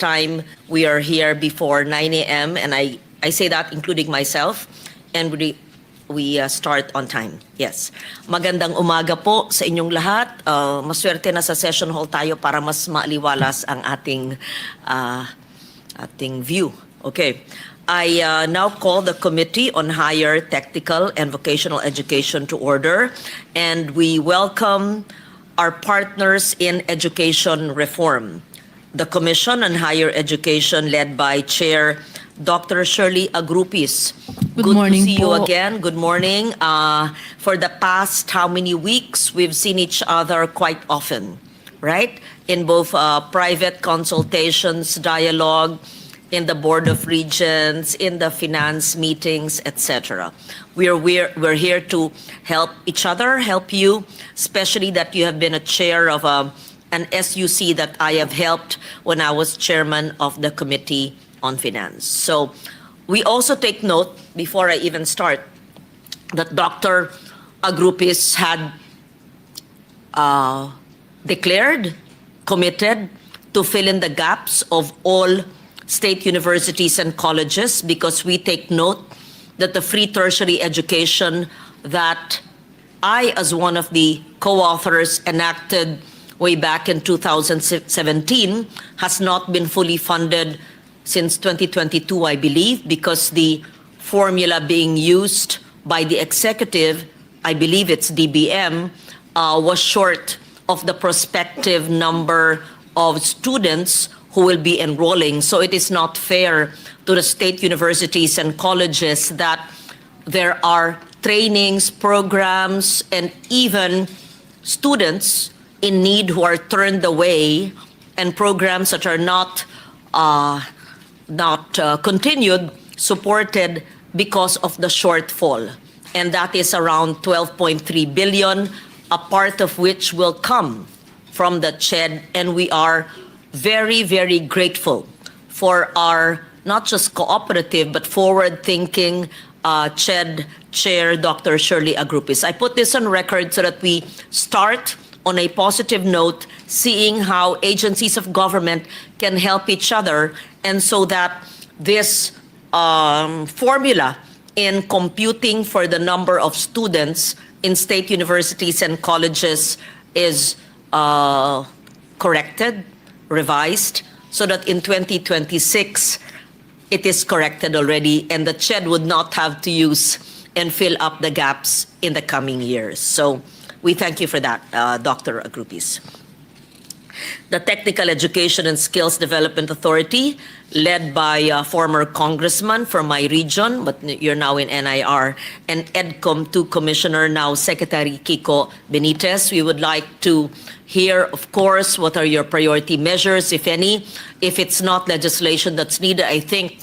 time we are here before 9 a.m. and I say that including myself, and we start on time. Yes. Magandang umaga po sa inyong lahat. Maswerte na sa session hall tayo para mas maaliwalas ang ating view. Okay. I now call the Committee on Higher Technical and Vocational Education to order, and we welcome our partners in education reform. The Commission on Higher Education, led by Chair Dr. Shirley Agrupis. Good morning to see you po. again. Good morning. For the past how many weeks, we've seen each other quite often, right? In both private consultations, dialogue, in the Board of Regents, in the finance meetings, etc. We're here to help each other, help you, especially that you have been a chair of an SUC that I have helped when I was chairman of the Committee on Finance. So we also take note, before I even start, that Dr. Agrupis had declared, committed to fill in the gaps of all state universities and colleges, because we take note that the free tertiary education that I, as one of the co-authors, enacted way back in 2017 has not been fully funded since 2022, I believe, because the formula being used by the executive, I believe it's DBM, was short of the prospective number of students who will be enrolling. So it is not fair to the state universities and colleges that there are trainings, programs, and even students in need who are turned away, and programs that are not continued, supported because of the shortfall. And that is around 12.3 billion, a part of which will come from the CHED, and we are very, very grateful for our not just cooperative but forward-thinking CHED Chair, Dr. Shirley Agrupis. I put this on record so that we start on a positive note, seeing how agencies of government can help each other, and so that this formula in computing for the number of students in state universities and colleges is corrected, revised, so that in 2026 it is corrected already, and the CHED would not have to use and fill up the gaps in the coming years. So we thank you for that, Dr. Agrupis. The Technical Education and Skills Development Authority, led by a former congressman from my region, but you're now in NIR, and EDCOM 2 Commissioner, now Secretary Kiko Benitez. We would like to hear, of course, what are your priority measures, if any. If it's not legislation that's needed, I think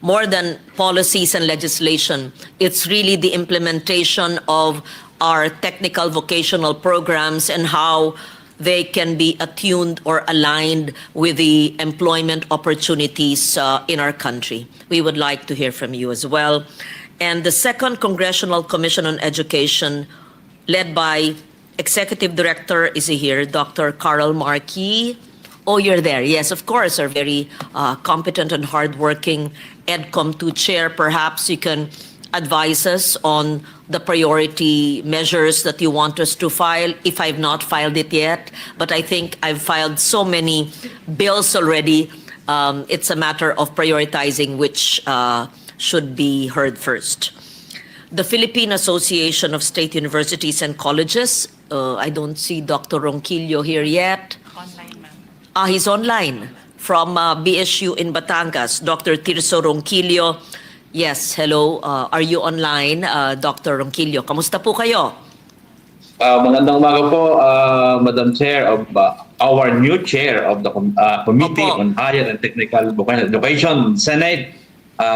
more than policies and legislation, it's really the implementation of our technical vocational programs and how they can be attuned or aligned with the employment opportunities in our country. We would like to hear from you as well. And the second Congressional Commission on Education, led by Executive Director, is he here, Dr. Carl Markey. Oh, you're there. Yes, of course, our very competent and hardworking EDCOM 2 Chair. Perhaps you can advise us on the priority measures that you want us to file, if I've not filed it yet. But I think I've filed so many bills already. It's a matter of prioritizing which should be heard first. The Philippine Association of State Universities and Colleges, I don't see Dr. Ronquillo here yet. Online, ma'am. He's online from BSU in Batangas, Dr. Tirso Ronquillo. Yes, hello. Are you online, Dr. Ronquillo? Kamusta po kayo? Magandang umaga po, Madam Chair of our new chair of the Committee on Higher and Technical Vocational Education, Senate,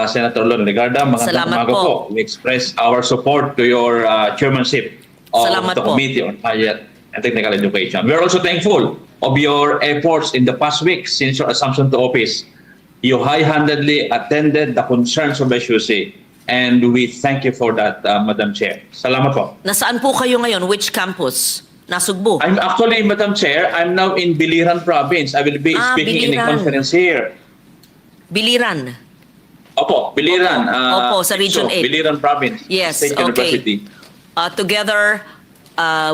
Senator Legarda. Magandang umaga po. We express our support to your chairmanship of the Committee on Higher and Technical Education. We are also thankful of your efforts in the past week since your assumption to office. You high-handedly attended the concerns of SUC, and we thank you for that, Madam Chair. Salamat po. Nasaan po kayo ngayon? Which campus? Nasugbu? I'm actually, Madam Chair, I'm now in Biliran Province. I will be speaking in a conference here Biliran. Opo, Biliran. Opo, sa Region 8. Biliran Province. Yes, State okay. University. Together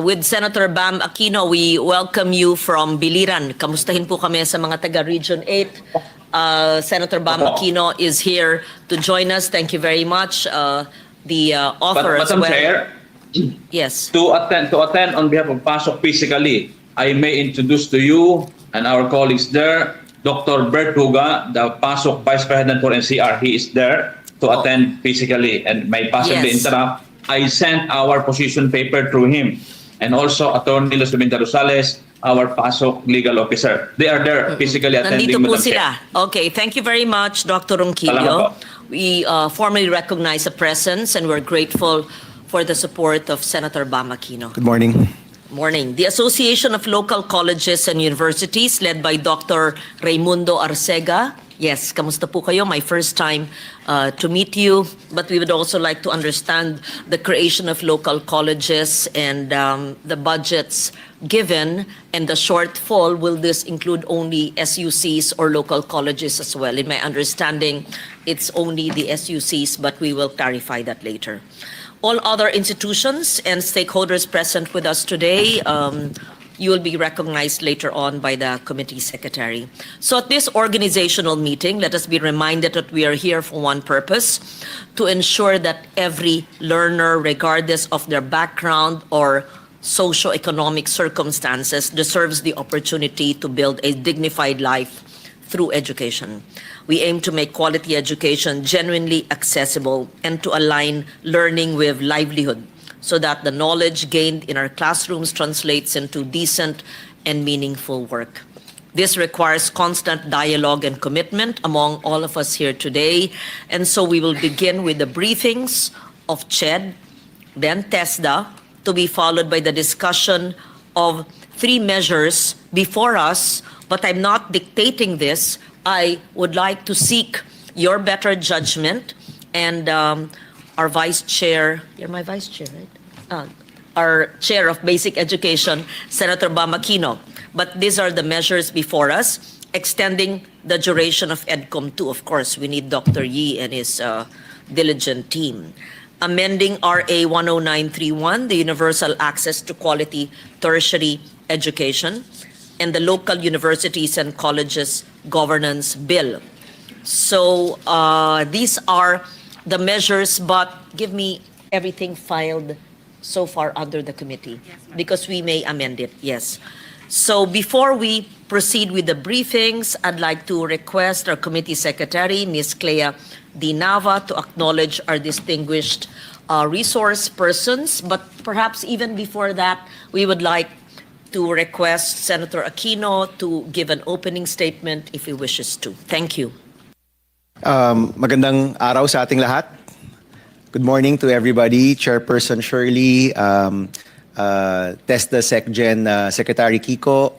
with Senator Bam Aquino, we welcome you from Biliran. Kamustahin po kami sa mga taga Region 8. Senator Bam Opo. Aquino is here to join us. Thank you very much. The offer as Madam well. Chair, Yes. to attend on behalf of PASOK physically, I may introduce to you and our colleagues there, Dr. Bert Huga, the PASOK Vice President for NCR. He is there to attend physically and may possibly Yes. interrupt. I sent our position paper through him, and also Attorney Luciminda Rosales, our PASOK legal officer. They are there physically attending. Nandito po Madam Chair. sila. Okay, thank you very much, Dr. Salamat Ronquillo. po. We formally recognize the presence and we're grateful for the support of Senator Bam Aquino. Good morning. Morning. The Association of Local Colleges and Universities, led by Dr. Raimundo Arcega. Yes, kamusta po kayo? My first time to meet you. But we would also like to understand the creation of local colleges and the budgets given and the shortfall. Will this include only SUCs or local colleges as well? In my understanding, it's only the SUCs, but we will clarify that later. All other institutions and stakeholders present with us today, you will be recognized later on by the committee secretary. So at this organizational meeting, let us be reminded that we are here for one purpose, to ensure that every learner, regardless of their background or socio-economic circumstances, deserves the opportunity to build a dignified life through education. We aim to make quality education genuinely accessible and to align learning with livelihood, so that the knowledge gained in our classrooms translates into decent and meaningful work. This requires constant dialogue and commitment among all of us here today. And so we will begin with the briefings of CHED, then TESDA, to be followed by the discussion of 3 measures before us. But I'm not dictating this. I would like to seek your better judgment, and our vice chair, you're my vice chair, right? Our chair of basic education, Senator Bam Aquino. But these are the measures before us, extending the duration of EDCOM 2. Of course, we need Dr. Yee and his diligent team. Amending RA 10931, the Universal Access to Quality Tertiary Education, and the Local Universities and Colleges Governance Bill. So these are the measures, but give me everything filed so far under the committee, because we may amend it, yes. So before we proceed with the briefings, I'd like to request our committee secretary, Ms. Clea Di Nava, to acknowledge our distinguished resource persons. But perhaps even before that, we would like to request Senator Aquino to give an opening statement if he wishes to. Thank you. Magandang araw sa ating lahat. Good morning to everybody. Chairperson Shirley, TESDA SecGen Secretary Kiko,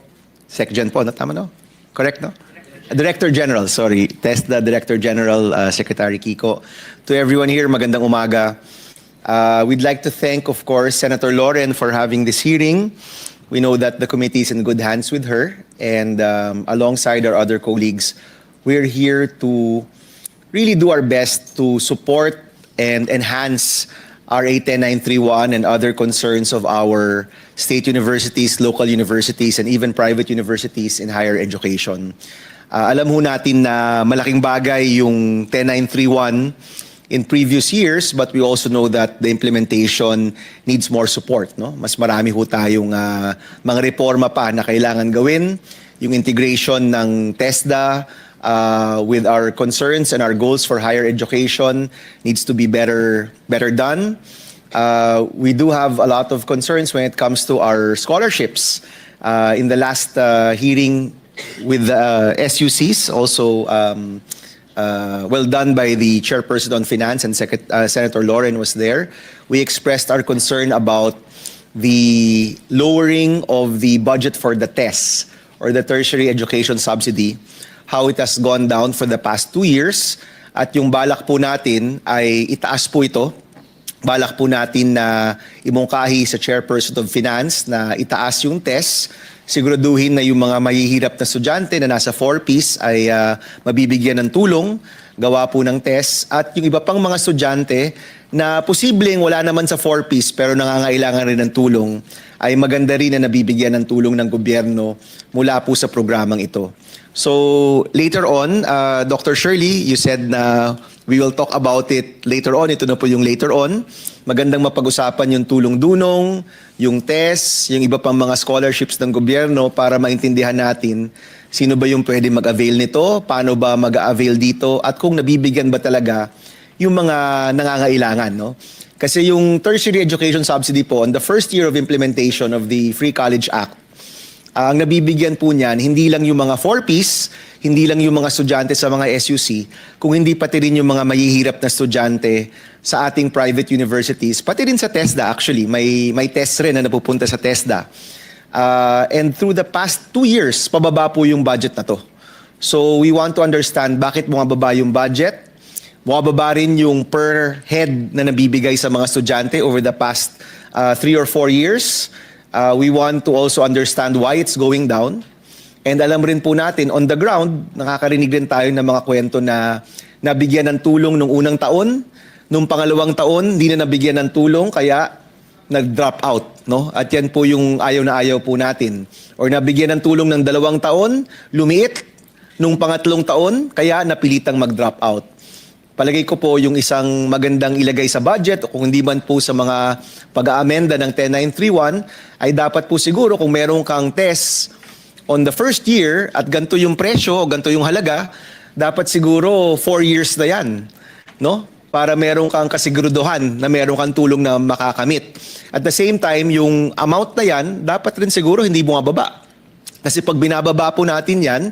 SecGen po, tama no? Correct, no? Director General, sorry. TESDA Director General Secretary Kiko. To everyone here, magandang umaga. We'd like to thank, of course, Senator Lauren for having this hearing. We know that the committee is in good hands with her, and alongside our other colleagues, we're here to really do our best to support and enhance RA 10931 and other concerns of our state universities, local universities, and even private universities in higher education. Alam ho natin na malaking bagay yung 10931 in previous years, but we also know that the implementation needs more support. No? Mas marami ho tayong mga reforma pa na kailangan gawin. Yung integration ng TESDA with our concerns and our goals for higher education needs to be better done. We do have a lot of concerns when it comes to our scholarships. In the last hearing with the SUCs, also well done by the Chairperson on Finance, and Senator Lauren was there. We expressed our concern about the lowering of the budget for the TES, or the Tertiary Education Subsidy, how it has gone down for the past 2 years. At yung balak po natin ay itaas po ito balak po natin na imungkahi sa Chairperson of Finance na itaas yung TES. Siguraduhin na yung mga mahihirap na estudyante na nasa 4Ps ay mabibigyan ng tulong, gawa po ng TES. At yung iba pang mga estudyante na posibleng wala naman sa 4Ps pero nangangailangan rin ng tulong, ay maganda rin na nabibigyan ng tulong ng gobyerno mula po sa programang ito. So later on, Dr. Shirley, you said na we will talk about it later on. Ito na po yung later on. Magandang mapag-usapan yung tulong-dunong, yung TES, yung iba pang mga scholarships ng gobyerno para maintindihan natin sino ba yung pwede mag-avail nito, paano ba mag-avail dito, at kung nabibigyan ba talaga yung mga nangangailangan. No? Kasi yung tertiary education subsidy po, on the first year of implementation of the Free College Act, ang nabibigyan po niyan, hindi lang yung mga 4Ps, hindi lang yung mga estudyante sa mga SUC, kung hindi pati rin yung mga mahihirap na estudyante sa ating private universities, pati rin sa TESDA actually, may test rin na napupunta sa TESDA. And through the past 2 years, pababa po yung budget na to. So we want to understand bakit bumababa yung budget, bumababa rin yung per head na nabibigay sa mga estudyante over the past 3 or 4 years. We want to also understand why it's going down. And alam rin po natin, on the ground, nakakarinig rin tayo ng mga kwento na nabigyan ng tulong nung unang taon, nung pangalawang taon, hindi na nabigyan ng tulong, kaya nag-drop out. No? At yan po yung ayaw na ayaw po natin. Or nabigyan ng tulong ng 2 taon, lumiit, nung pangatlong taon, kaya napilitang mag-drop out. Palagay ko po yung isang magandang ilagay sa budget o kung hindi man po sa mga pag-aamenda ng 10931 ay dapat po siguro kung meron kang test on the first year at ganito yung presyo o ganito yung halaga, dapat siguro 4 years na yan. No? Para meron kang kasiguruduhan na meron kang tulong na makakamit. At the same time, yung amount na yan, dapat rin siguro hindi bumababa. Kasi pag binababa po natin yan,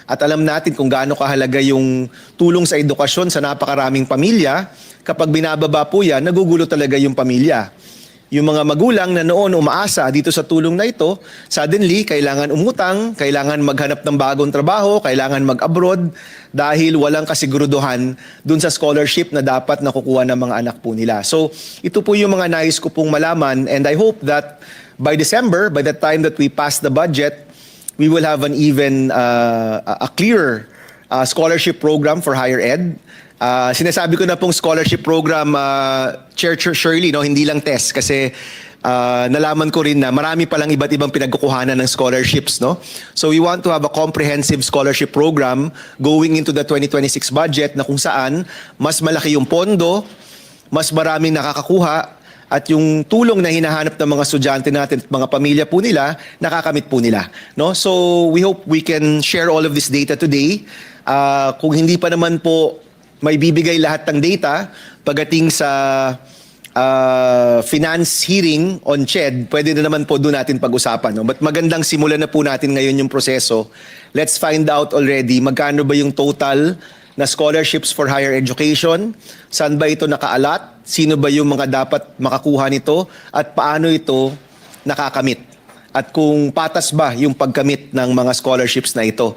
at alam natin kung gaano kahalaga yung tulong sa edukasyon sa napakaraming pamilya, kapag binababa po yan, nagugulo talaga yung pamilya. Yung mga magulang na noon umaasa dito sa tulong na ito, suddenly, kailangan umutang, kailangan maghanap ng bagong trabaho, kailangan mag-abroad, dahil walang kasiguruduhan dun sa scholarship na dapat nakukuha ng mga anak po nila. So, ito po yung mga nais ko pong malaman, and I hope that by December, by the time that we pass the budget, we will have an even a clearer scholarship program for higher ed. Sinasabi ko na pong scholarship program, Chair Shirley, no, hindi lang test kasi nalaman ko rin na marami palang iba't ibang pinagkukuhanan ng scholarships. No? So we want to have a comprehensive scholarship program going into the 2026 budget na kung saan mas malaki yung pondo, mas maraming nakakakuha, at yung tulong na hinahanap ng mga estudyante natin at mga pamilya po nila, nakakamit po nila. No? So we hope we can share all of this data today. Kung hindi pa naman po may bibigay lahat ng data pagdating sa finance hearing on CHED, pwede na naman po doon natin pag-usapan. No? But magandang simulan na po natin ngayon yung proseso. Let's find out already magkano ba yung total na scholarships for higher education, saan ba ito nakaalat, sino ba yung mga dapat makakuha nito, at paano ito nakakamit. At kung patas ba yung pagkamit ng mga scholarships na ito.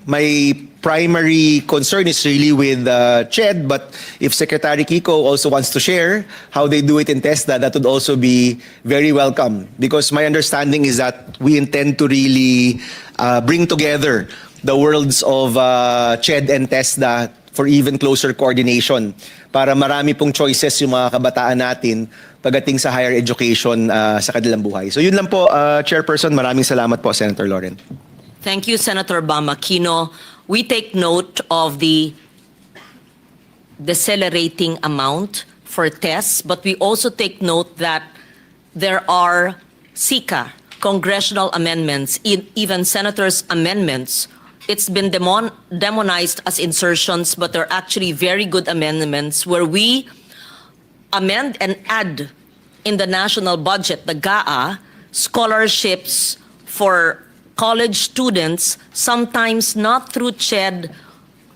My primary concern is really with CHED, but if Secretary Kiko also wants to share how they do it in TESDA, that would also be very welcome. Because my understanding is that we intend to really bring together the worlds of CHED and TESDA for even closer coordination para marami pong choices yung mga kabataan natin pagdating sa higher education sa kanilang buhay. So yun lang po, Chairperson. Maraming salamat po, Senator Lauren. Thank you, Senator Bam Aquino. We take note of the decelerating amount for tests, but we also take note that there are CICA, congressional amendments, even senators' amendments. It's been demonized as insertions, but they're actually very good amendments where we amend and add in the national budget, the GAA, scholarships for college students, sometimes not through CHED,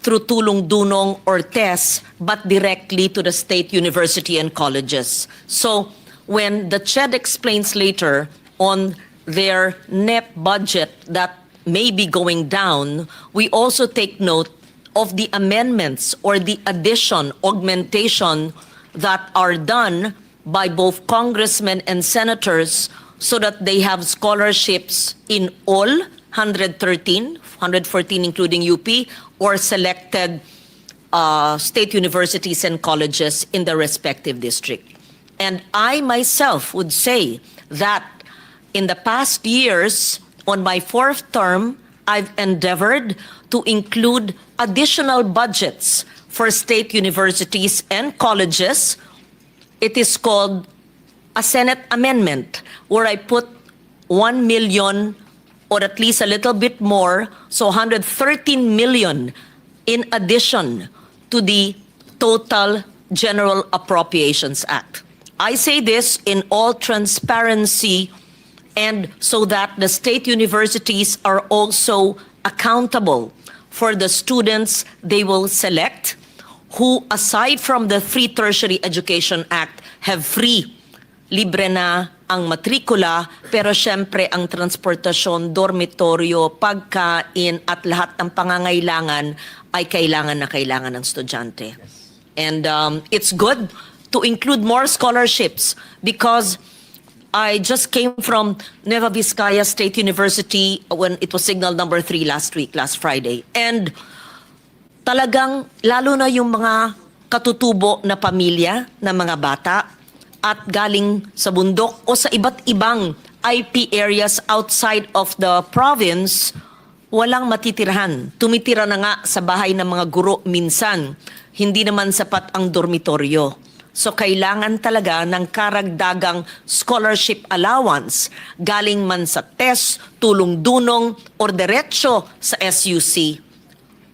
through Tulong Dunong or TES, but directly to the state university and colleges. So when the CHED explains later on their NEP budget that may be going down, we also take note of the amendments or the addition, augmentation that are done by both congressmen and senators so that they have scholarships in all 114 including UP, or selected state universities and colleges in the respective district. And I myself would say that in the past years, on my 4th term, I've endeavored to include additional budgets for state universities and colleges. It is called a Senate amendment, where I put 1 million or at least a little bit more, so 113 million in addition to the total General Appropriations Act. I say this in all transparency, and so that the state universities are also accountable for the students they will select, who aside from the Free Tertiary Education Act have free, libre na ang matrikula, pero syempre ang transportasyon, dormitoryo, pagkain at lahat ng pangangailangan ay kailangan na kailangan ng estudyante. And it's good to include more scholarships, because I just came from Nueva Vizcaya State University when it was signal number 3 last Friday. And talagang lalo na yung mga katutubo na pamilya ng mga bata at galing sa bundok o sa iba't ibang IP areas outside of the province, walang matitirahan. Tumitira na nga sa bahay ng mga guro minsan. Hindi naman sapat ang dormitoryo. So kailangan talaga ng karagdagang scholarship allowance galing man sa TES, tulong-dunong, or diretso sa SUC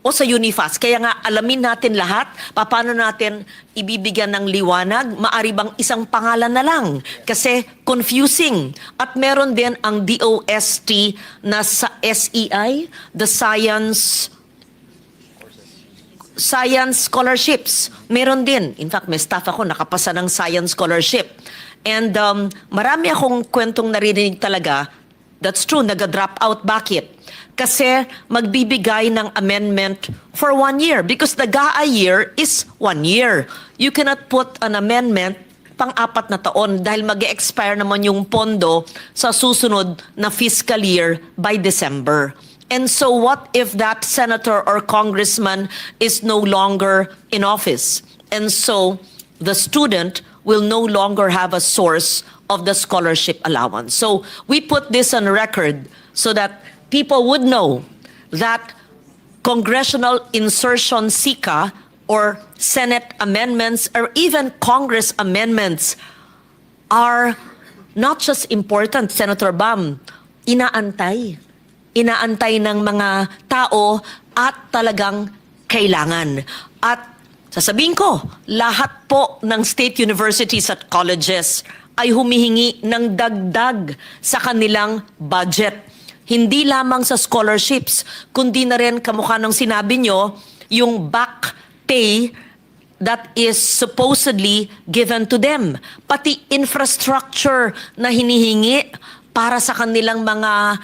o sa Unifas. Kaya nga alamin natin lahat, paano natin ibibigyan ng liwanag, maari bang isang pangalan na lang? Kasi confusing. At meron din ang DOST na sa SEI, the Science scholarships. Meron din. In fact, may staff ako nakapasa ng science scholarship. And marami akong kwentong narinig talaga. That's true, nag-drop out. Bakit? Kasi magbibigay ng amendment for 1 year, because the GAA year is 1 year. You cannot put an amendment pang-4 na taon dahil mag-expire naman yung pondo sa susunod na fiscal year by December. And so what if that senator or congressman is no longer in office? And so the student will no longer have a source of the scholarship allowance. So we put this on record so that people would know that congressional insertion SICA or Senate amendments or even Congress amendments are not just important, Senator Bam, inaantay ng mga tao at talagang kailangan. At sasabihin ko, lahat po ng state universities at colleges ay humihingi ng dagdag sa kanilang budget. Hindi lamang sa scholarships, kundi na rin kamukha ng sinabi nyo, yung back pay that is supposedly given to them. Pati infrastructure na hinihingi para sa kanilang mga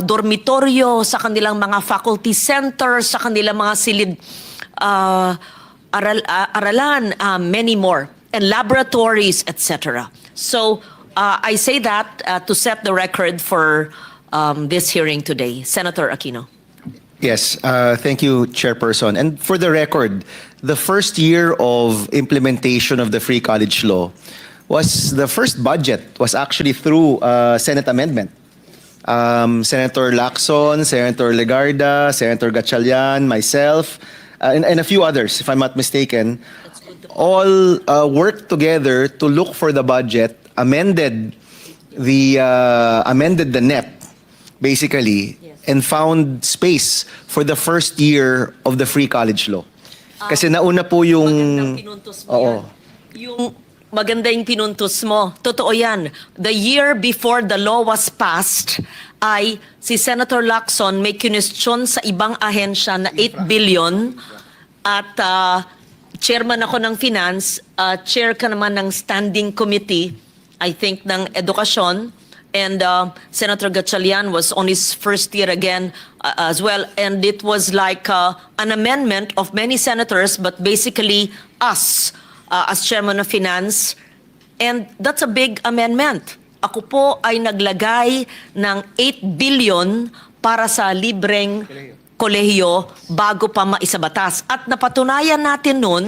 dormitoryo, sa kanilang mga faculty centers, sa kanilang mga silid aralan, many more, and laboratories, etc. So I say that to set the record for this hearing today. Senator Aquino. Yes, thank you, Chairperson. And for the record, the first year of implementation of the Free College Law was the first budget was actually through Senate amendment. Senator Lacson, Senator Legarda, Senator Gatchalian, myself, and a few others, if I'm not mistaken, all worked together to look for the budget, amended the NEP, basically, and found space for the first year of the Free College Law. Kasi nauna po yung... Magandang pinuntos mo yan. Yung maganda yung pinuntos mo. Totoo yan. The year before the law was passed, ay si Senator Lacson may kinwestiyon sa ibang ahensya na 8 billion at chairman ako ng finance, chair ka naman ng standing committee, I think, ng edukasyon. And Senator Gatchalian was on his first year again as well. And it was like an amendment of many senators, but basically us, as Chairman of Finance, and that's a big amendment. Ako po ay naglagay ng 8 billion para sa libreng kolehiyo bago pa maisabatas. At napatunayan natin nun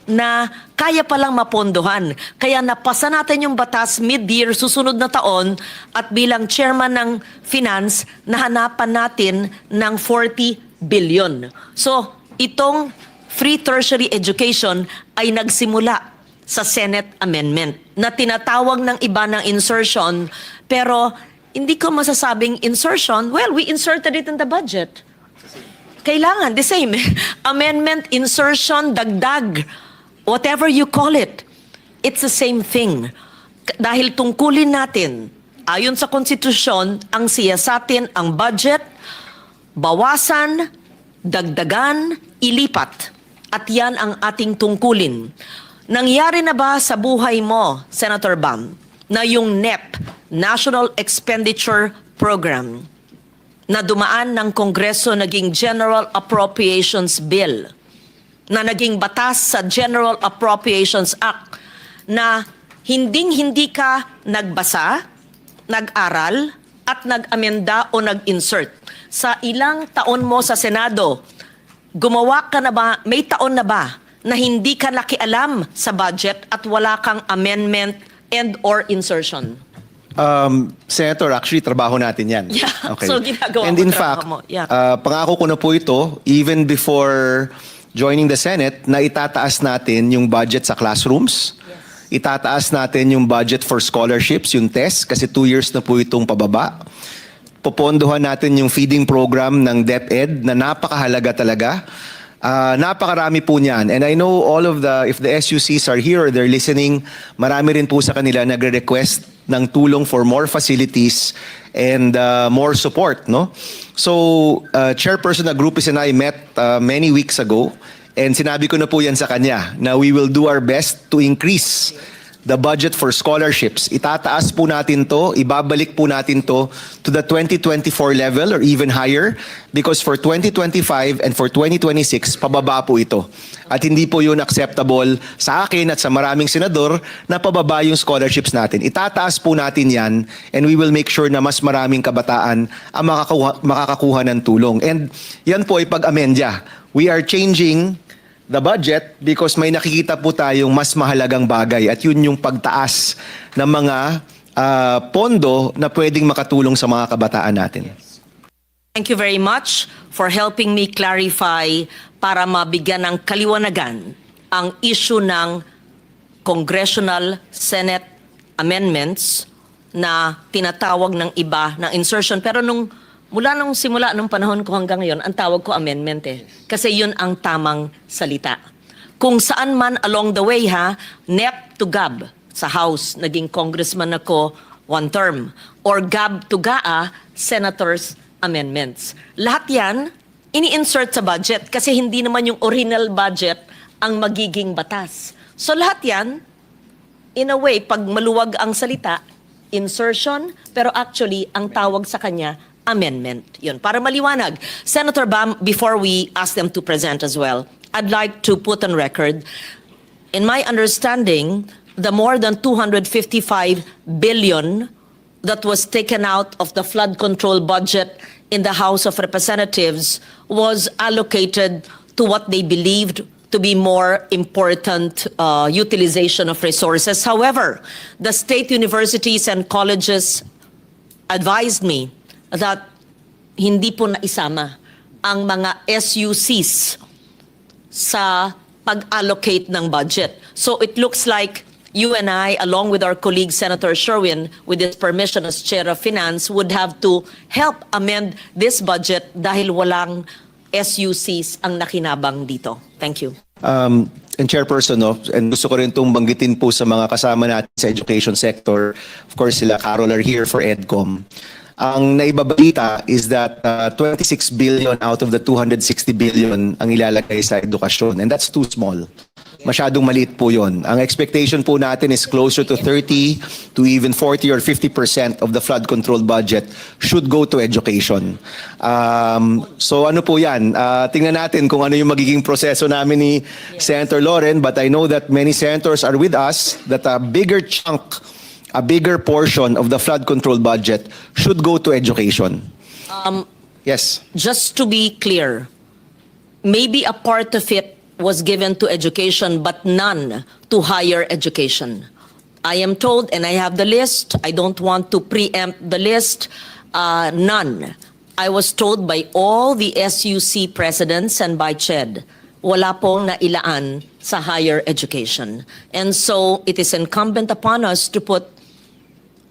na kaya palang mapondohan. Kaya napasa natin yung batas mid-year, susunod na taon, at bilang chairman ng finance, nahanapan natin ng 40 billion. So, itong free tertiary education ay nagsimula sa Senate amendment na tinatawag ng iba ng insertion, pero hindi ko masasabing insertion. Well, we inserted it in the budget. Kailangan, the same. Amendment, insertion, dagdag, whatever you call it, it's the same thing. Dahil tungkulin natin, ayon sa konstitusyon, ang siyasatin, ang budget, bawasan, dagdagan, ilipat. At yan ang ating tungkulin. Nangyari na ba sa buhay mo, Senator Bam, na yung NEP, National Expenditure Program, na dumaan ng Kongreso naging General Appropriations Bill, na naging batas sa General Appropriations Act, na hinding-hindi ka nagbasa, nag-aral, at nag-amenda o nag-insert. Sa ilang taon mo sa Senado, gumawa ka na ba, may taon na ba, na hindi ka nakialam sa budget at wala kang amendment and or insertion? Senator, actually, trabaho natin yan. Yeah, so ginagawa And mo in trabaho fact, mo. Yeah. pangako ko na po ito, even before joining the Senate, na itataas natin yung budget sa classrooms. Yes. Itataas natin yung budget for scholarships, yung TESD, kasi 2 years na po itong pababa. Popondohan natin yung feeding program ng DepEd na napakahalaga talaga. Napakarami po niyan. And I know all of if the SUCs are here or they're listening, marami rin po sa kanila nagre-request ng tulong for more facilities and more support, no? So, Chairperson Agrupis and I met many weeks ago, and sinabi ko na po yan sa kanya na we will do our best to increase the budget for scholarships. Itataas po natin to, ibabalik po natin to the 2024 level or even higher, because for 2025 and for 2026, pababa po ito. At hindi po yun acceptable sa akin at sa maraming senador na pababa yung scholarships natin. Itataas po natin yan, and we will make sure na mas maraming kabataan ang makakakuha ng tulong. And yan po ay pag-amendya. We are changing the budget because may nakikita po tayong mas mahalagang bagay, at yun yung pagtaas ng mga pondo na pwedeng makatulong sa mga kabataan natin. Thank you very much for helping me clarify para mabigyan ng kaliwanagan ang issue ng Congressional Senate amendments na tinatawag ng iba ng insertion. Pero mula nung simula nung panahon ko hanggang ngayon, ang tawag ko amendment eh. Kasi yun ang tamang salita. Kung saan man along the way NEP to GAB sa House, naging congressman ako 1 term. Or GAB to GAA, Senators Amendments. Lahat yan, ini-insert sa budget kasi hindi naman yung original budget ang magiging batas. So lahat yan, in a way, pag maluwag ang salita, insertion, pero actually, ang tawag sa kanya, amendment. Yun, para maliwanag. Senator Bam, before we ask them to present as well, I'd like to put on record, in my understanding, the more than 255 billion that was taken out of the flood control budget in the House of Representatives was allocated to what they believed to be more important utilization of resources. However, the state universities and colleges advised me that hindi po naisama ang mga SUCs sa pag-allocate ng budget. So it looks like you and I, along with our colleague Senator Sherwin, with his permission as Chair of Finance, would have to help amend this budget dahil walang SUCs ang nakinabang dito. Thank you. And Chairperson, no, and gusto ko rin itong banggitin po sa mga kasama natin sa education sector. Of course, sila Carol are here for EDCOM. Ang naibabalita is that 26 billion out of the 260 billion ang ilalagay sa edukasyon, and that's too small. masyadong maliit po yun. Ang expectation po natin is closer to 30 to even 40 or 50% of the flood control budget should go to education. So ano po yan? Tingnan natin kung ano yung magiging proseso namin ni Senator Loren, but I know that many senators are with us, that a bigger chunk, a bigger portion of the flood control budget should go to education. Yes. Just to be clear, maybe a part of it was given to education, but none to higher education. I am told, and I have the list, I don't want to preempt the list, none. I was told by all the SUC presidents and by CHED, wala pong nailaan sa higher education. And so it is incumbent upon us to put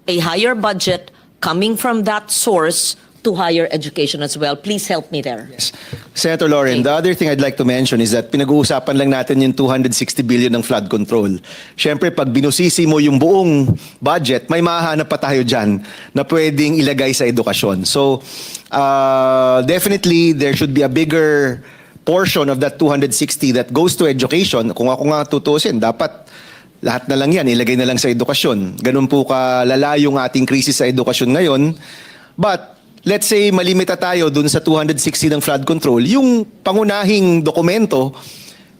a higher budget coming from that source to higher education as well. Please help me there. Yes. Senator Loren, the other thing I'd like to mention is that pinag-uusapan lang natin yung 260 billion ng flood control. Siyempre, pag binusisi mo yung buong budget, may mahahanap pa tayo dyan na pwedeng ilagay sa edukasyon. So, definitely, there should be a bigger portion of that 260 that goes to education. Kung ako nga tutusin, dapat lahat na lang yan, ilagay na lang sa edukasyon. Ganun po kalala yung ating krisis sa edukasyon ngayon. But, let's say malimita tayo dun sa 260 ng flood control, yung pangunahing dokumento,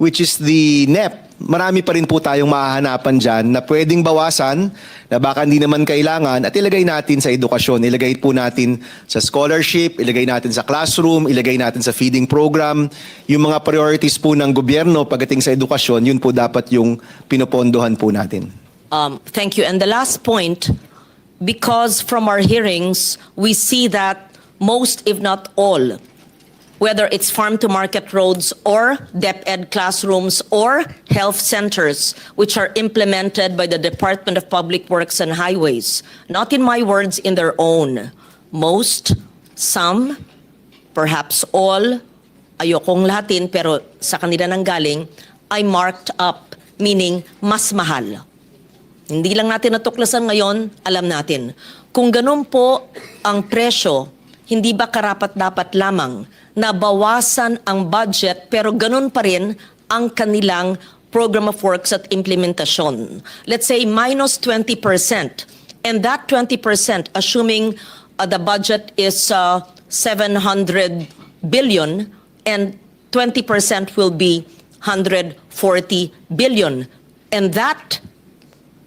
which is the NEP, marami pa rin po tayong mahahanapan dyan na pwedeng bawasan, na baka hindi naman kailangan, at ilagay natin sa edukasyon, ilagay po natin sa scholarship, ilagay natin sa classroom, ilagay natin sa feeding program. Yung mga priorities po ng gobyerno pagdating sa edukasyon, yun po dapat yung pinopondohan po natin. Thank you. And the last point, because from our hearings, we see that most, if not all, whether it's farm-to-market roads or DepEd classrooms or health centers, which are implemented by the Department of Public Works and Highways, not in my words, in their own, most, some, perhaps all, ayokong lahatin, pero sa kanila nanggaling, ay marked up, meaning mas mahal. Hindi lang natin natuklasan ngayon, alam natin. Kung ganun po ang presyo, hindi ba karapat-dapat lamang na bawasan ang budget pero ganun pa rin ang kanilang program of works at implementasyon? Let's say minus 20%. And that 20%, assuming the budget is 700 billion and 20% will be 140 billion. And that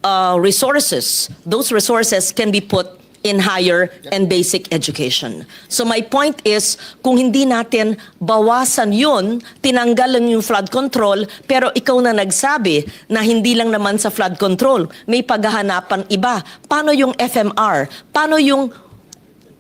those resources can be put in higher and basic education. So my point is, kung hindi natin bawasan yun, tinanggalan yung flood control, pero ikaw na nagsabi na hindi lang naman sa flood control, may paghahanapan iba. Paano yung FMR? Paano yung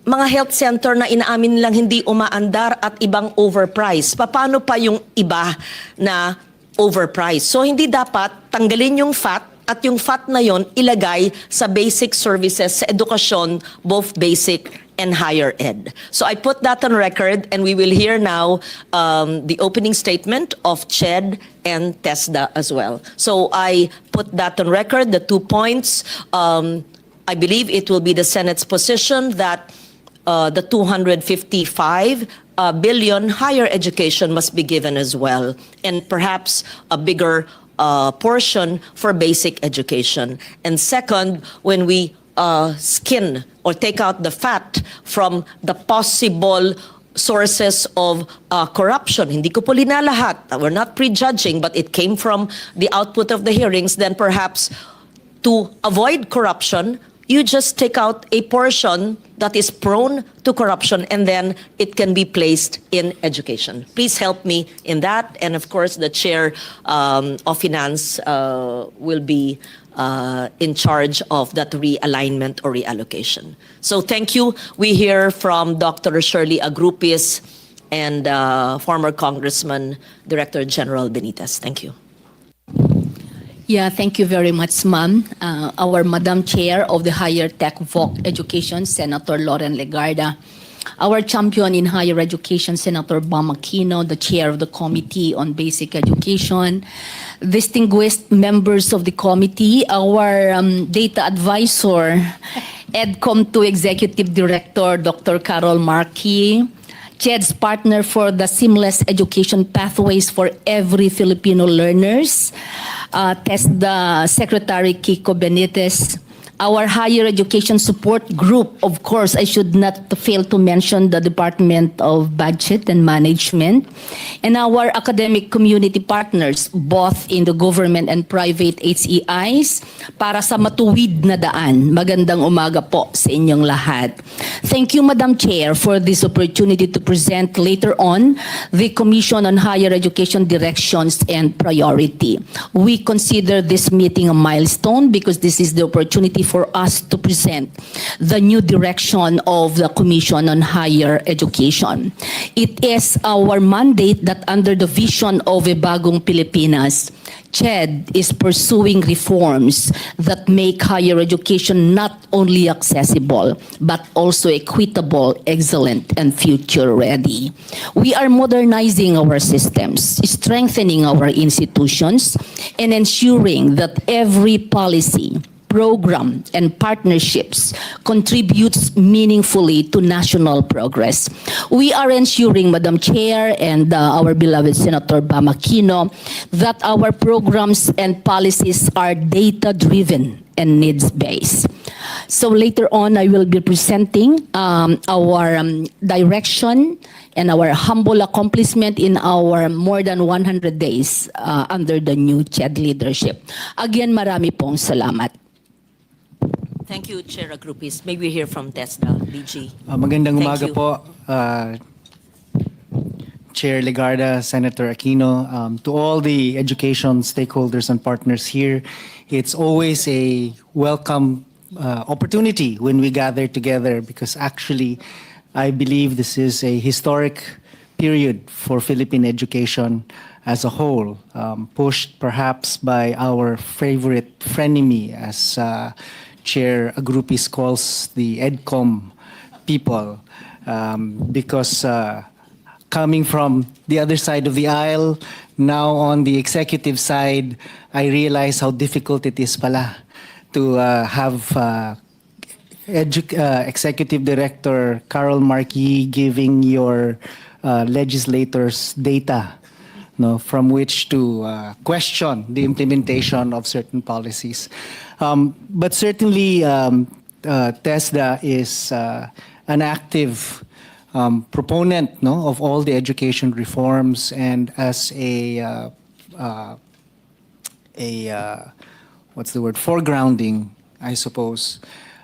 mga health center na inaamin lang hindi umaandar at ibang overpriced? Paano pa yung iba na overpriced? So hindi dapat tanggalin yung FAT, at yung FAT na yon ilagay sa basic services, sa edukasyon, both basic and higher ed. So I put that on record, and we will hear now the opening statement of CHED and TESDA as well. So I put that on record, the 2 points. I believe it will be the Senate's position that the 255 billion higher education must be given as well, and perhaps a bigger portion for basic education. And second, when we skin or take out the fat from the possible sources of corruption, hindi ko po linalahat, we're not prejudging, but it came from the output of the hearings, then perhaps to avoid corruption, you just take out a portion that is prone to corruption, and then it can be placed in education. Please help me in that. And of course, the chair of finance will be in charge of that realignment or reallocation. So thank you. We hear from Dr. Shirley Agrupis and former Congressman Director General Benitez. Thank you. Yeah, thank you very much, ma'am. Our Madam Chair of the Higher Tech Voc Education, Senator Loren Legarda. Our champion in higher education, Senator Aquino, the Chair of the Committee on Basic Education. Distinguished members of the committee, our data advisor, EDCOM 2 Executive Director, Dr. Carol Markey, CHED's partner for the seamless education pathways for every Filipino learners, TESDA Secretary Kiko Benitez, our higher education support group, of course, I should not fail to mention the Department of Budget and Management, and our academic community partners, both in the government and private HEIs, para sa matuwid na daan. Magandang umaga po sa inyong lahat. Thank you, Madam Chair, for this opportunity to present later on the Commission on Higher Education Directions and Priority. We consider this meeting a milestone because this is the opportunity for us to present the new direction of the Commission on Higher Education. It is our mandate that under the vision of a bagong Pilipinas, CHED is pursuing reforms that make higher education not only accessible, but also equitable, excellent, and future-ready. We are modernizing our systems, strengthening our institutions, and ensuring that every policy, program, and partnerships contributes meaningfully to national progress. We are ensuring, Madam Chair and our beloved Senator Aquino, that our programs and policies are data-driven and needs-based. So later on, I will be presenting our direction and our humble accomplishment in our more than 100 days under the new CHED leadership. Again, marami pong salamat. Thank you, Chair Agrupis. May we hear from TESDA, DG. Magandang Thank umaga you. po, Chair Legarda, Senator Aquino, to all the education stakeholders and partners here. It's always a welcome opportunity when we gather together because actually I believe this is a historic period for Philippine education as a whole, pushed perhaps by our favorite frenemy, as Chair Agrupis calls the EDCOM people, because coming from the other side of the aisle, now on the executive side, I realize how difficult it is pala to have Executive Director Carol Marquis giving your legislators data, no, from which to question the implementation of certain policies. But certainly, TESDA is an active proponent, no, of all the education reforms, and as a what's the word, foregrounding, I suppose.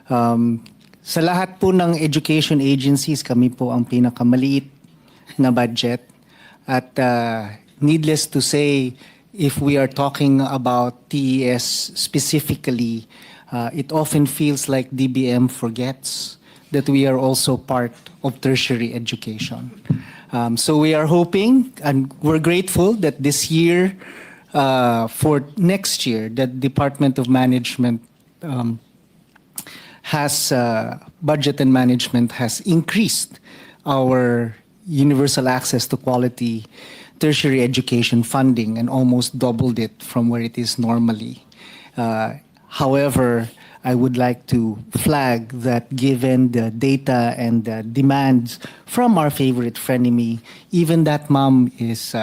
Sa lahat po ng education agencies, kami po ang pinakamaliit na budget. At needless to say, if we are talking about TES specifically, it often feels like DBM forgets that we are also part of tertiary education. So we are hoping and we're grateful that this year, for next year, that Department of Management has, budget and management has increased our universal access to quality tertiary education funding and almost doubled it from where it is normally. However, I would like to flag that given the data and the demands from our favorite frenemy, even that mom is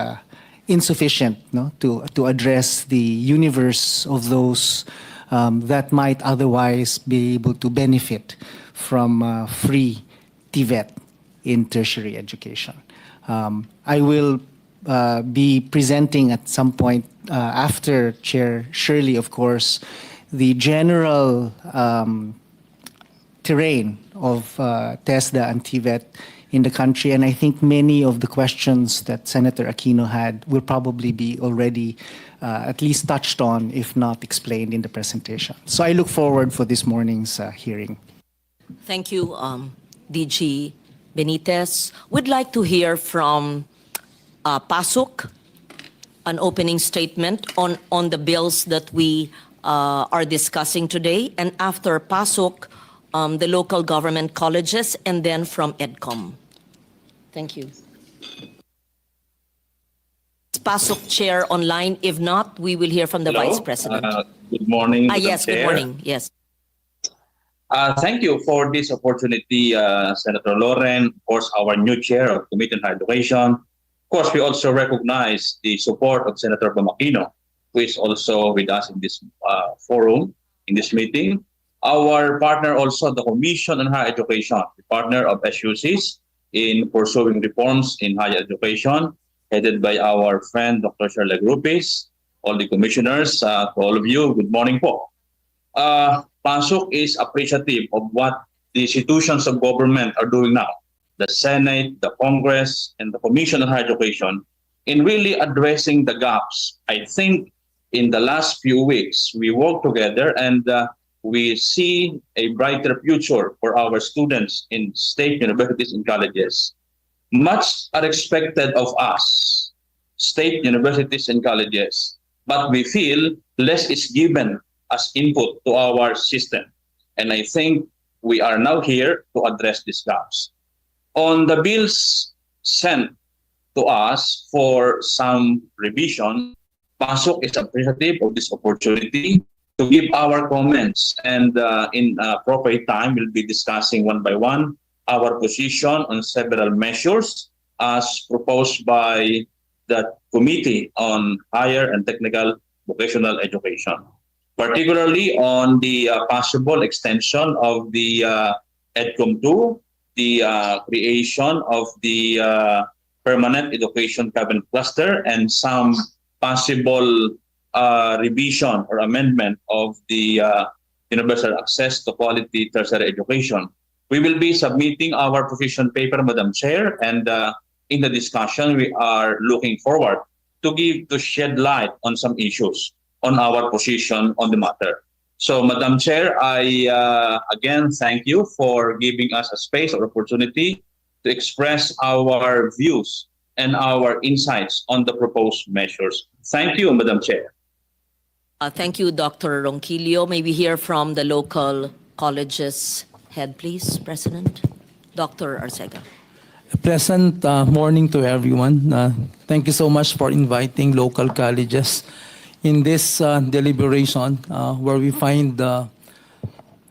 insufficient, no, to address the universe of those that might otherwise be able to benefit from free TVET in tertiary education. I will be presenting at some point after Chair Shirley, of course, the general terrain of TESDA and TVET in the country, and I think many of the questions that Senator Aquino had will probably be already at least touched on, if not explained in the presentation. So I look forward for this morning's hearing. Thank you, DG Benitez. We'd like to hear from Pasuk, an opening statement on the bills that we are discussing today, and after Pasuk, the local government colleges, and then from EDCOM. Thank you. Is Pasuk Chair online? If not, we will hear from the Hello? Vice President. Good morning, Madam Yes, good Chair. morning. Yes. Thank you for this opportunity, Senator Loren, of course, our new chair of Committee on Higher Education. Of course, we also recognize the support of Senator Aquino, who is also with us in this forum, in this meeting. Our partner also, the Commission on Higher Education, the partner of SUCs in pursuing reforms in higher education, headed by our friend Dr. Shirley Grupis, all the commissioners, to all of you, good morning po. PASOK is appreciative of what the institutions of government are doing now, the Senate, the Congress, and the Commission on Higher Education, in really addressing the gaps. I think in the last few weeks, we work together and we see a brighter future for our students in state universities and colleges. Much are expected of us, state universities and colleges, but we feel less is given as input to our system. And I think we are now here to address these gaps. On the bills sent to us for some revision, PASOK is appreciative of this opportunity to give our comments, and in appropriate time, we'll be discussing one by one our position on several measures as proposed by the Committee on Higher and Technical Vocational Education, particularly on the possible extension of the EDCOM 2, the creation of the Permanent Education Cabinet Cluster, and some possible revision or amendment of the universal access to quality tertiary education. We will be submitting our position paper, Madam Chair, and in the discussion, we are looking forward to shed light on some issues on our position on the matter. So, Madam Chair, I again thank you for giving us a space or opportunity to express our views and our insights on the proposed measures. Thank you, Madam Chair. Thank you, Dr. Ronquillo. May we hear from the local colleges head, please, President? Dr. Arcega. Pleasant morning to everyone. Thank you so much for inviting local colleges in this deliberation where we find the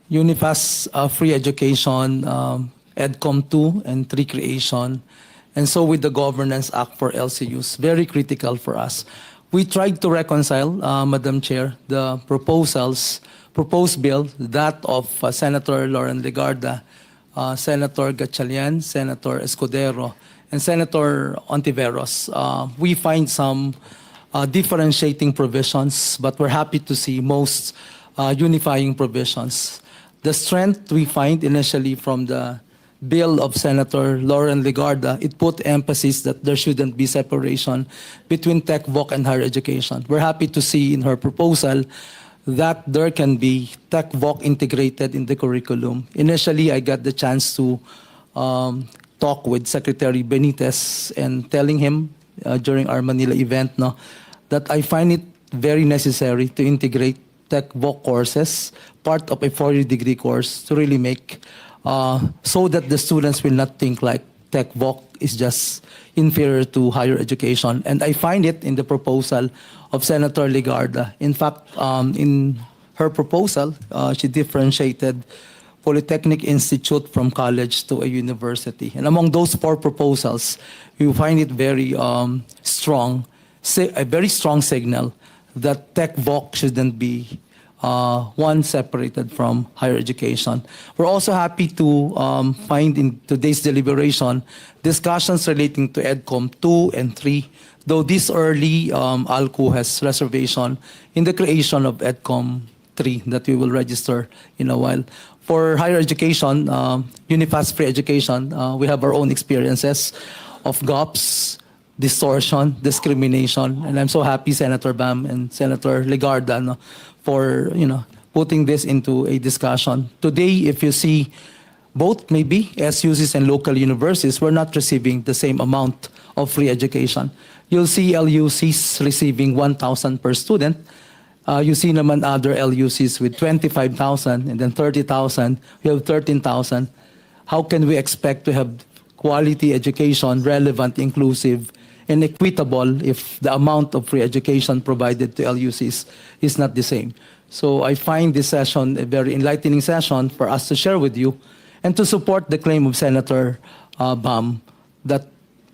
UNIFAS free education, EDCOM 2 and 3 creation, and so with the Governance Act for LCUs, very critical for us. We tried to reconcile, Madam Chair, the proposed bill, that of Senator Lauren Legarda, Senator Gatchalian, Senator Escudero, and Senator Hontiveros. We find some differentiating provisions, but we're happy to see most unifying provisions. The strength we find initially from the bill of Senator Lauren Legarda, it put emphasis that there shouldn't be separation between tech, voc, and higher education. We're happy to see in her proposal that there can be tech, voc integrated in the curriculum. Initially, I got the chance to talk with Secretary Benitez and telling him during our Manila event that I find it very necessary to integrate tech, voc courses, part of a 4-degree course, to really make so that the students will not think like tech voc is just inferior to higher education. And I find it in the proposal of Senator Legarda. In fact, in her proposal, she differentiated Polytechnic Institute from college to a university. And among those 4 proposals, you find it very strong, a very strong signal that tech voc shouldn't be one separated from higher education. We're also happy to find in today's deliberation discussions relating to EDCOM 2 and 3, though this early ALCO has reservation in the creation of EDCOM 3 that we will register in a while. For higher education, UNIFAS free education, we have our own experiences of gaps, distortion, discrimination, and I'm so happy Senator Bam and Senator Legarda for putting this into a discussion. Today, if you see both maybe SUCs and local universities, we're not receiving the same amount of free education. You'll see LUCs receiving 1,000 per student. You see naman other LUCs with 25,000 and then 30,000. We have 13,000. How can we expect to have quality education, relevant, inclusive, and equitable if the amount of free education provided to LUCs is not the same? So I find this session a very enlightening session for us to share with you and to support the claim of Senator Bam that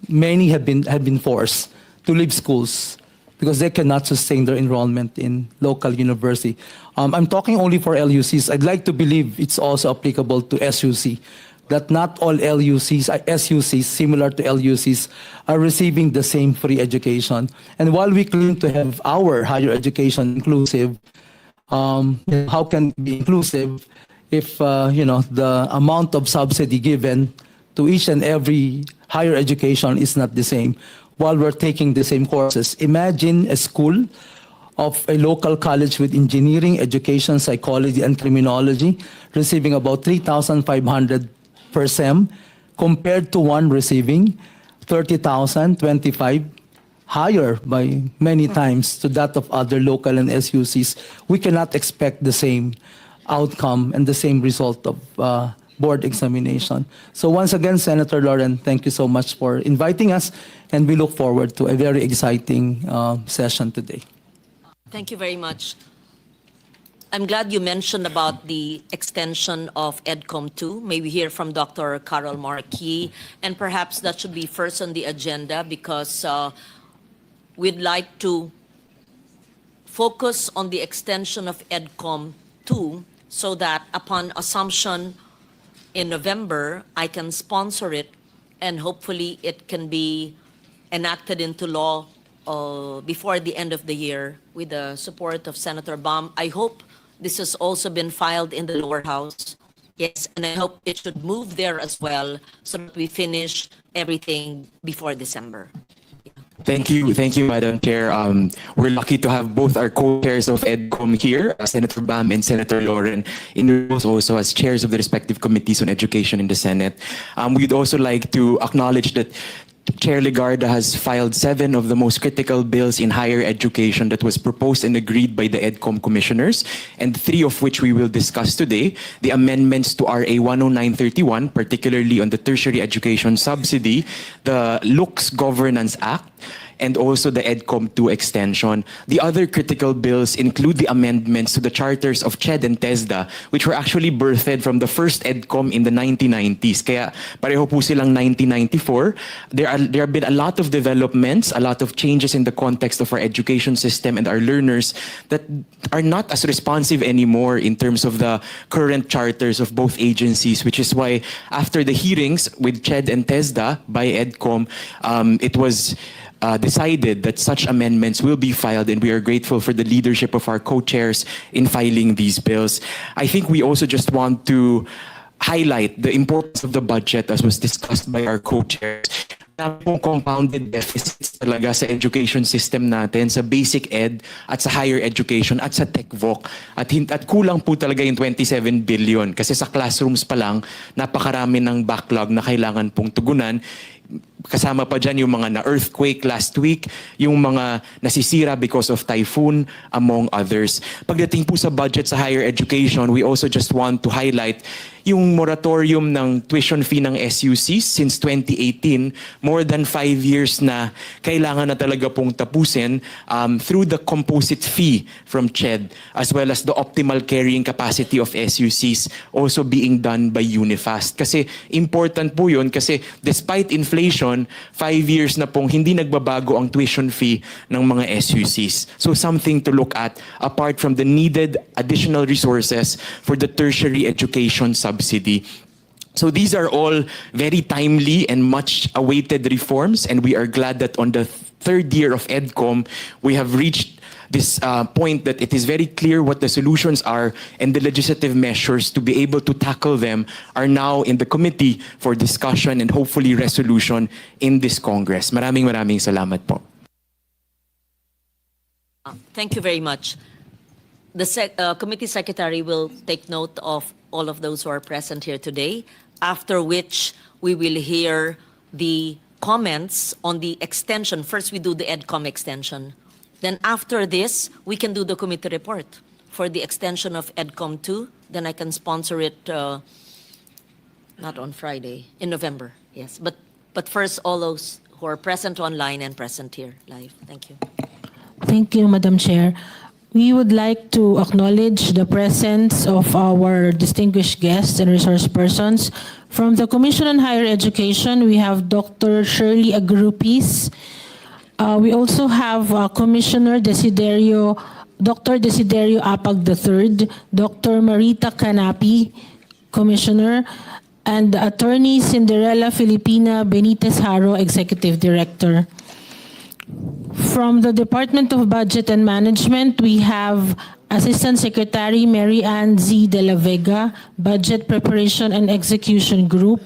many have been forced to leave schools because they cannot sustain their enrollment in local university. I'm talking only for LUCs. I'd like to believe it's also applicable to SUC, that not all SUCs similar to LUCs are receiving the same free education. And while we claim to have our higher education inclusive, how can it be inclusive if the amount of subsidy given to each and every higher education is not the same while we're taking the same courses? Imagine a school of a local college with engineering, education, psychology, and criminology receiving about 3,500 per sem compared to one receiving 30,000, 25, higher by many times to that of other local and SUCs. We cannot expect the same outcome and the same result of board examination. So once again, Senator Lauren, thank you so much for inviting us, and we look forward to a very exciting session today. Thank you very much. I'm glad you mentioned about the extension of EDCOM 2. May we hear from Dr. Carol Marquis, and perhaps that should be first on the agenda because we'd like to focus on the extension of EDCOM 2 so that upon assumption in November, I can sponsor it and hopefully it can be enacted into law before the end of the year with the support of Senator Bam. I hope this has also been filed in the lower house. Yes, and I hope it should move there as well so that we finish everything before December. Thank you, Madam Chair. We're lucky to have both our co-chairs of EDCOM here, Senator Bam and Senator Lauren, in roles also as chairs of the respective committees on education in the Senate. We'd also like to acknowledge that Chair Legarda has filed 7 of the most critical bills in higher education that was proposed and agreed by the EDCOM commissioners, and 3 of which we will discuss today. The amendments to RA 10931, particularly on the tertiary education subsidy, the Lux Governance Act, and also the EDCOM 2 extension. The other critical bills include the amendments to the charters of CHED and TESDA, which were actually birthed from the first EDCOM in the 1990s. Kaya pareho po silang 1994. There have been a lot of developments, a lot of changes in the context of our education system and our learners that are not as responsive anymore in terms of the current charters of both agencies, which is why after the hearings with CHED and TESDA by EDCOM, it was decided that such amendments will be filed, and we are grateful for the leadership of our co-chairs in filing these bills. I think we also just want to highlight the importance of the budget as was discussed by our co-chairs. Pong compounded deficits talaga sa education system natin, sa basic ed at sa higher education at sa TechVoc. At kulang po talaga yung 27 billion kasi sa classrooms pa lang, napakarami ng backlog na kailangan pong tugunan. Kasama pa dyan yung mga na-earthquake last week, yung mga nasisira because of typhoon, among others. Pagdating po sa budget sa higher education, we also just want to highlight yung moratorium ng tuition fee ng SUCs since 2018, more than 5 years na kailangan na talaga pong tapusin through the composite fee from CHED, as well as the optimal carrying capacity of SUCs also being done by Unifast. Kasi important po yun kasi despite inflation, 5 years na pong hindi nagbabago ang tuition fee ng mga SUCs. So something to look at apart from the needed additional resources for the tertiary education subsidy. So these are all very timely and much awaited reforms, and we are glad that on the 3rd year of EDCOM, we have reached this point that it is very clear what the solutions are, and the legislative measures to be able to tackle them are now in the committee for discussion and hopefully resolution in this Congress. Maraming salamat po. Thank you very much. The committee secretary will take note of all of those who are present here today, after which we will hear the comments on the extension. First, we do the EDCOM extension. Then after this, we can do the committee report for the extension of EDCOM 2. Then I can sponsor it, not on Friday, in November. Yes, but first, all those who are present online and present here live. Thank you. Thank you, Madam Chair. We would like to acknowledge the presence of our distinguished guests and resource persons. From the Commission on Higher Education, we have Dr. Shirley Agrupis. We also have Commissioner Dr. Desiderio Apag III, Dr. Marita Canapi, Commissioner, and Attorney Cinderella Filipina Benitez Haro, Executive Director. From the Department of Budget and Management, we have Assistant Secretary Mary Ann Z. De La Vega, Budget Preparation and Execution Group.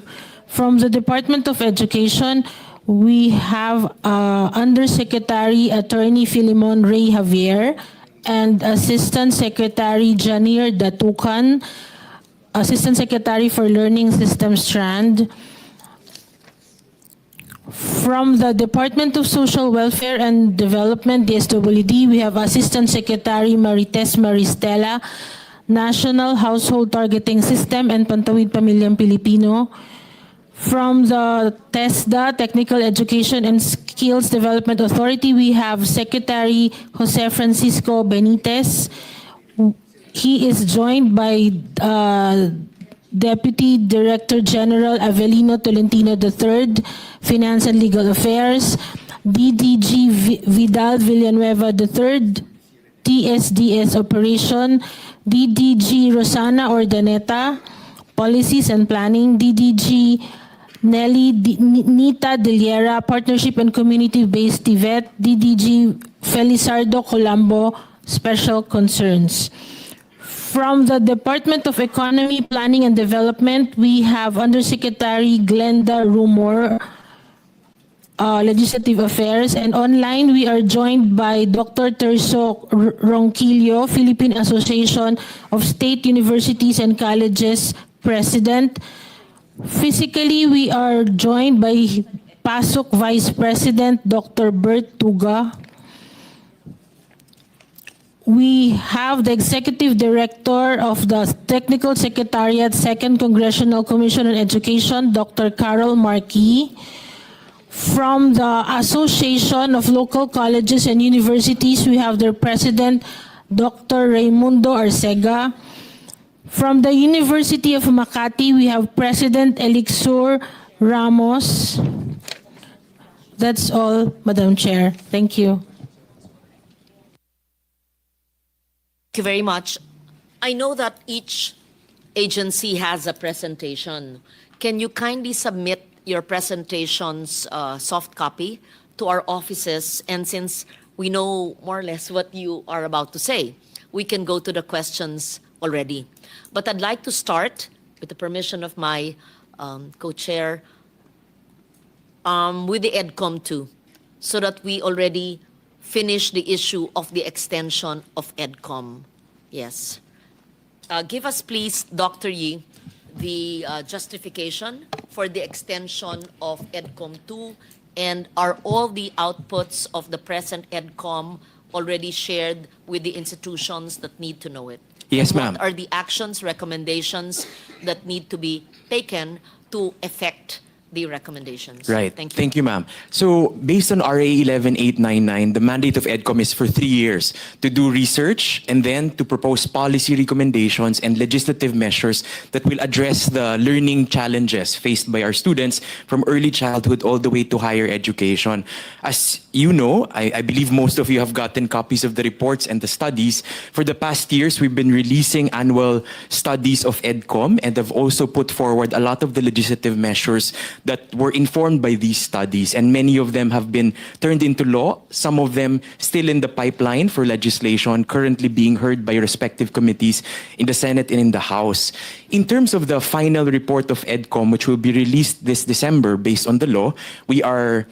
From the Department of Education, we have Undersecretary Attorney Filimon Ray Javier and Assistant Secretary Janir Datukan, Assistant Secretary for Learning System Strand. From the Department of Social Welfare and Development, DSWD, we have Assistant Secretary Marites Maristela, National Household Targeting System and Pantawid Pamilyang Pilipino. From the TESDA, Technical Education and Skills Development Authority, we have Secretary Jose Francisco Benitez. He is joined by Deputy Director General Avelino Tolentino III, Finance and Legal Affairs, DDG Vidal Villanueva III, TSDS Operation, DDG Rosana Ordaneta, Policies and Planning, DDG Nita Deliera, Partnership and Community-Based TVET, DDG Felizardo Colombo, Special Concerns. From the Department of Economy, Planning and Development, we have Undersecretary Glenda Rumor, Legislative Affairs, and online we are joined by Dr. Terso Ronquillo, Philippine Association of State Universities and Colleges President. Physically, we are joined by PASOK Vice President Dr. Bert Tuga. We have the Executive Director of the Technical Secretariat, 2nd Congressional Commission on Education, Dr. Carol Marquis. From the Association of Local Colleges and Universities, we have their President, Dr. Raimundo Arcega. From the University of Makati, we have President Elixir Ramos. That's all, Madam Chair. Thank you. Thank you very much. I know that each agency has a presentation. Can you kindly submit your presentation's soft copy to our offices? And since we know more or less what you are about to say, we can go to the questions already. But I'd like to start, with the permission of my co-chair, with the EDCOM 2, so that we already finish the issue of the extension of EDCOM. Yes. Give us, please, Dr. Yee, the justification for the extension of EDCOM 2, and are all the outputs of the present EDCOM already shared with the institutions that need to know it? Yes, And ma'am. what are the actions, recommendations that need to be taken to effect the recommendations? Right. Thank you. Thank you, ma'am. So, based on RA 11899, the mandate of EDCOM is for 3 years to do research and then to propose policy recommendations and legislative measures that will address the learning challenges faced by our students from early childhood all the way to higher education. As you know, I believe most of you have gotten copies of the reports and the studies. For the past years, we've been releasing annual studies of EDCOM and have also put forward a lot of the legislative measures that were informed by these studies, and many of them have been turned into law, some of them still in the pipeline for legislation, currently being heard by respective committees in the Senate and in the House. In terms of the final report of EDCOM, which will be released this December based on the law, we are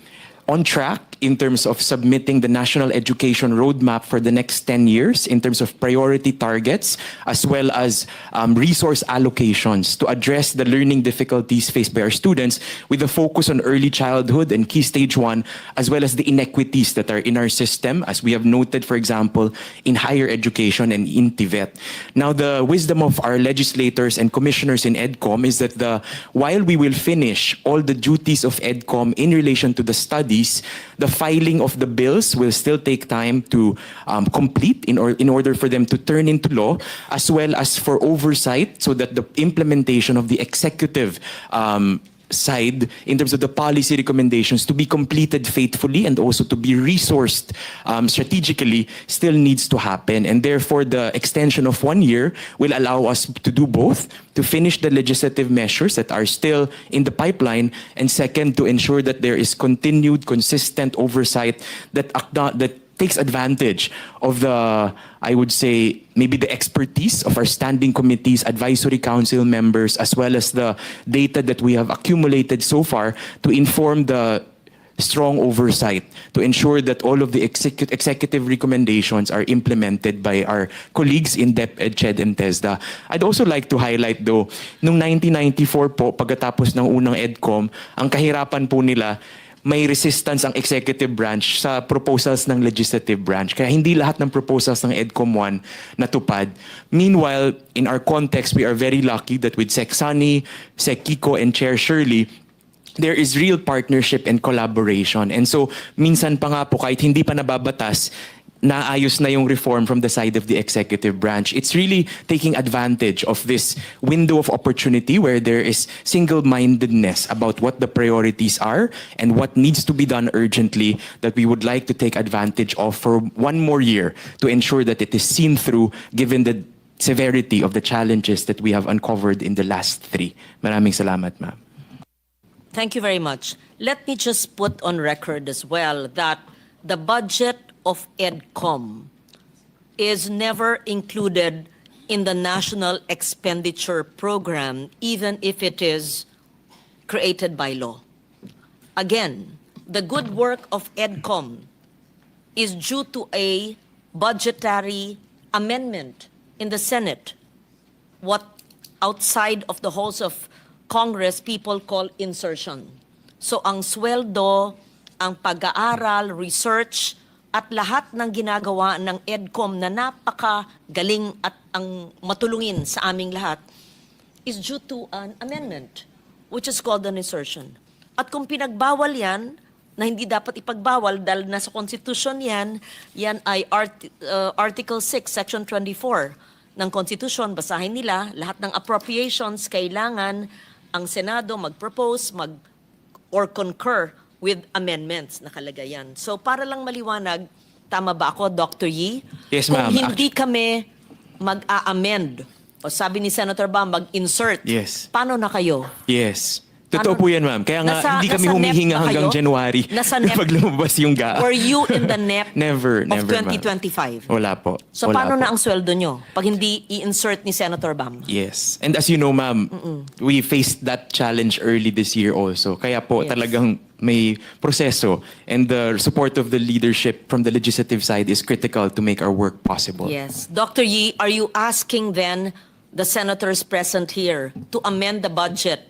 on track in terms of submitting the National Education Roadmap for the next 10 years in terms of priority targets as well as resource allocations to address the learning difficulties faced by our students with a focus on early childhood and key stage 1 as well as the inequities that are in our system, as we have noted, for example, in higher education and in TVET. Now, the wisdom of our legislators and commissioners in EDCOM is that while we will finish all the duties of EDCOM in relation to the studies, the the filing of the bills will still take time to complete in order for them to turn into law, as well as for oversight so that the implementation of the executive side in terms of the policy recommendations to be completed faithfully and also to be resourced strategically still needs to happen. And therefore, the extension of 1 year will allow us to do both, to finish the legislative measures that are still in the pipeline, and second, to ensure that there is continued, consistent oversight that takes advantage of the, I would say, maybe the expertise of our standing committees, advisory council members, as well as the data that we have accumulated so far to inform the strong oversight to ensure that all of the executive recommendations are implemented by our colleagues in DepEd, CHED, and TESDA. I'd also like to highlight though, noong 1994 po, pagkatapos ng unang EDCOM, ang kahirapan po nila, may resistance ang executive branch sa proposals ng legislative branch. Kaya hindi lahat ng proposals ng EDCOM 1 natupad. Meanwhile, in our context, we are very lucky that with Sec Sunny, Sec Kiko, and Chair Shirley, there is real partnership and collaboration. And so, minsan pa nga po, kahit hindi pa nababatas, naayos na yung reform from the side of the executive branch. It's really taking advantage of this window of opportunity where there is single-mindedness about what the priorities are and what needs to be done urgently that we would like to take advantage of for 1 more year to ensure that it is seen through given the severity of the challenges that we have uncovered in the last 3. Maraming salamat, ma'am. Thank you very much. Let me just put on record as well that the budget of EDCOM is never included in the National Expenditure Program, even if it is created by law. Again, the good work of EDCOM is due to a budgetary amendment in the Senate, what outside of the halls of Congress people call insertion. So ang sweldo, ang pag-aaral, research, at lahat ng ginagawa ng EDCOM na napakagaling at ang matulungin sa aming lahat is due to an amendment which is called an insertion. At kung pinagbawal yan, na hindi dapat ipagbawal dahil nasa Constitution yan, yan ay Article 6, Section 24 ng Constitution, basahin nila, lahat ng appropriations, kailangan ang Senado mag-propose, or concur with amendments nakalagay yan. So para lang maliwanag, tama ba ako, Dr. Yee? Yes, Kung ma'am. hindi kami mag-a-amend, o sabi ni Senator Bam, mag-insert, Yes. paano na kayo? Yes. Totoo po yan, ma'am. Kaya nga, hindi kami nasa humihinga NEP ba hanggang kayo? January Nasa NEP? pag lumabas yung GAA. Were you in the NEP Never, of never, ma'am. 2025? Wala po. So Wala paano po. na ang sweldo nyo pag hindi i-insert ni Senator Bam? Yes. And as you know, ma'am, we faced that challenge early this year also. Kaya po Yes. talagang may proseso. And the support of the leadership from the legislative side is critical to make our work possible. Yes. Dr. Yee, are you asking then the senators present here to amend the budget?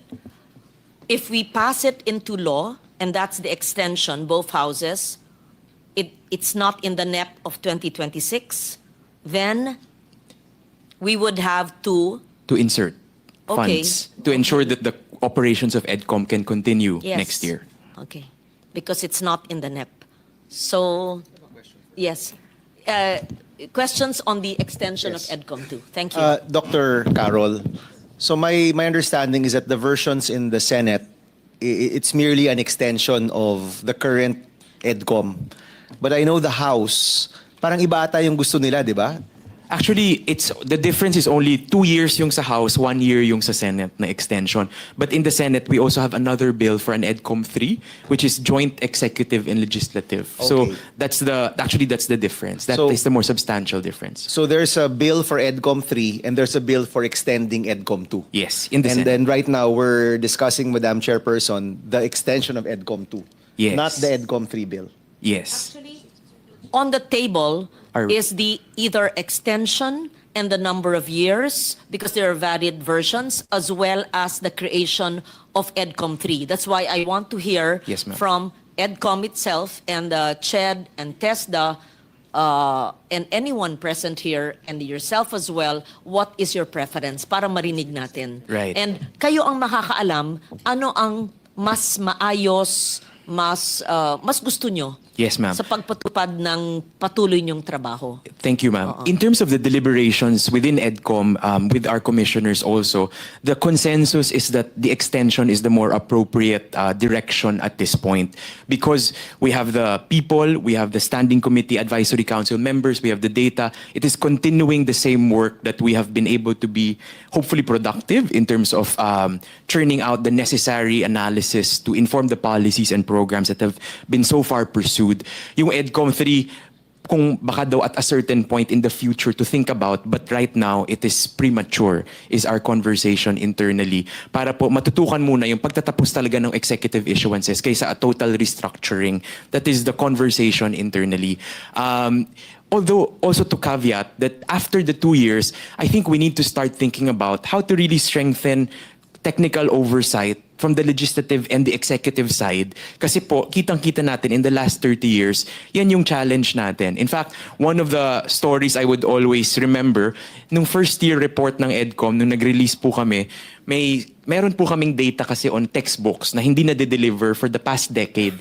If we pass it into law, and that's the extension, both houses, it's not in the NEP of 2026, then we would have to, To insert Okay. funds to ensure that the operations of EDCOM can continue yes. next year. Okay. Because it's not in the NEP. So, yes. Questions on the extension Yes. of EDCOM too. Thank you. Dr. Carol, so my understanding is that the versions in the Senate, it's merely an extension of the current EDCOM. But I know the House, parang iba ata yung gusto nila, di ba? Actually, the difference is only 2 years yung sa House, 1 year yung sa Senate na extension. But in the Senate, we also have another bill for an EDCOM 3, which is joint executive and legislative. So Okay. that's the difference. That So- is the more substantial difference. So there's a bill for EDCOM 3 and there's a bill for extending EDCOM 2. Yes, in the And Senate. then right now, we're discussing, Madam Chairperson, the extension of EDCOM 2. Yes. Not the EDCOM 3 bill. Yes. On the table Are- is the either extension and the number of years, because there are varied versions, as well as the creation of EDCOM 3. That's why I want to hear Yes, ma'am. from EDCOM itself and CHED and TESDA and anyone present here and yourself as well, what is your preference para marinig natin. Right. And kayo ang makakaalam ano ang mas maayos, mas gusto nyo Yes, ma'am. sa pagpatupad ng patuloy niyong trabaho. Thank you, ma'am. In terms of the deliberations within EDCOM, with our commissioners also, the consensus is that the extension is the more appropriate direction at this point, because we have the people, we have the Standing Committee, Advisory Council members, we have the data. It is continuing the same work that we have been able to be hopefully productive in terms of churning out the necessary analysis to inform the policies and programs that have been so far pursued. Yung EDCOM 3, kung baka daw at a certain point in the future to think about, but right now it is premature, is our conversation internally. Para po matutukan muna yung pagtatapos talaga ng executive issuances kaysa a total restructuring. That is the conversation internally. Although, also to caveat that after the 2 years, I think we need to start thinking about how to really strengthen technical oversight from the legislative and the executive side. Kasi po, kitang-kita natin in the last 30 years, yan yung challenge natin. In fact, one of the stories I would always remember, nung first year report ng EDCOM, nung nag-release po kami, meron po kaming data kasi on textbooks na hindi na-deliver for the past decade.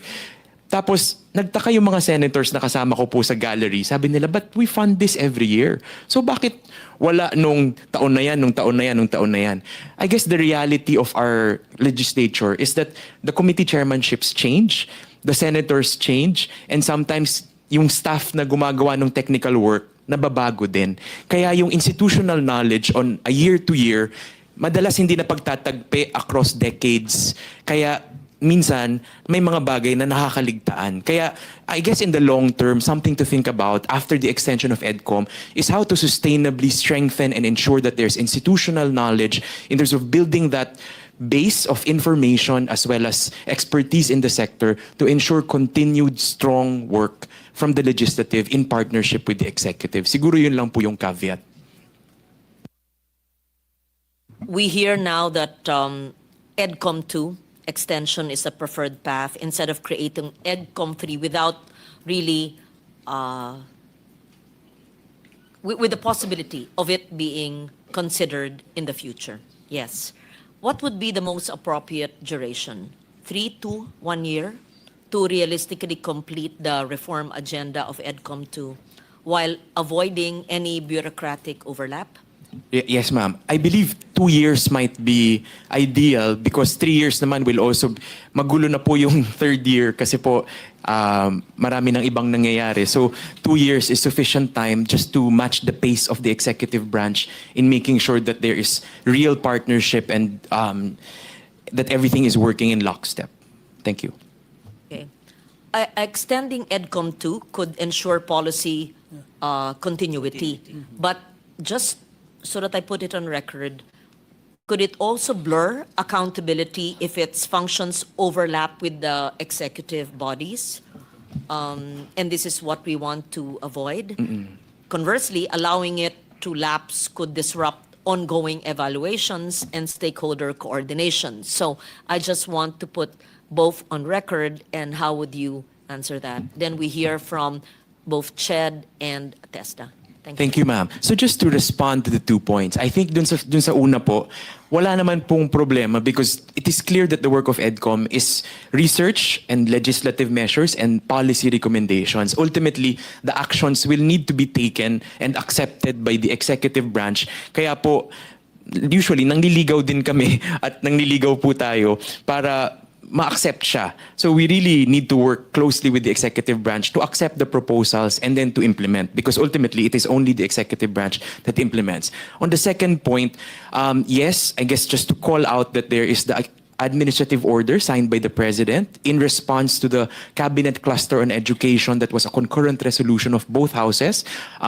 Tapos, nagtaka yung mga senators na kasama ko po sa gallery. Sabi nila, but we fund this every year. So bakit wala nung taon na yan, nung taon na yan, nung taon na yan? I guess the reality of our legislature is that the committee chairmanships change, the senators change, and sometimes yung staff na gumagawa ng technical work, nababago din. Kaya yung institutional knowledge on a year-to-year, madalas hindi na pagtatagpi across decades. Kaya minsan, may mga bagay na nakakaligtaan. Kaya, I guess in the long term, something to think about after the extension of EDCOM is how to sustainably strengthen and ensure that there's institutional knowledge in terms of building that base of information as well as expertise in the sector to ensure continued strong work from the legislative in partnership with the executive. Siguro yun lang po yung caveat. We hear now that EDCOM 2 extension is a preferred path instead of creating EDCOM 3 without really, with the possibility of it being considered in the future. Yes. What would be the most appropriate duration? 3 to 1 year to realistically complete the reform agenda of EDCOM 2 while avoiding any bureaucratic overlap? Yes, ma'am. I believe 2 years might be ideal because 3 years naman will also, magulo na po yung third year kasi po marami ng ibang nangyayari. So 2 years is sufficient time just to match the pace of the executive branch in making sure that there is real partnership and that everything is working in lockstep. Thank you. Okay. Extending EDCOM 2 could ensure policy continuity, but just so that I put it on record, could it also blur accountability if its functions overlap with the executive bodies? And this is what we want to avoid. Conversely, allowing it to lapse could disrupt ongoing evaluations and stakeholder coordination. So I just want to put both on record, and how would you answer that? Then we hear from both CHED and TESDA. Thank you, ma'am. So just to respond to the 2 points, I think dun sa una po, wala naman pong problema because it is clear that the work of EDCOM is research and legislative measures and policy recommendations. Ultimately, the actions will need to be taken and accepted by the executive branch. Kaya po, usually, nangliligaw din kami at nangliligaw po tayo para ma-accept siya. So we really need to work closely with the executive branch to accept the proposals and then to implement, because ultimately it is only the executive branch that implements. On the second point, yes, I guess just to call out that there is the administrative order signed by the President in response to the Cabinet Cluster on Education that was a concurrent resolution of both houses,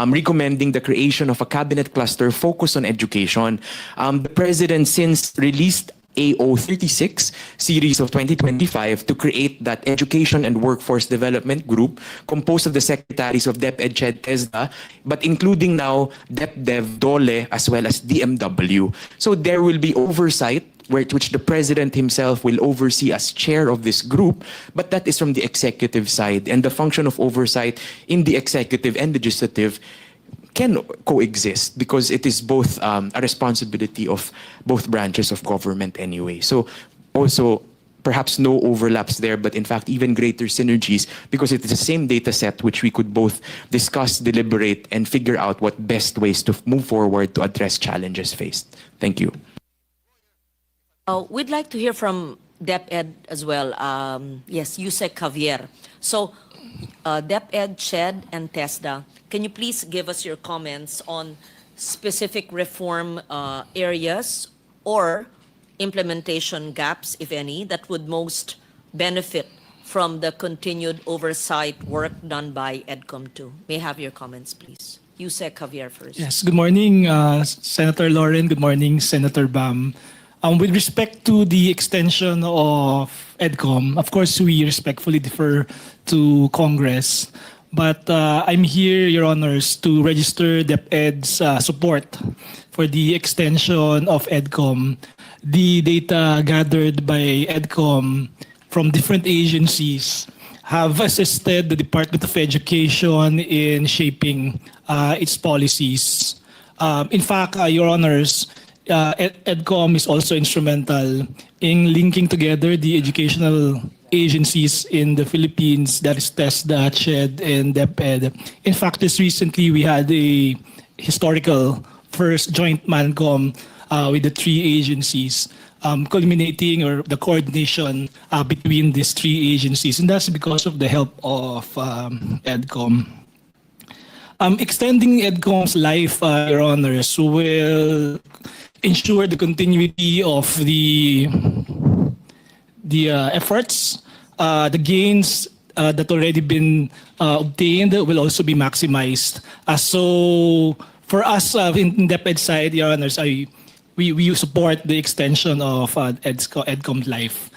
recommending the creation of a Cabinet Cluster focused on education. The President since released AO 36 series of 2025 to create that Education and Workforce Development Group composed of the secretaries of DepEd, CHED, TESDA, but including now DepDev, DOLE, as well as DMW. So there will be oversight which the President himself will oversee as chair of this group, but that is from the executive side. And the function of oversight in the executive and legislative can coexist because it is both a responsibility of both branches of government anyway. So also, perhaps no overlaps there, but in fact even greater synergies, because it is the same data set which we could both discuss, deliberate, and figure out what best ways to move forward to address challenges faced. Thank you. We'd like to hear from DepEd as well. Yes, Yusek Javier. So, DepEd, CHED, and TESDA, can you please give us your comments on specific reform areas or implementation gaps, if any, that would most benefit from the continued oversight work done by EDCOM 2? May I have your comments, please? Yusek Javier first. Yes, good morning, Senator Lauren. Good morning, Senator Bam. With respect to the extension of EDCOM, of course, we respectfully defer to Congress. But I'm here, Your Honors, to register DepEd's support for the extension of EDCOM. The data gathered by EDCOM from different agencies have assisted the Department of Education in shaping its policies. In fact, Your Honors, EDCOM is also instrumental in linking together the educational agencies in the Philippines, that is TESDA, CHED, and DepEd. In fact, just recently we had a historical first joint MANCOM with the three agencies, culminating or the coordination between these three agencies, and that's because of the help of EDCOM. Extending EDCOM's life, Your Honors, will ensure the continuity of the efforts, the gains that already been obtained will also be maximized. So for us in DepEd side, Your Honors, we support the extension of EDCOM life.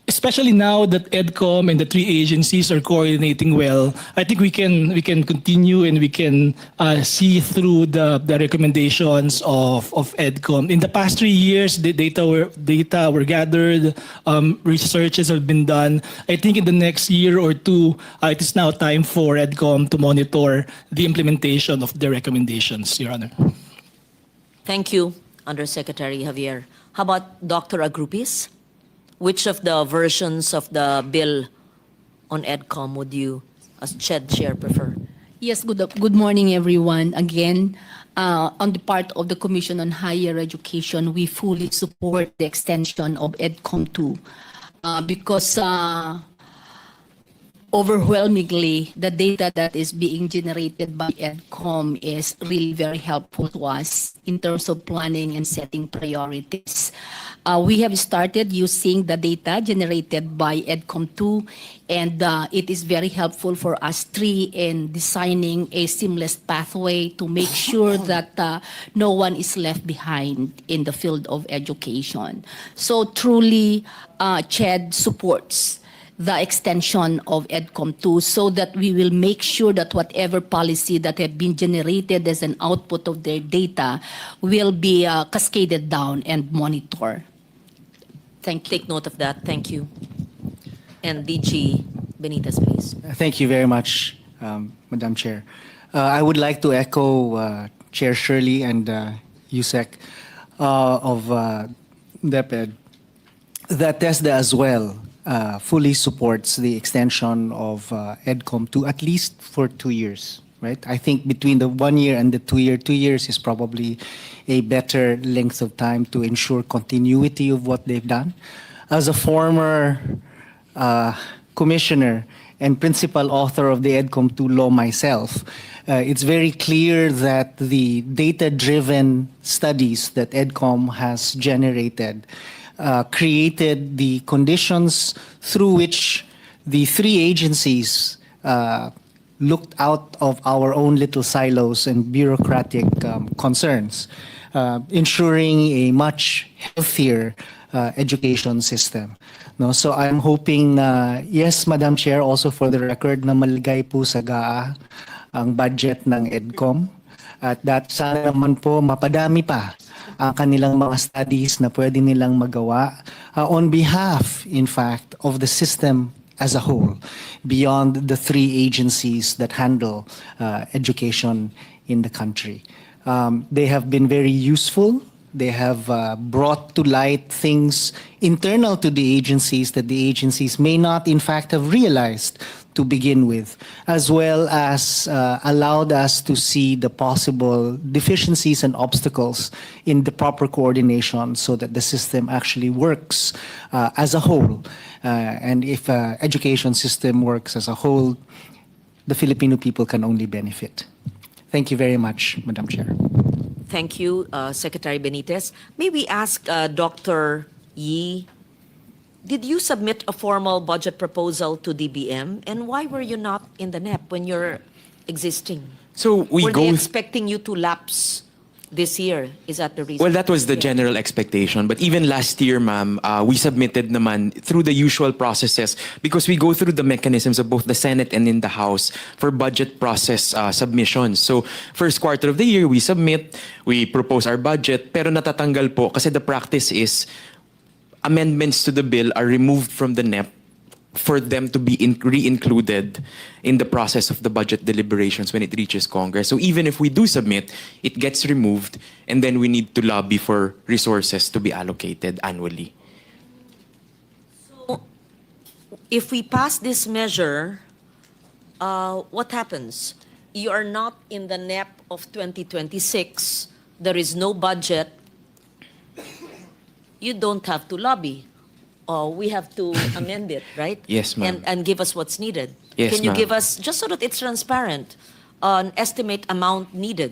Especially now that EDCOM and the three agencies are coordinating well, I think we can continue and we can see through the recommendations of EDCOM. In the past 3 years, the data were gathered, researches have been done. I think in the next year or two, it is now time for EDCOM to monitor the implementation of the recommendations, Your Honor. Thank you, Undersecretary Javier. How about Dr. Agrupis? Which of the versions of the bill on EDCOM would you, as CHED Chair, prefer? Yes, good morning, everyone. Again, on the part of the Commission on Higher Education, we fully support the extension of EDCOM 2 because overwhelmingly, the data that is being generated by EDCOM is really very helpful to us in terms of planning and setting priorities. We have started using the data generated by EDCOM 2, and it is very helpful for us three in designing a seamless pathway to make sure that no one is left behind in the field of education. So truly, CHED supports the extension of EDCOM 2 so that we will make sure that whatever policy that have been generated as an output of their data will be cascaded down and monitored. Thank you. Take note of that. Thank you. And DG Benitez, please. Thank you very much, Madam Chair. I would like to echo Chair Shirley and Yusek of DepEd that TESDA as well fully supports the extension of EDCOM to at least for 2 years, right? I think between the 1 year and the 2 year, 2 years is probably a better length of time to ensure continuity of what they've done. As a former commissioner and principal author of the EDCOM 2 law myself, it's very clear that the data-driven studies that EDCOM has generated created the conditions through which the three agencies looked out of our own little silos and bureaucratic concerns, ensuring a much healthier education system. No, so I'm hoping, yes, Madam Chair, also for the record, na maligay po sa GAA ang budget ng EDCOM. At that sana naman po mapadami pa ang kanilang mga studies na pwede nilang magawa on behalf, in fact, of the system as a whole, beyond the three agencies that handle education in the country. They have been very useful They have brought to light things internal to the agencies that the agencies may not, in fact, have realized to begin with, as well as allowed us to see the possible deficiencies and obstacles in the proper coordination so that the system actually works as a whole. And if education system works as a whole, the Filipino people can only benefit. Thank you very much, Madam Chair. Thank you, Secretary Benitez. May we ask Dr. Yee, did you submit a formal budget proposal to DBM? And why were you not in the NEP when you're existing? So we were go they expecting you to lapse this year? Is that the reason? Well, that was the general expectation. But even last year, ma'am, we submitted naman through the usual processes because we go through the mechanisms of both the Senate and in the House for budget process submissions. So first quarter of the year, we submit, we propose our budget, pero natatanggal po kasi the practice is amendments to the bill are removed from the NEP for them to be re-included in the process of the budget deliberations when it reaches Congress. So even if we do submit, it gets removed and then we need to lobby for resources to be allocated annually. So, if we pass this measure, what happens? You are not in the NEP of 2026. There is no budget. You don't have to lobby. We have to amend it, right? Yes, ma'am. And give us what's needed. Yes, Can you ma'am. give us, just so that it's transparent, an estimate amount needed?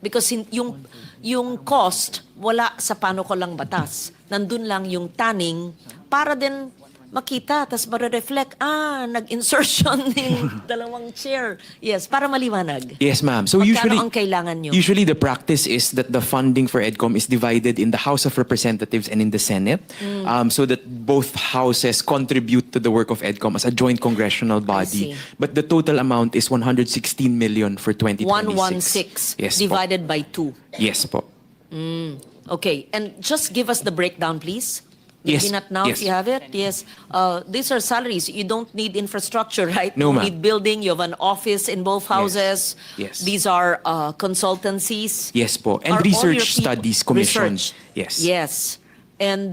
Because yung cost, wala sa panukolang batas. Nandun lang yung tanning para din makita, tas reflect nag-insertion ng dalawang chair. Yes, para maliwanag. Yes, ma'am. So Magkano ang kailangan nyo? usually the practice is that the funding for EDCOM is divided in the House of Representatives and in the Senate, so that both houses contribute to the work of EDCOM as a joint congressional body. see. But the total amount is 116 million for 2026. 116 Yes, po. divided by 2. Yes, po. Okay, and just give us the breakdown, please. Maybe Yes, not now yes. if you have it. Yes. These are salaries. You don't need infrastructure, right? No, you ma'am. need building. You have an office in both houses. Yes. These are consultancies. Yes, po. And Are all your research people- studies commission. Research. Yes. Yes. And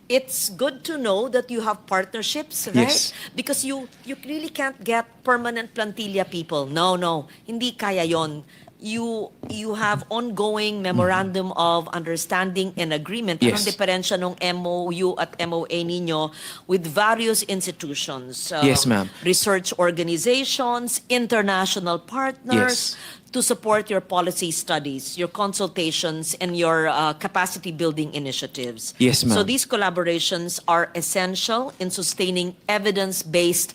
it's good to know that you have partnerships, right? Yes. Because you really can't get permanent plantilla people. No. Hindi kaya yon. You have ongoing memorandum of understanding and agreement. Yes. Anong diferensya ng MOU at MOA ninyo with various institutions? Yes, ma'am. Research organizations, international partners, to support your policy studies, your consultations, and your capacity building initiatives. Yes, ma'am. So these collaborations are essential in sustaining evidence-based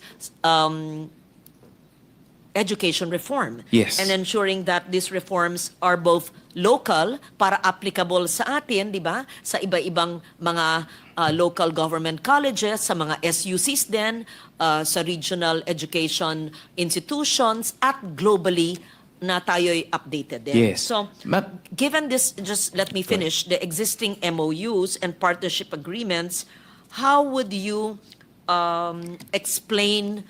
education reform. Yes. And ensuring that these reforms are both local para applicable sa atin, di ba? Sa iba-ibang mga local government colleges, sa mga SUCs din, sa regional education institutions, at globally na tayo'y updated din. Yes. So, given this, just let me finish, the existing MOUs and partnership agreements, how would you explain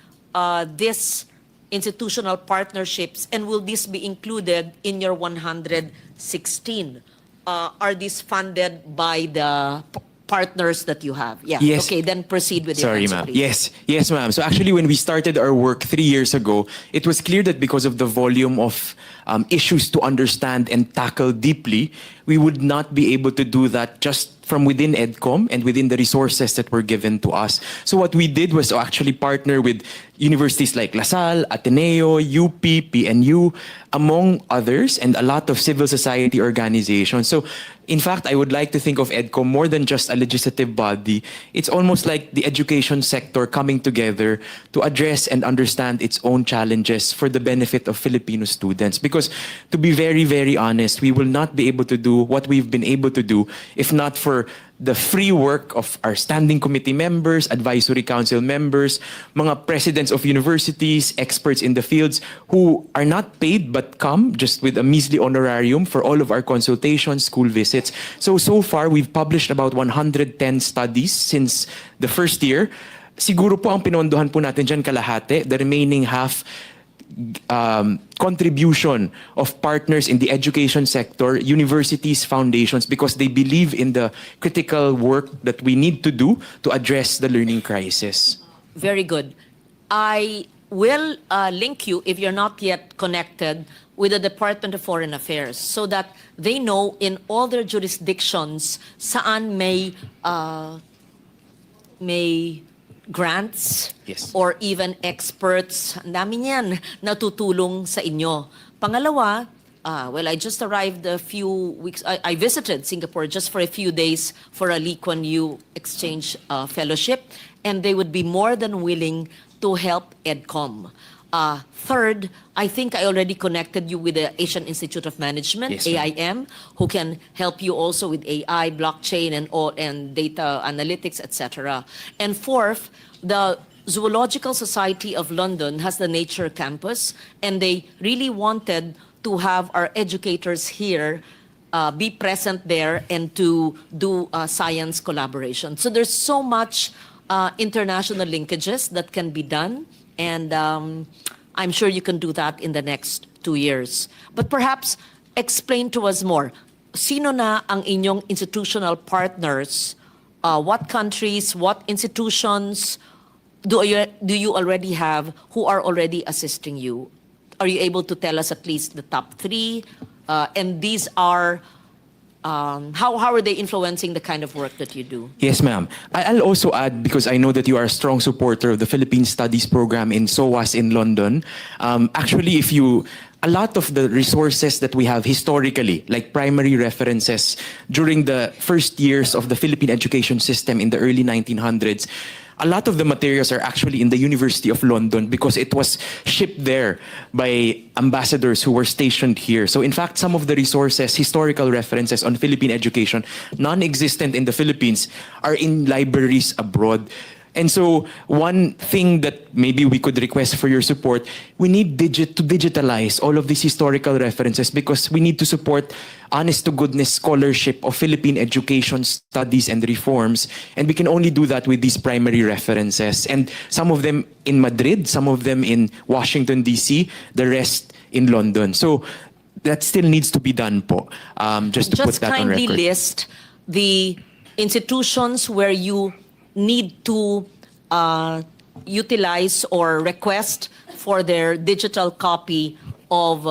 this institutional partnerships, and will this be included in your 116? Are these funded by the partners that you have? Yeah. Yes. Okay, then proceed with your Sorry, answer, ma'am. please. Yes, ma'am. So actually, when we started our work 3 years ago, it was clear that because of the volume of issues to understand and tackle deeply, we would not be able to do that just from within EDCOM and within the resources that were given to us. So what we did was to actually partner with universities like La Salle, Ateneo, UP, PNU, among others, and a lot of civil society organizations. So in fact, I would like to think of EDCOM more than just a legislative body. It's almost like the education sector coming together to address and understand its own challenges for the benefit of Filipino students. Because to be very, very honest, we will not be able to do what we've been able to do if not for the free work of our standing committee members, advisory council members, mga presidents of universities, experts in the fields who are not paid but come just with a measly honorarium for all of our consultations, school visits. So far, we've published about 110 studies since the first year. Siguro po ang pinondohan po natin dyan kalahati, the remaining half contribution of partners in the education sector, universities, foundations, because they believe in the critical work that we need to do to address the learning crisis. Very good. I will link you, if you're not yet connected, with the Department of Foreign Affairs so that they know in all their jurisdictions saan may grants Yes. or even experts. Ang dami niyan natutulong sa inyo. Pangalawa, well, I just arrived a few weeks. I visited Singapore just for a few days for a Lee Kuan Yew exchange fellowship, and they would be more than willing to help EDCOM. Third, I think I already connected you with the Asian Institute of Management, Yes, ma'am. AIM, who can help you also with AI, blockchain, and data analytics, etc. And fourth, the Zoological Society of London has the Nature Campus, and they really wanted to have our educators here be present there and to do science collaboration. So there's so much international linkages that can be done, and I'm sure you can do that in the next 2 years. But perhaps explain to us more. Sino na ang inyong institutional partners? What countries, what institutions do you already have who are already assisting you? Are you able to tell us at least the top 3? And these are, how are they influencing the kind of work that you do? Yes, ma'am. I'll also add, because I know that you are a strong supporter of the Philippine Studies Program in SOAS in London. Actually, a lot of the resources that we have historically, like primary references during the first years of the Philippine education system in the early 1900s, a lot of the materials are actually in the University of London because it was shipped there by ambassadors who were stationed here. So in fact, some of the resources, historical references on Philippine education, non-existent in the Philippines, are in libraries abroad. And so one thing that maybe we could request for your support, we need to digitalize all of these historical references because we need to support honest-to-goodness scholarship of Philippine education studies and reforms. And we can only do that with these primary references. And some of them in Madrid, some of them in Washington, D.C., the rest in London. So that still needs to be done po, just to put that on record. Just kindly list the institutions where you need to utilize or request for their digital copy of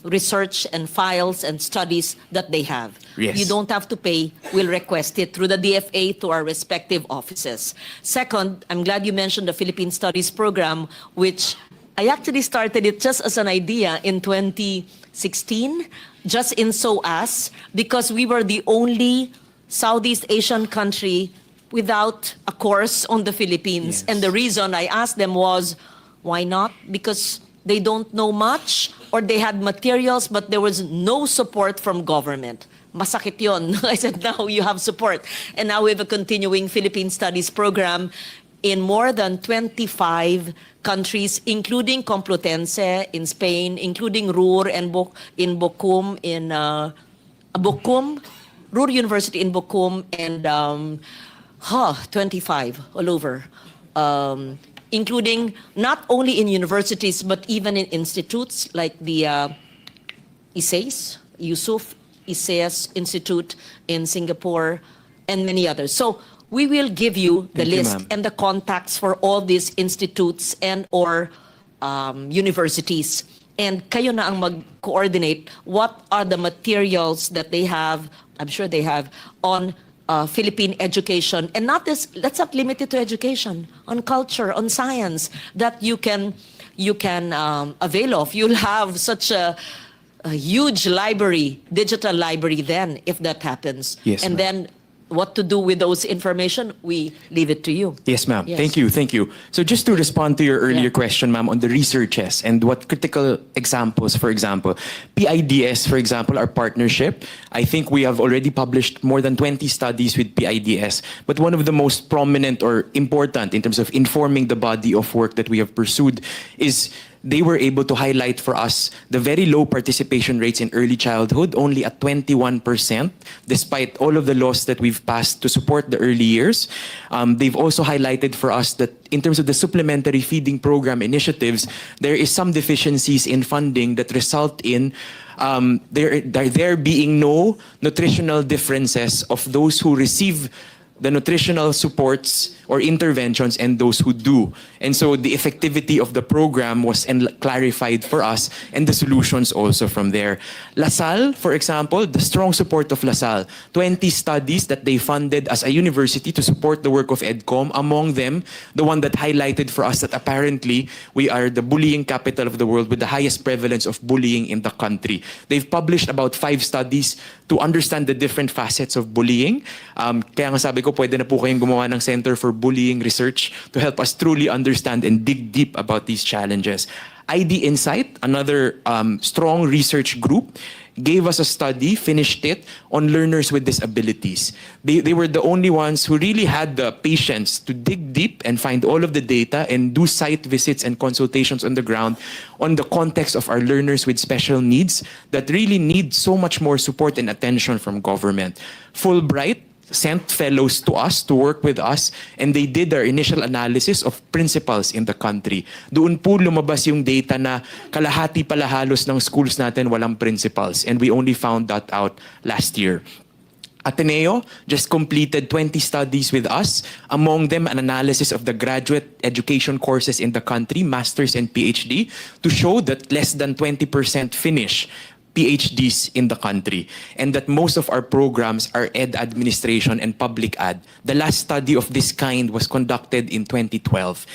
research and files and studies that they have. Yes. You don't have to pay. We'll request it through the DFA to our respective offices. Second, I'm glad you mentioned the Philippine Studies Program, which I actually started it just as an idea in 2016, just in SOAS, because we were the only Southeast Asian country without a course on the Philippines. Yes. And the reason I asked them was, why not? Because they don't know much, or they had materials, but there was no support from government. Masakit yun. I said, now you have support. And now we have a continuing Philippine Studies program in more than 25 countries, including Complutense in Spain, including RUR and in Bochum, in Bochum, RUR University in Bochum, and 25 all over, including not only in universities, but even in institutes like the ISES, Yusuf ISES Institute in Singapore, and many others. So we will give you the Thank you, list ma'am. and the contacts for all these institutes and or universities. And kayo na ang mag-coordinate what are the materials that they have, I'm sure they have, on Philippine education, and not this. Let's not limit it to education, on culture, on science, that you can avail of. You'll have such a huge library, digital library then, if that happens. Yes, and ma'am. then what to do with those information, we leave it to you. Yes, ma'am. Yes. Thank you. Thank you. So just to respond to your earlier Yeah. question, ma'am, on the researches and what critical examples, for example, PIDS, for example, our partnership, I think we have already published more than 20 studies with PIDS. But one of the most prominent or important in terms of informing the body of work that we have pursued is they were able to highlight for us the very low participation rates in early childhood, only at 21%, despite all of the laws that we've passed to support the early years. They've also highlighted for us that in terms of the supplementary feeding program initiatives, there is some deficiencies in funding that result in there being no nutritional differences of those who receive the nutritional supports or interventions and those who do. And so the effectivity of the program was clarified for us, and the solutions also from there. LaSalle, for example, the strong support of LaSalle, 20 studies that they funded as a university to support the work of EDCOM, among them, the one that highlighted for us that apparently we are the bullying capital of the world with the highest prevalence of bullying in the country. They've published about 5 studies to understand the different facets of bullying. Kaya nga sabi ko, pwede na po kayong gumawa ng Center for Bullying Research to help us truly understand and dig deep about these challenges. ID Insight, another strong research group, gave us a study, finished it, on learners with disabilities. They were the only ones who really had the patience to dig deep and find all of the data and do site visits and consultations on the ground on the context of our learners with special needs that really need so much more support and attention from government. Fulbright sent fellows to us to work with us, and they did their initial analysis of principals in the country. Doon po lumabas yung data na kalahati pala halos ng schools natin walang principals, and we only found that out last year. Ateneo just completed 20 studies with us, among them an analysis of the graduate education courses in the country, master's and PhD, to show that less than 20% finish PhDs in the country, and that most of our programs are ed administration and public ad. The last study of this kind was conducted in 2012.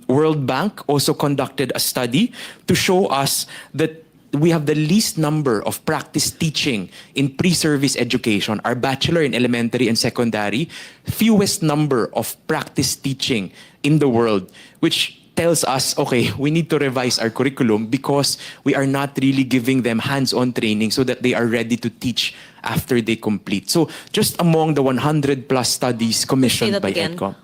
World Bank also conducted a study to show us that we have the least number of practice teaching in pre-service education, our bachelor in elementary and secondary, fewest number of practice teaching in the world, which tells us, okay, we need to revise our curriculum because we are not really giving them hands-on training so that they are ready to teach after they complete. So just among the 100 plus studies commissioned by EDCOM.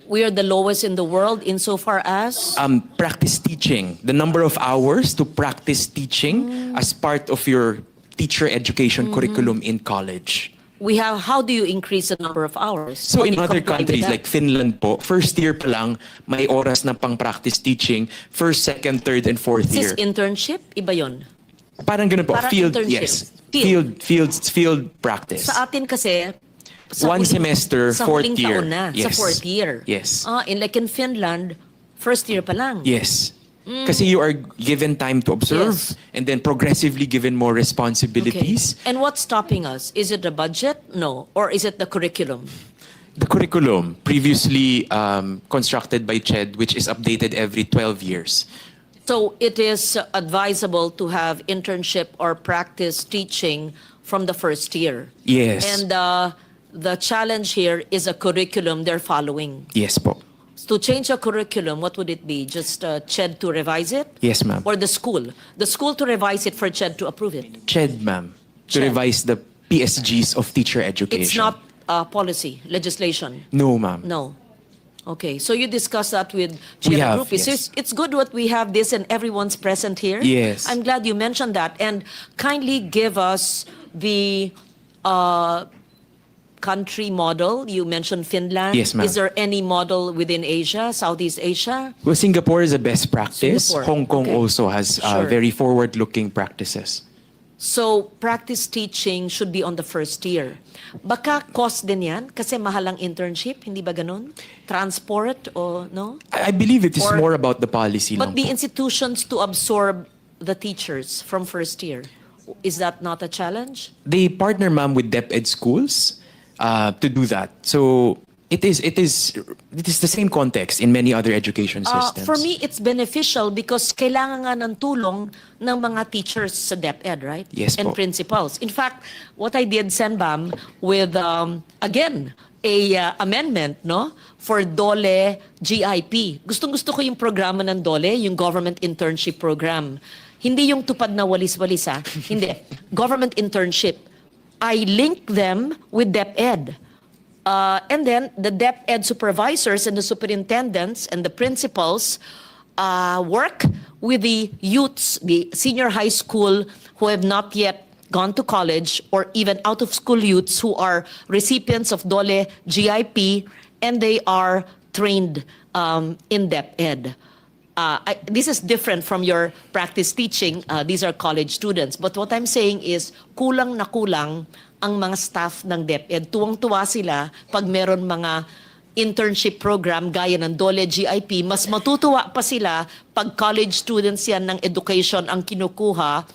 We are the lowest in the world insofar as? Practice teaching. The number of hours to practice teaching as part of your teacher education curriculum in college. How do you increase the number of hours? So How do in you other comply with countries that? like Finland po, first year pa lang may oras na pang practice teaching, first, second, third, and fourth Is year. this internship? Iba yun. Parang ganun po, Parang field, internship. yes. Field practice. Sa atin kasi, One semester, sa fourth huling year. taon na, sa Yes. fourth year. Yes. Like in Finland, first year pa lang. Yes. Kasi you are given time to observe Yes. and then progressively given more responsibilities. Okay. And what's stopping us? Is it the budget? No. Or is it the curriculum? The curriculum, previously constructed by CHED, which is updated every 12 years. So it is advisable to have internship or practice teaching from the first year. Yes. And the challenge here is a curriculum they're following. Yes po. To change a curriculum, what would it be? Just CHED to revise it? Yes, ma'am. Or the school? The school to revise it for CHED to approve it? CHED, ma'am, to CHED. revise the PSGs of teacher education. It's not policy, legislation? No, ma'am. No. Okay, so you discussed that with We Chair have, Group. yes. It's good what we have this and everyone's present here. Yes. I'm glad you mentioned that. And kindly give us the country model. You mentioned Finland. Yes, ma'am. Is there any model within Asia, Southeast Asia? Well, Singapore is a best practice. Singapore, Hong Kong okay. also has Sure. very forward-looking practices. So, practice teaching should be on the first year. Baka cost din yan kasi mahal ang internship, hindi ba ganun? Transport o no? I believe it is Or- more about the policy. But lang the po. institutions to absorb the teachers from first year, is that not a challenge? They partner, ma'am, with DepEd schools to do that. So it is the same context in many other education systems. For me, it's beneficial because kailangan nga ng tulong ng mga teachers sa DepEd, right? Yes And po. principals. In fact, what I did, Senbam, with, again, a amendment, no? For DOLE GIP. Gustong-gusto ko yung programa ng DOLE, yung Government Internship Program. Hindi yung tupad na walis-walis, ha? Hindi. Government internship. I link them with DepEd. And then the DepEd supervisors and the superintendents and the principals work with the youths, the senior high school who have not yet gone to college, or even out of school youths who are recipients of DOLE GIP, and they are trained in DepEd. This is different from your practice teaching. These are college students. But what I'm saying is, kulang na kulang ang mga staff ng DepEd. Tuwang-tuwa sila pag meron mga internship program gaya ng DOLE GIP. Mas matutuwa pa sila pag college students yan ng education ang kinukuha.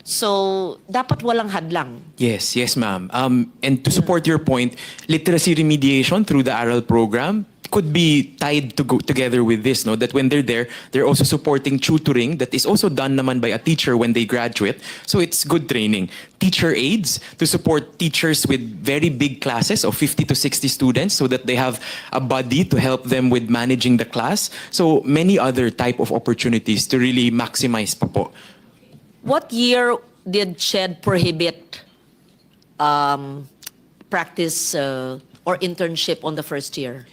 So, dapat walang hadlang. Yes, ma'am. And to support your point, literacy remediation through the ARAL program could be tied to go together with this, no? That when they're there, they're also supporting tutoring that is also done naman by a teacher when they graduate. So it's good training. Teacher aides to support teachers with very big classes of 50 to 60 students so that they have a buddy to help them with managing the class. So many other type of opportunities to really maximize pa po. What year did CHED prohibit practice or internship on the first year?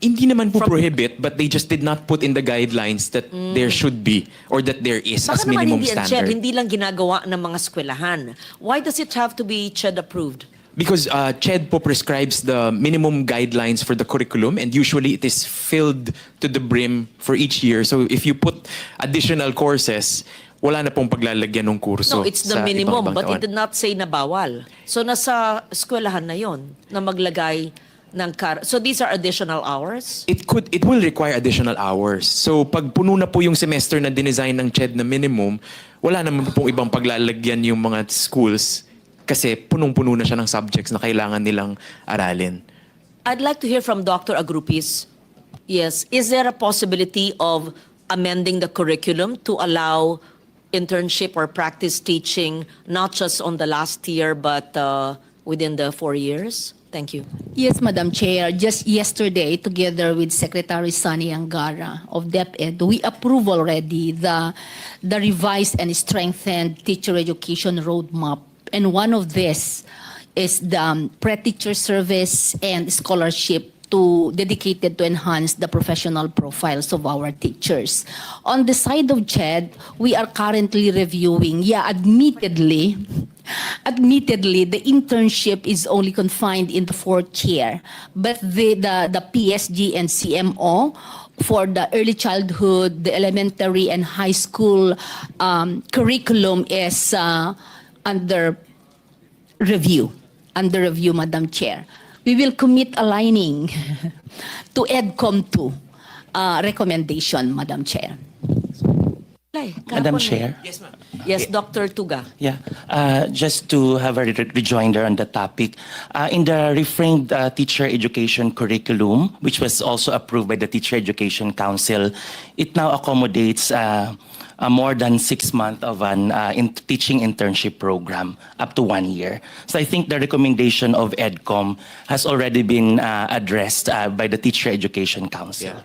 Hindi naman po prohibit, but they just did not put in the guidelines that there should be or that there is as Baka naman minimum hindi ang CHED, standard. hindi lang ginagawa ng mga eskwelahan. Why does it have to be CHED approved? Because CHED po prescribes the minimum guidelines for the curriculum, and usually it is filled to the brim for each year. So if you put additional courses, wala na pong paglalagyan ng kurso. No, it's the sa minimum, ibang-ibang but taon. it did not say na bawal. So nasa eskwelahan na yon na maglagay ng so these are additional hours? It will require additional hours. So pag puno na po yung semester na dinesign ng CHED na minimum, wala naman pong ibang paglalagyan yung mga schools kasi punong-puno na siya ng subjects na kailangan nilang aralin. I'd like to hear from Dr. Agrupis. Yes, is there a possibility of amending the curriculum to allow internship or practice teaching not just on the last year but within the 4 years? Thank you. Yes, Madam Chair. Just yesterday, together with Secretary Sunny Angara of DepEd, we approved already the revised and strengthened teacher education roadmap. And one of this is the pre-teacher service and scholarship dedicated to enhance the professional profiles of our teachers. On the side of CHED, we are currently reviewing, admittedly, the internship is only confined in the 4th year, but the PSG and CMO for the early childhood, the elementary and high school curriculum is under review, Madam Chair. We will commit aligning to EDCOM 2 recommendation, Madam Chair. Madam Chair. Yes, ma'am. Yes, Dr. Tuga. Yeah, just to have a rejoinder on the topic, in the reframed teacher education curriculum, which was also approved by the Teacher Education Council, it now accommodates more than 6 months of an teaching internship program, up to 1 year. So I think the recommendation of EDCOM has already been addressed by the Teacher Education Council. Yeah.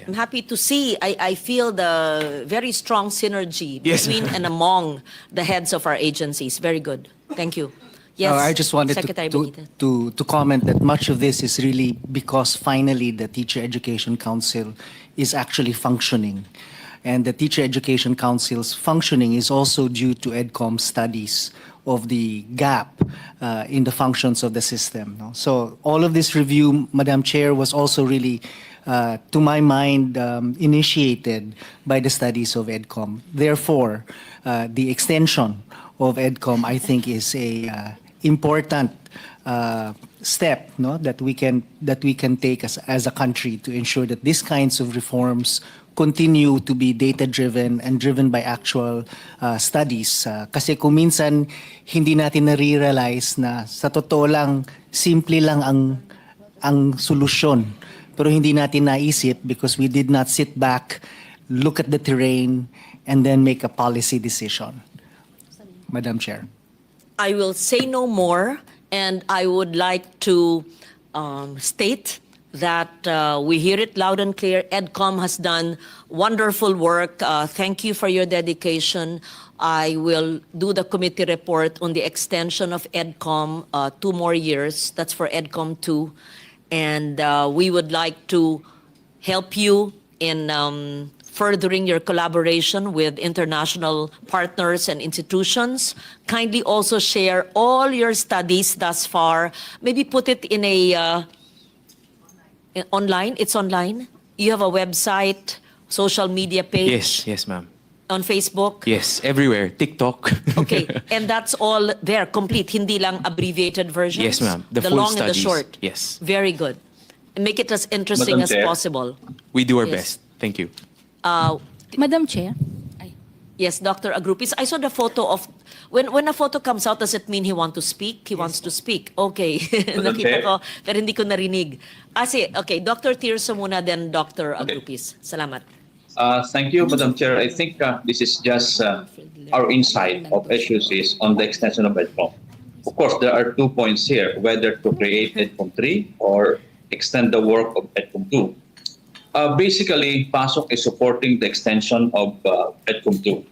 I'm happy to see, I feel the very strong synergy Yes. between and among the heads of our agencies. Very good. Thank you. Yes, I just wanted Secretary to, Benitez. to comment that much of this is really because finally the Teacher Education Council is actually functioning. And the Teacher Education Council's functioning is also due to EDCOM studies of the gap in the functions of the system. No? So all of this review, Madam Chair, was also really, to my mind, initiated by the studies of EDCOM. Therefore, the extension of EDCOM, I think, is a important step, no, that we can take as a country to ensure that these kinds of reforms continue to be data-driven and driven by actual studies. Kasi kung minsan hindi natin nare-realize na sa totoo lang, simple lang ang solusyon. Pero hindi natin naisip because we did not sit back, look at the terrain, and then make a policy decision. Madam Chair. I will say no more, and I would like to state that we hear it loud and clear. EDCOM has done wonderful work. Thank you for your dedication. I will do the committee report on the extension of EDCOM 2 more years. That's for EDCOM 2. And we would like to help you in furthering your collaboration with international partners and institutions. Kindly also share all your studies thus far. Maybe put it in a online. It's online. You have a website, social media page. Yes, ma'am. On Facebook. Yes, everywhere. TikTok. Okay, and that's all there, complete. Hindi lang abbreviated versions. Yes, ma'am. The full long and the studies. short. Yes. Very good. And make it as interesting Madam as Chair. possible. We do our Yes. best. Thank you. Madam Chair. Yes, Dr. Agrupis. I saw the photo of when a photo comes out, does it mean he wants to speak? He wants to speak. Okay. Madam Nakita Chair. ko, pero hindi ko narinig. Sige. Okay, Dr. Tirso muna, then Dr. Agrupis. Salamat. Thank you, Madam Chair. I think this is just our insight of issues is on the extension of EDCOM. Of course, there are 2 points here, whether to create EDCOM 3 or extend the work of EDCOM 2. Basically, PASOK is supporting the extension of EDCOM 2.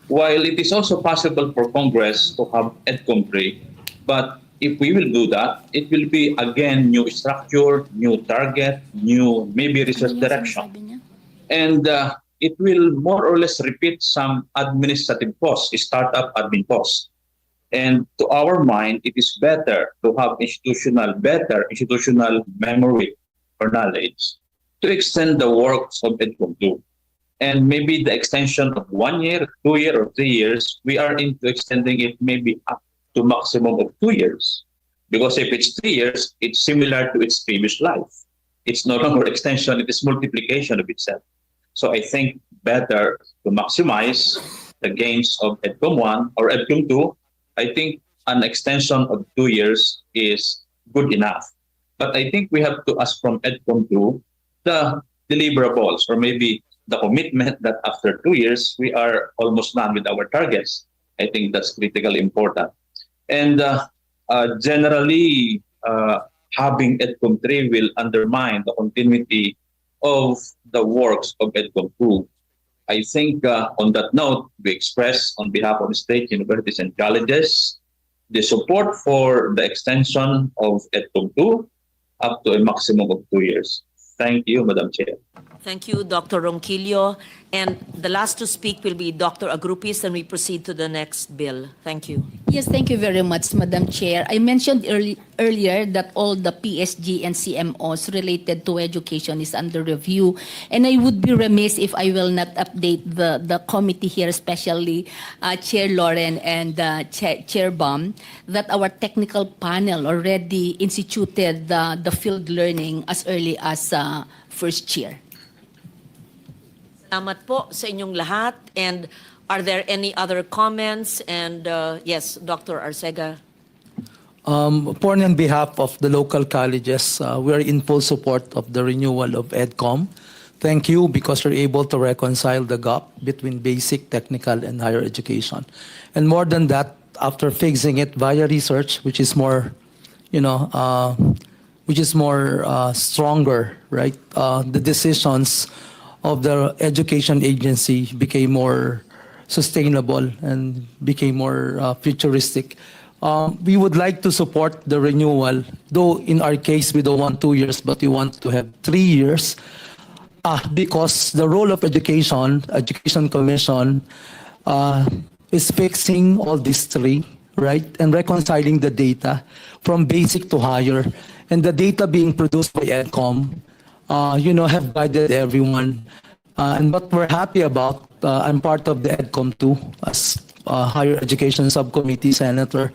While it is also possible for Congress to have EDCOM 3, but if we will do that, it will be again new structure, new target, new maybe research direction. And it will more or less repeat some administrative costs, startup admin costs. And to our mind, it is better to have better institutional memory or knowledge to extend the works of EDCOM 2. And maybe the extension of 1 year, 2 years, or 3 years, we are into extending it maybe up to maximum of 2 years. Because if it's 3 years, it's similar to its previous life. It's no longer extension, it is multiplication of itself. So I think better to maximize the gains of EDCOM 1 or EDCOM 2. I think an extension of 2 years is good enough. But I think we have to ask from EDCOM 2 the deliverables or maybe the commitment that after 2 years, we are almost done with our targets. I think that's critically important. And generally, having EDCOM 3 will undermine the continuity of the works of EDCOM 2. I think on that note, we express on behalf of state universities and colleges the support for the extension of EDCOM 2 up to a maximum of 2 years. Thank you, Madam Chair. Thank you, Dr. Ronquillo. And the last to speak will be Dr. Agrupis, and we proceed to the next bill. Thank you. Yes, thank you very much, Madam Chair. I mentioned earlier that all the PSG and CMOs related to education is under review, and I would be remiss if I will not update the committee here, especially Chair Lauren and Chair Baum, that our technical panel already instituted the field learning as early as first year. Salamat po sa inyong lahat. And are there any other comments? And yes, Dr. Arcega. Upon on behalf of the local colleges, we are in full support of the renewal of EDCOM. Thank you because you're able to reconcile the gap between basic, technical, and higher education. And more than that, after fixing it via research, which is more, stronger, right? The decisions of the education agency became more sustainable and became more futuristic. We would like to support the renewal, though in our case we don't want 2 years, but we want to have 3 years, because the role of Education Commission is fixing all these three, right, and reconciling the data from basic to higher, and the data being produced by EDCOM have guided everyone. And what we're happy about, I'm part of the EDCOM 2 as Higher Education Subcommittee Senator,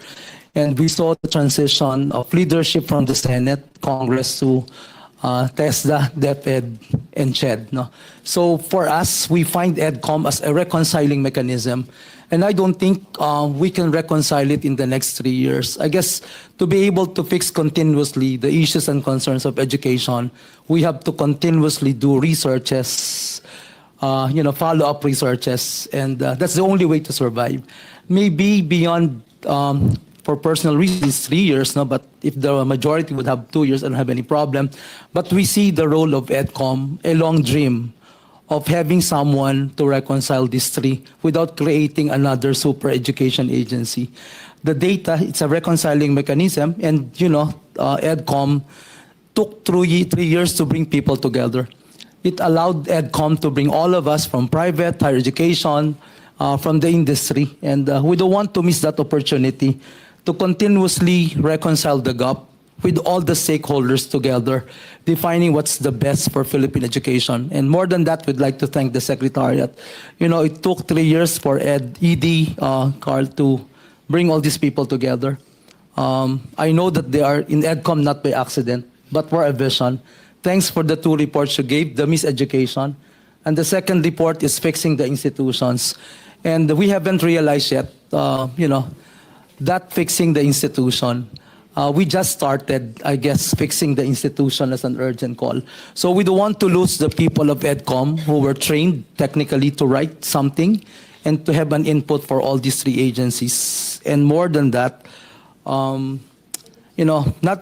and we saw the transition of leadership from the Senate, Congress to TESDA, DepEd, and CHED. No? So for us, we find EDCOM as a reconciling mechanism, and I don't think we can reconcile it in the next 3 years. I guess to be able to fix continuously the issues and concerns of education, we have to continuously do researches, follow-up researches, and that's the only way to survive. Maybe beyond, for personal reasons, 3 years, no? But if the majority would have 2 years, I don't have any problem. But we see the role of EDCOM, a long dream of having someone to reconcile these three without creating another super education agency. The data, it's a reconciling mechanism, and EDCOM took 3 years to bring people together. it allowed EDCOM to bring all of us from private, higher education, from the industry. And we don't want to miss that opportunity to continuously reconcile the gap with all the stakeholders together, defining what's the best for Philippine education. And more than that, we'd like to thank the Secretariat. You know, it took 3 years for Carl, to bring all these people together. I know that they are in EDCOM not by accident, but for a vision. Thanks for the 2 reports you gave, the miseducation. And the second report is fixing the institutions. And we haven't realized yet, that fixing the institution. We just started, I guess, fixing the institution as an urgent call. So we don't want to lose the people of EDCOM who were trained technically to write something and to have an input for all these 3 agencies. And more than that, not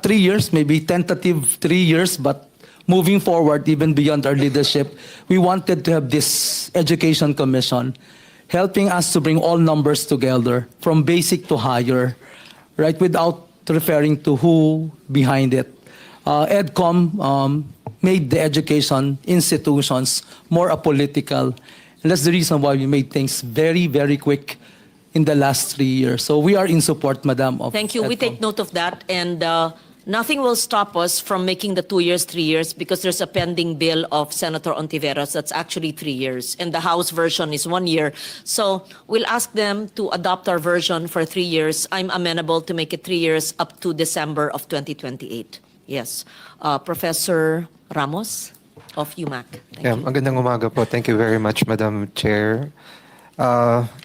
3 years, maybe tentative 3 years, but moving forward, even beyond our leadership, we wanted to have this education commission helping us to bring all numbers together from basic to higher, right, without referring to who behind it. EDCOM made the education institutions more apolitical. And that's the reason why we made things very, very quick in the last 3 years. So we are in support, Madam. Of Thank you. We EDCOM. take note of that. And nothing will stop us from making the 2 years, 3 years, because there's a pending bill of Senator Hontiveros that's actually 3 years. And the House version is 1 year. So we'll ask them to adopt our version for 3 years. I'm amenable to make it 3 years up to December of 2028. Yes. Professor Ramos of UMAC. Thank you. Magandang umaga po. Thank you very much, Madam Chair.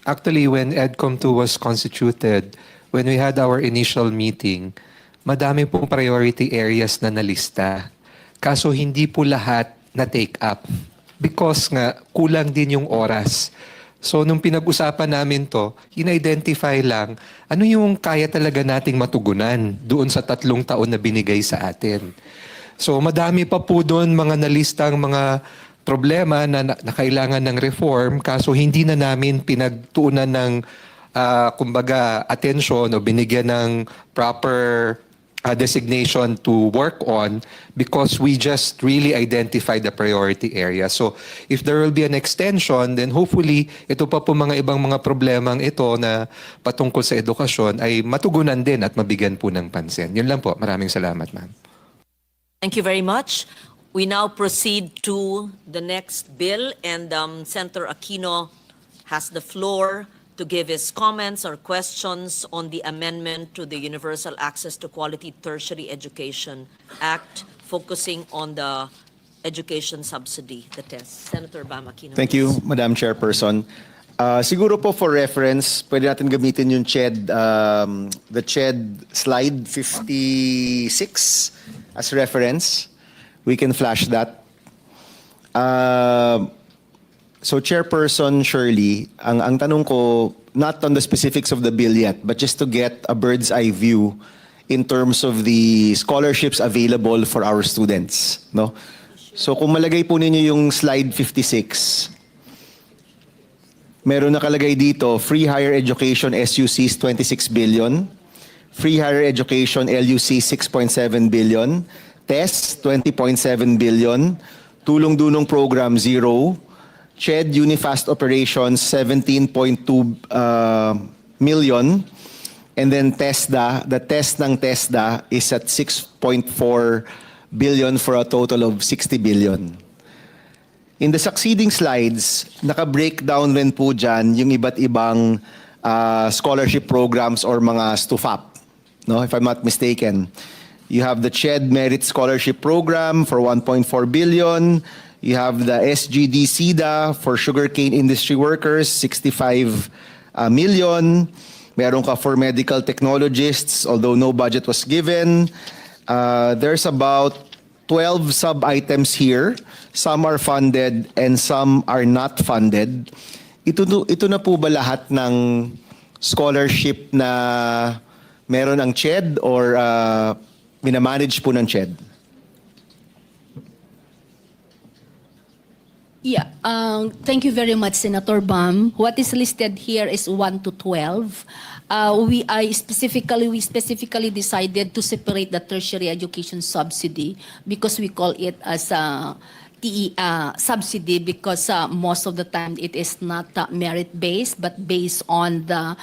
Actually, when EDCOM 2 was constituted, when we had our initial meeting, madami pong priority areas na nalista. Kaso hindi po lahat na take up. Because nga, kulang din yung oras. So, nung pinag-usapan namin to, in-identify lang, ano yung kaya talaga nating matugunan doon sa 3 taon na binigay sa atin. So, madami pa po doon mga nalistang mga problema na kailangan ng reform, kaso hindi na namin pinagtuunan ng kumbaga attention o binigyan ng proper designation to work on because we just really identified the priority area. So if there will be an extension, then hopefully ito pa po mga ibang mga problemang ito na patungkol sa edukasyon ay matugunan din at mabigyan po ng pansin. Yun lang po. Maraming salamat, ma'am. Thank you very much. We now proceed to the next bill, and Senator Aquino has the floor to give his comments or questions on the amendment to the Universal Access to Quality Tertiary Education Act, focusing on the education subsidy, the test. Senator Bam Aquino. Thank you, Madam Chairperson. Siguro po for reference, pwede natin gamitin yung the CHED slide 56 as reference. We can flash that. So Chairperson Shirley, ang tanong ko, not on the specifics of the bill yet, but just to get a bird's eye view in terms of the scholarships available for our students. No? So kung malagay po ninyo yung slide 56, meron nakalagay dito, free higher education SUCs 26 billion, free higher education LUC 6.7 billion, TESS 20.7 billion, tulong-dunong program 0, CHED Unifast Operations 17.2 million, and then TESDA, the test ng TESDA is at 6.4 billion for a total of 60 billion. In the succeeding slides, naka-breakdown rin po dyan yung iba't ibang scholarship programs or mga STUFAP, no, if I'm not mistaken. You have the CHED Merit Scholarship Program for 1.4 billion. You have the SGD-SIDA for sugarcane industry workers, 65 million. Meron ka for medical technologists, although no budget was given. There's about 12 sub-items here. Some are funded and some are not funded. Ito na po ba lahat ng scholarship na meron ang CHED or minamanage po ng CHED? Yeah, thank you very much, Senator Bam. What is listed here is 1 to 12. We specifically decided to separate the tertiary education subsidy because we call it as subsidy because most of the time it is not merit-based but based on the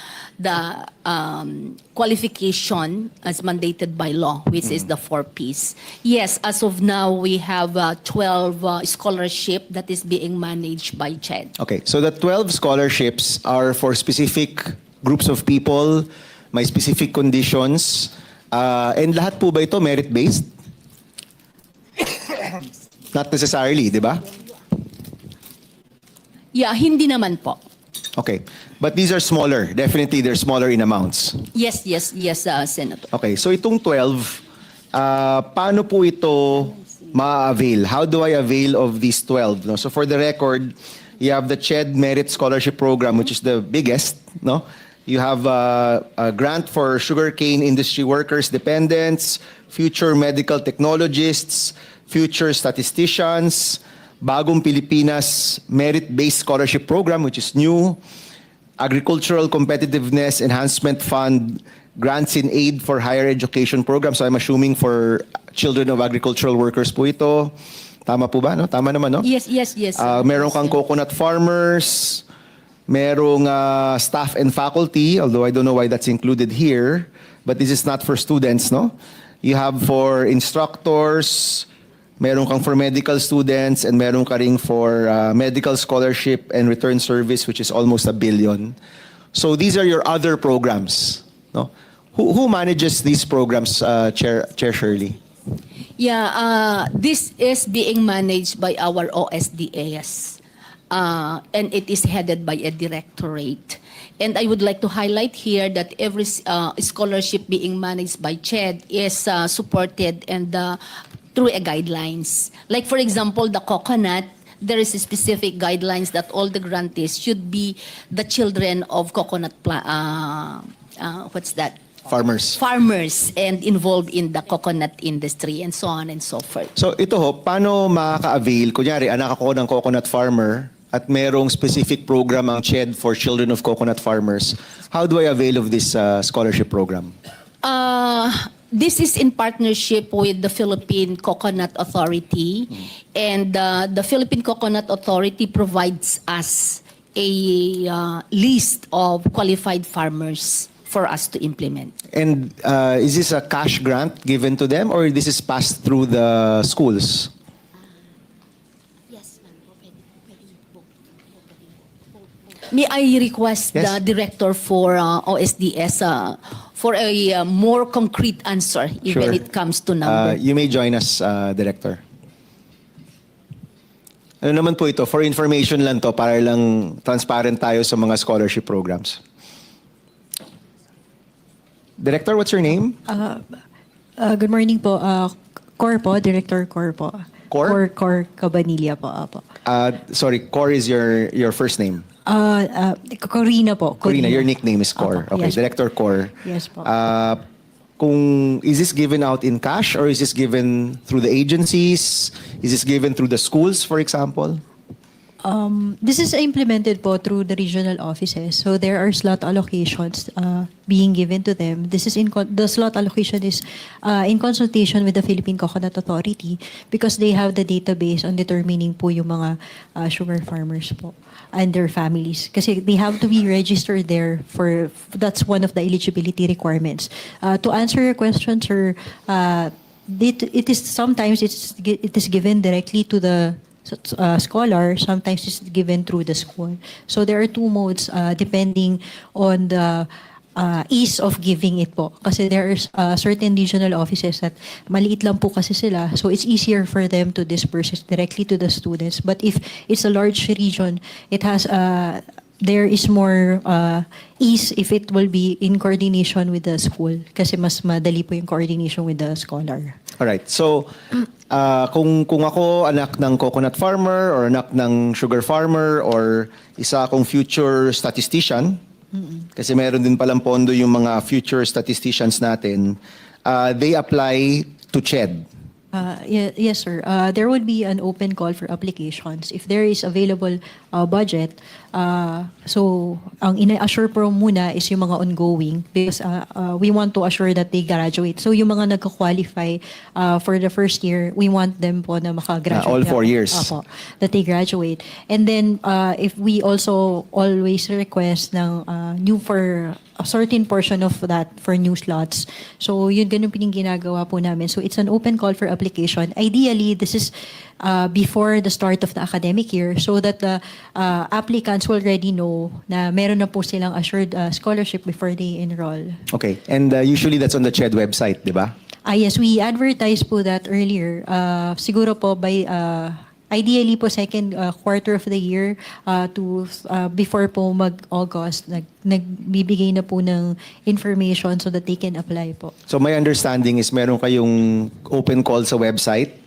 qualification as mandated by law, which is the 4 Ps. Yes, as of now, we have 12 scholarship that is being managed by CHED. Okay, so the 12 scholarships are for specific groups of people, may specific conditions, and lahat po ba ito merit-based? Not necessarily, di ba? Yeah, hindi naman po. Okay, but these are smaller. Definitely, they're smaller in amounts. Yes, Senator. Okay, so itong 12, paano po ito ma-avail? How do I avail of these 12? No? So for the record, you have the CHED Merit Scholarship Program, which is the biggest. No? You have a grant for sugarcane industry workers, dependents, future medical technologists, future statisticians, Bagong Pilipinas Merit-Based Scholarship Program, which is new, Agricultural Competitiveness Enhancement Fund, Grants in Aid for Higher Education Program. So I'm assuming for children of agricultural workers po ito. Tama po ba? No? Tama naman, no? Yes. Meron kang coconut farmers, merong staff and faculty, although I don't know why that's included here, but this is not for students, no? You have for instructors, meron kang for medical students, and meron ka ring for medical scholarship and return service, which is almost $1 billion. So these are your other programs, no? Who manages these programs, Chair Shirley? Yeah, this is being managed by our OSDAS, and it is headed by a directorate. And I would like to highlight here that every scholarship being managed by CHED is supported and through a guidelines. Like for example, the coconut, there is a specific guidelines that all the grantees should be the children of coconut farmers and involved in the coconut industry and so on and so forth. So ito ho, paano makaka-avail? Kunyari, anak ako ng coconut farmer at merong specific program ang CHED for children of coconut farmers. How do I avail of this scholarship program? This is in partnership with the Philippine Coconut Authority, and the Philippine Coconut Authority provides us a list of qualified farmers for us to implement. And is this a cash grant given to them or this is passed through the schools? Yes, may I request Yes. the director for OSDS for a more concrete answer Sure. when it comes to number? You may join us, Director. Ano naman po ito? For information lang to, para lang transparent tayo sa mga scholarship programs. Director, what's your name? Good morning po. Cor po, Director Cor po. Cor? Cor Cabanilla po. Apo. Sorry, Cor is your first name. Corina po. Corina, your nickname is Cor. Apo, Okay, yes po. Director Cor. Yes po. Is this given out in cash or is this given through the agencies? Is this given through the schools, for example? This is implemented po through the regional offices. So there are slot allocations being given to them. This is the slot allocation is in consultation with the Philippine Coconut Authority because they have the database on determining po yung mga sugar farmers po and their families. Kasi they have to be registered there for, that's one of the eligibility requirements. To answer your question, sir, it is sometimes it is given directly to the scholar, sometimes it's given through the school. So there are two modes depending on the ease of giving it po. Kasi there are certain regional offices that maliit lang po kasi sila. So it's easier for them to disperse it directly to the students. But if it's a large region, it has there is more ease if it will be in coordination with the school. Kasi mas madali po yung coordination with the scholar. Alright, so kung ako anak ng coconut farmer or anak ng sugar farmer or isa akong future statistician, kasi meron din palang pondo yung mga future statisticians natin, they apply to CHED. Yes, sir. There would be an open call for applications. If there is available budget, so ang ina-assure po muna is yung mga ongoing because we want to assure that they graduate. So yung mga nagka-qualify for the first year, we want them po na makagraduate. All 4 years. Apo, that they graduate. And then if we also always request ng new for a certain portion of that for new slots. So yun ganun po yung ginagawa po namin. So it's an open call for application. Ideally, this is before the start of the academic year so that the applicants will already know na meron na po silang assured scholarship before they enroll. Okay. And usually that's on the CHED website, di ba? Yes, we advertised po that earlier. Siguro po by ideally po second quarter of the year to before po mag-August nagbibigay na po ng information so that they can apply po. So my understanding is meron kayong open call sa website.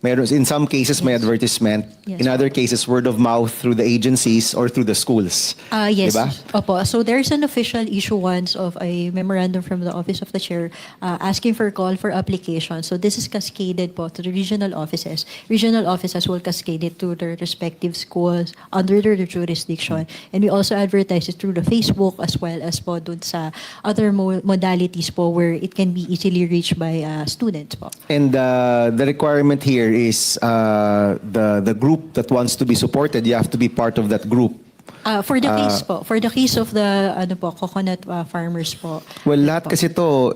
Meron, in some cases, may advertisement. Yes. In other cases, word of mouth through the agencies or through the schools. Yes. Diba? Opo. So there's an official issuance of a memorandum from the Office of the Chair asking for call for application. So this is cascaded po to the regional offices. Regional offices will cascade it to their respective schools under their jurisdiction. And we also advertise it through the Facebook as well as po dun sa other modalities po where it can be easily reached by students po. And the requirement here is the group that wants to be supported, you have to be part of that group. For the case po, for the case of the coconut farmers po. Well, lahat kasi to,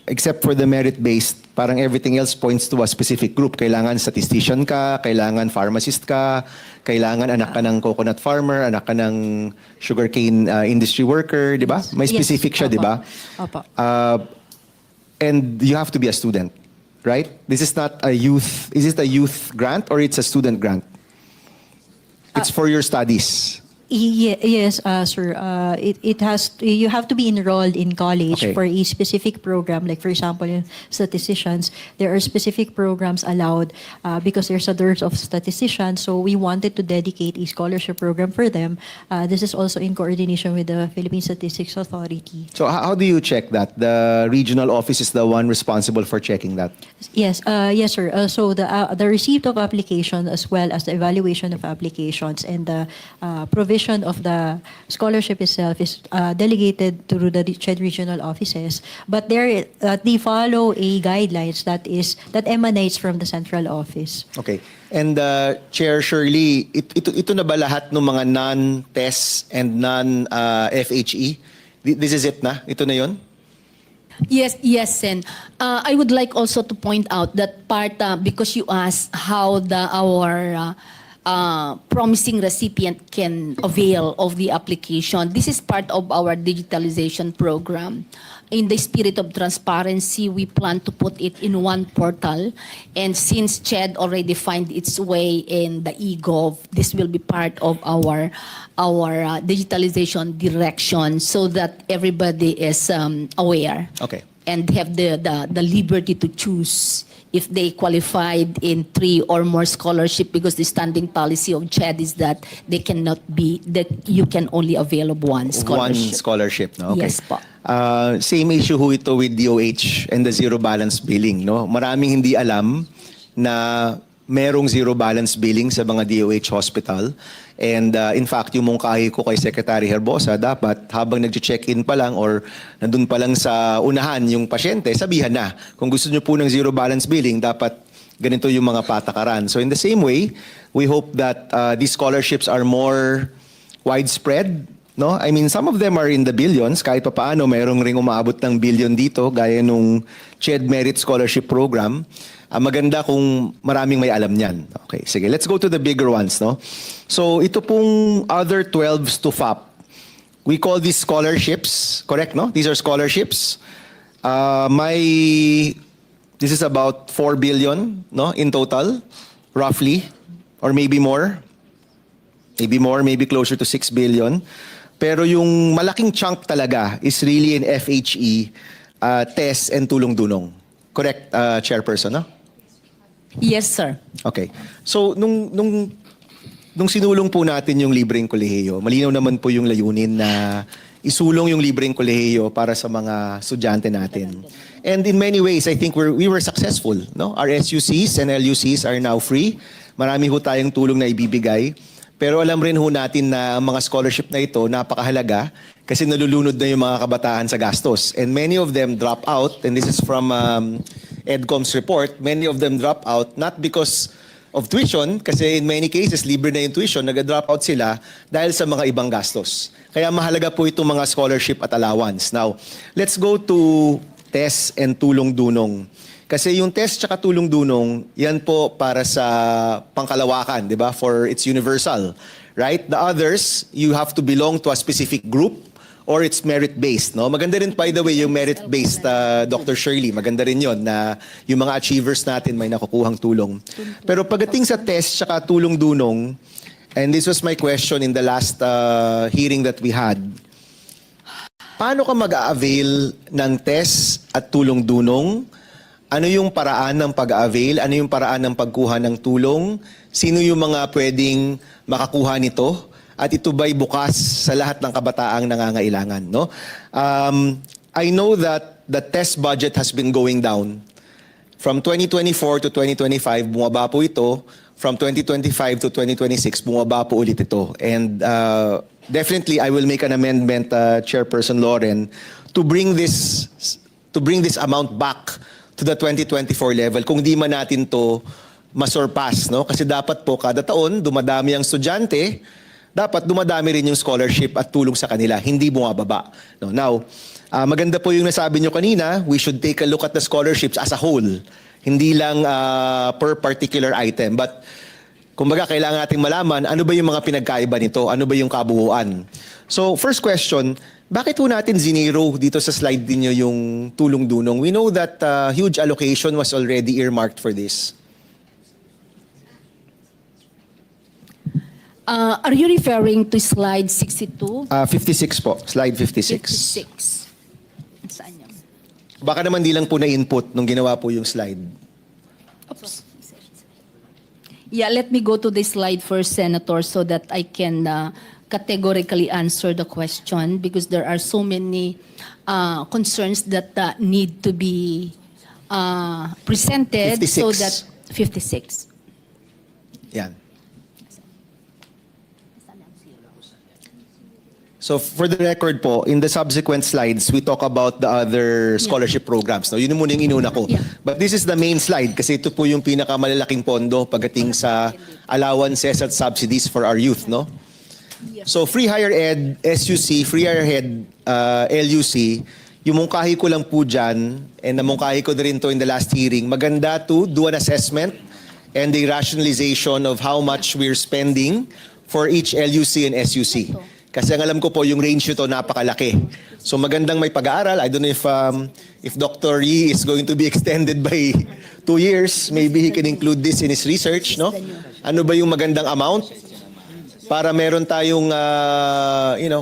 except for the merit-based, parang everything else points to a specific group. Kailangan statistician ka, kailangan pharmacist ka, kailangan anak ka ng coconut farmer, anak ka ng sugarcane industry worker, di ba? May specific siya, di ba? Opo. And you have to be a student, right? This is not a youth, is it a youth grant or it's a student grant? It's for your studies. Yes, sir. It has you have to be enrolled in college Okay. for a specific program. Like for example, in statisticians, there are specific programs allowed because there's a dearth of statisticians. So we wanted to dedicate a scholarship program for them. This is also in coordination with the Philippine Statistics Authority. So how do you check that? The regional office is the one responsible for checking that. Yes, yes, sir. So the receipt of application as well as the evaluation of applications and the provision of the scholarship itself is delegated to the CHED regional offices. But they follow a guidelines that emanates from the central office. Okay. And Chair Shirley, ito na ba lahat ng mga non-TES and non-FHE? This is it na? Ito na yun? Yes, Sen. I would like also to point out that part, because you asked how our promising recipient can avail of the application. This is part of our digitalization program. In the spirit of transparency, we plan to put it in one portal. And since CHED already find its way in the eGov, this will be part of our digitalization direction so that everybody is aware. Okay. And have the liberty to choose if they qualified in 3 or more scholarship, because the standing policy of CHED is that they cannot be, that you can only avail of one scholarship. One scholarship, no? Okay. Yes po. Same issue ho ito with DOH and the zero balance billing, no? Maraming hindi alam na merong zero balance billing sa mga DOH hospital. And in fact, yung mungkahi ko kay Secretary Herbosa, dapat habang nag-check-in pa lang or nandun pa lang sa unahan yung pasyente, sabihan na. Kung gusto nyo po ng zero balance billing, dapat ganito yung mga patakaran. So in the same way, we hope that these scholarships are more widespread. No? I mean, some of them are in the billions. Kahit pa paano, mayroong ring umaabot ng billion dito, gaya nung CHED Merit Scholarship Program. Maganda kung maraming may alam niyan. Okay, sige. Let's go to the bigger ones, no? So, ito pong other 12s to FAP. We call these scholarships, correct, no? These are scholarships. This is about 4 billion, no, in total, roughly, or maybe more. Maybe more, maybe closer to 6 billion. Pero yung malaking chunk talaga is really in FHE, TES, and tulong-dunong. Correct, Chairperson, no? Yes, sir. Okay. So, nung sinulong po natin yung libreng kolehiyo, malinaw naman po yung layunin na isulong yung libreng kolehiyo para sa mga estudyante natin. And in many ways, I think we were successful. No? Our SUCs and LUCs are now free. Marami ho tayong tulong na ibibigay. Pero alam rin ho natin na ang mga scholarship na ito napakahalaga kasi nalulunod na yung mga kabataan sa gastos. And many of them drop out, and this is from EDCOM's report, many of them drop out not because of tuition, kasi in many cases, libre na yung tuition, nag-drop out sila dahil sa mga ibang gastos. Kaya mahalaga po itong mga scholarship at allowance. Now, let's go to TES and tulong-dunong. Kasi yung TES tsaka tulong-dunong, yan po para sa pangkalawakan, di ba? For it's universal, right? The others, you have to belong to a specific group or it's merit-based, no? Maganda rin, by the way, yung merit-based, Dr. Shirley. Maganda rin yon na yung mga achievers natin may nakukuhang tulong. Pero pagdating sa TES tsaka tulong-dunong, and this was my question in the last hearing that we had, paano ka mag-a-avail ng TES at tulong-dunong? Ano yung paraan ng pag-avail? Ano yung paraan ng pagkuha ng tulong? Sino yung mga pwedeng makakuha nito? At ito ba'y bukas sa lahat ng kabataang nangangailangan? No? I know that the test budget has been going down. From 2024 to 2025, bumaba po ito. From 2025 to 2026, bumaba po ulit ito. And definitely, I will make an amendment, Chairperson Loren, to bring this amount back to the 2024 level kung di man natin to masurpass, no? Kasi dapat po kada taon dumadami ang estudyante, dapat dumadami rin yung scholarship at tulong sa kanila, hindi bumababa. No? Now, maganda po yung nasabi nyo kanina, we should take a look at the scholarships as a whole, hindi lang per particular item. But kumbaga kailangan nating malaman ano ba yung mga pinagkaiba nito, ano ba yung kabuuan. So first question, bakit po natin zinero dito sa slide dinyo yung tulong-dunong? We know that huge allocation was already earmarked for this. Are you referring to slide 62? 56 po, slide 56. 56. Saan yan? Baka naman di lang po na-input nung ginawa po yung slide. Oops. Yeah, let me go to the slide first, Senator, so that I can categorically answer the question because there are so many concerns that need to be presented. 56. So that 56. Yan. So for the record po, in the subsequent slides, we talk about the other scholarship programs. No, yun muna yung inuna ko. Yeah. But this is the main slide kasi ito po yung pinakamalalaking pondo pagdating sa allowances at subsidies for our youth, no? So free higher ed, SUC, free higher ed, LUC, yung mungkahi ko lang po dyan, and namungkahi ko na rin to in the last hearing, maganda to do an assessment and the rationalization of how much we're spending for each LUC and SUC. Kasi ang alam ko po, yung range nito napakalaki. So magandang may pag-aaral. I don't know if Dr. Yee is going to be extended by 2 years. Maybe he can include this in his research, no? Ano ba yung magandang amount? Para meron tayong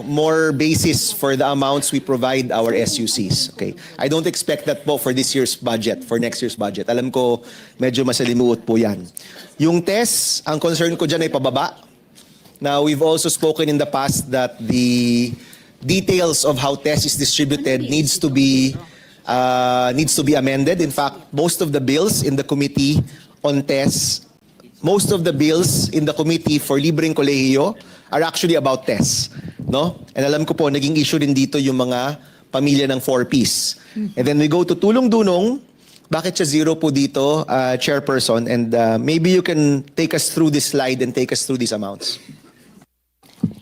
more basis for the amounts we provide our SUCs. Okay. I don't expect that po for this year's budget, for next year's budget. Alam ko medyo masalimuot po 'yan. Yung TES, ang concern ko diyan ay pababa. Now, we've also spoken in the past that the details of how TES is distributed needs to be amended. In fact, most of the bills in the committee on TES, most of the bills in the committee for libreng kolehiyo are actually about TES, no? And alam ko po naging issue din dito yung mga pamilya ng 4Ps. And then we go to tulong-dunong. Bakit siya zero po dito, Chairperson? And maybe you can take us through this slide and take us through these amounts.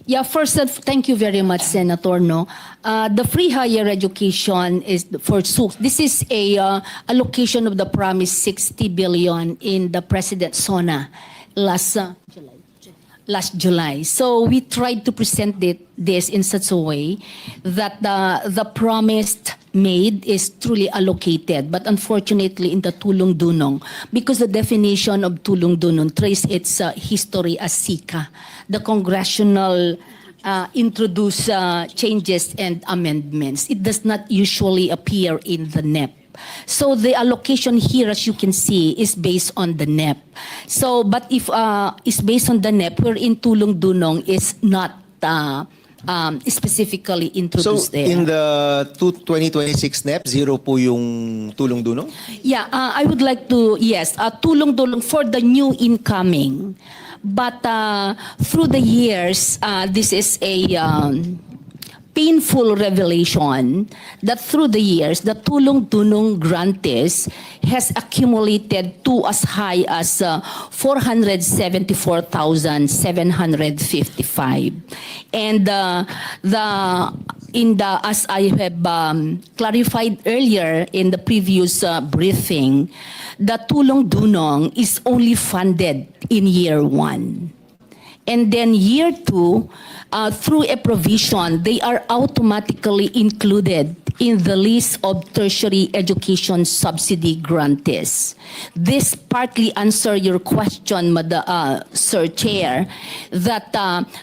Yeah, first, thank you very much, Senator. No, the free higher education is for SUCs. This is a allocation of the promised 60 billion in the President SONA last July. So we tried to present this in such a way that the promised made is truly allocated. But unfortunately, in the tulong-dunong, because the definition of tulong-dunong traces its history as SICA, the Congressional introduce changes and amendments. It does not usually appear in the NEP. So the allocation here, as you can see, is based on the NEP. So, but if it's based on the NEP, wherein tulong-dunong is not specifically So, introduced there. in the 2026 NEP, zero po yung tulong-dunong? Yeah, I would like to, yes, tulong-tulong for the new incoming. But through the years, this is a painful revelation that through the years, the tulong-tulong grantees has accumulated to as high as 474,755. And as I have clarified earlier in the previous briefing, the tulong-dunong is only funded in year 1. And then year 2, through a provision, they are automatically included in the list of tertiary education subsidy grantees. This partly answer your question, Sir Chair, that